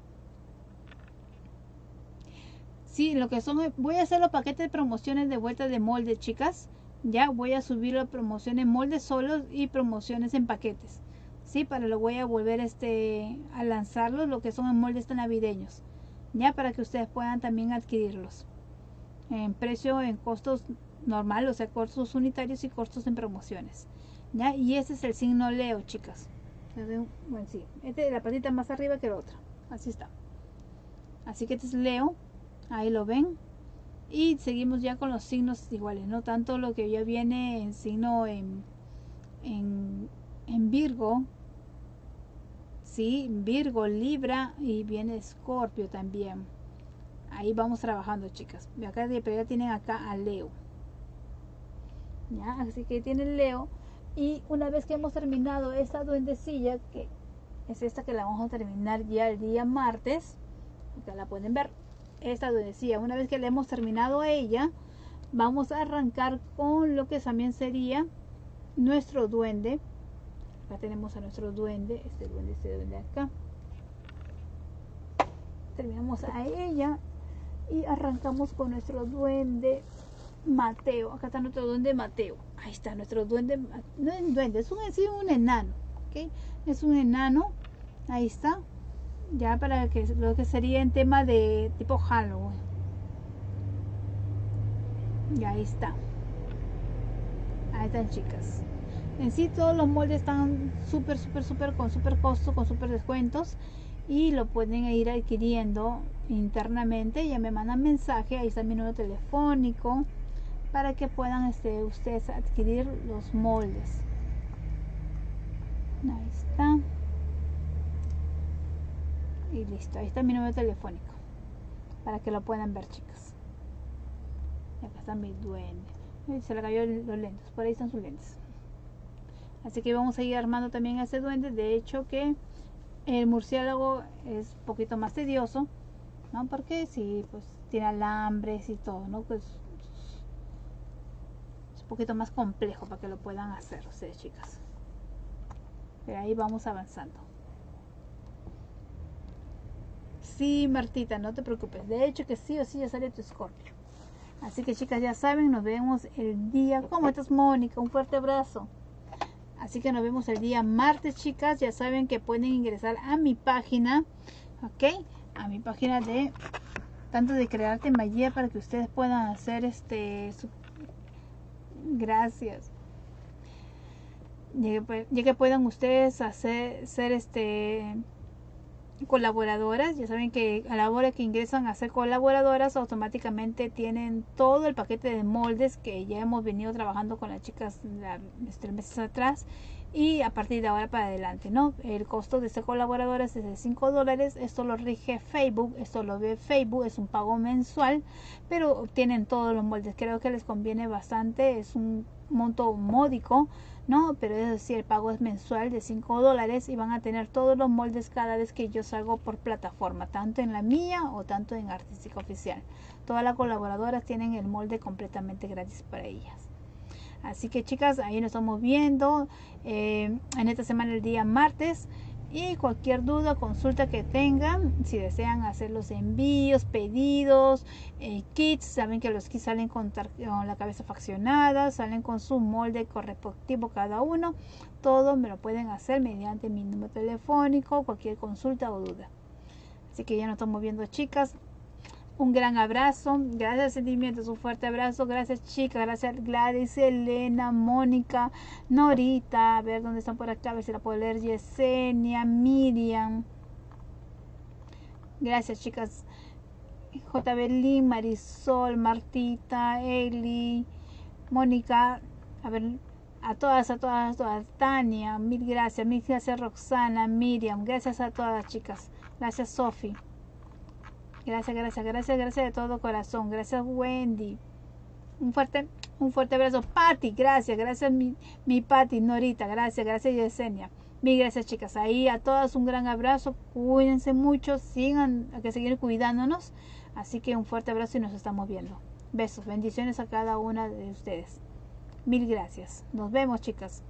Sí, lo que son, voy a hacer los paquetes de promociones de vuelta de molde, chicas. Ya voy a subir las promociones en moldes solos y promociones en paquetes. Sí, para lo voy a volver a lanzarlos, lo que son en moldes navideños. Ya, para que ustedes puedan también adquirirlos. En precio, en costos normal, o sea, costos unitarios y costos en promociones. Ya, y ese es el signo Leo, chicas. Bueno, sí, este es la patita más arriba que la otra. Así está. Así que este es Leo. Ahí lo ven. Y seguimos ya con los signos iguales, no tanto lo que ya viene en signo en Virgo, sí, Virgo, Libra, y viene Escorpio también. Ahí vamos trabajando, chicas. Acá ya tienen acá a Leo, ya, así que tienen Leo. Y una vez que hemos terminado esta duendecilla, que es esta que la vamos a terminar ya el día martes, acá la pueden ver. Esta duendecilla, una vez que le hemos terminado a ella, vamos a arrancar con lo que también sería nuestro duende. Acá tenemos a nuestro duende, este duende acá. Terminamos a ella y arrancamos con nuestro duende Mateo. Acá está nuestro duende Mateo. Ahí está nuestro duende. No es duende, es un enano, ¿ok? Es un enano. Ahí está. Ya para que lo que sería en tema de tipo Halloween. Y ahí está. Ahí están, chicas. En sí todos los moldes están súper con súper costo, con súper descuentos, y lo pueden ir adquiriendo internamente. Ya me mandan mensaje, ahí está mi número telefónico para que puedan ustedes adquirir los moldes. Ahí está. Y listo, ahí está mi número telefónico para que lo puedan ver, chicas. Y acá está mi duende. Se le cayó los lentes, por ahí están sus lentes. Así que vamos a ir armando también a ese duende. De hecho que el murciélago es un poquito más tedioso, ¿no? Porque sí, pues tiene alambres y todo, ¿no? Pues es un poquito más complejo para que lo puedan hacer ustedes, chicas. Pero ahí vamos avanzando. Sí, Martita, no te preocupes. De hecho que sí o sí ya sale tu Escorpio. Así que, chicas, ya saben, nos vemos el día. ¿Cómo estás, Mónica? Un fuerte abrazo. Así que nos vemos el día martes, chicas. Ya saben que pueden ingresar a mi página, ¿ok? A mi página de tanto de Crearte Magia, para que ustedes puedan hacer gracias. Ya que puedan ustedes ser colaboradoras. Ya saben que a la hora que ingresan a ser colaboradoras, automáticamente tienen todo el paquete de moldes que ya hemos venido trabajando con las chicas meses atrás, y a partir de ahora para adelante, ¿no? El costo de ser colaboradoras es de $5. Esto lo rige Facebook, esto lo ve Facebook, es un pago mensual, pero obtienen todos los moldes. Creo que les conviene bastante, es un monto módico, ¿no? Pero es decir, el pago es mensual de $5 y van a tener todos los moldes cada vez que yo salgo por plataforma, tanto en la mía o tanto en Artística Oficial. Todas las colaboradoras tienen el molde completamente gratis para ellas. Así que, chicas, ahí nos estamos viendo en esta semana el día martes. Y cualquier duda, consulta que tengan, si desean hacer los envíos, pedidos, kits, saben que los kits salen con la cabeza faccionada, salen con su molde correspectivo cada uno. Todo me lo pueden hacer mediante mi número telefónico, cualquier consulta o duda. Así que ya nos estamos viendo, chicas. Un gran abrazo, gracias Sentimientos, un fuerte abrazo, gracias chicas, gracias Gladys, Elena, Mónica, Norita, a ver dónde están por acá, a ver si la puedo leer, Yesenia, Miriam, gracias chicas, J. Belín, Marisol, Martita, Eli, Mónica, a ver, a todas, Tania, mil gracias Roxana, Miriam, gracias a todas chicas, gracias Sofi. Gracias de todo corazón. Gracias Wendy. Un fuerte abrazo. Patti, gracias mi Patti, Norita, gracias Yesenia. Mil gracias chicas. Ahí a todas un gran abrazo. Cuídense mucho, sigan a que seguir cuidándonos. Así que un fuerte abrazo y nos estamos viendo. Besos, bendiciones a cada una de ustedes. Mil gracias. Nos vemos, chicas.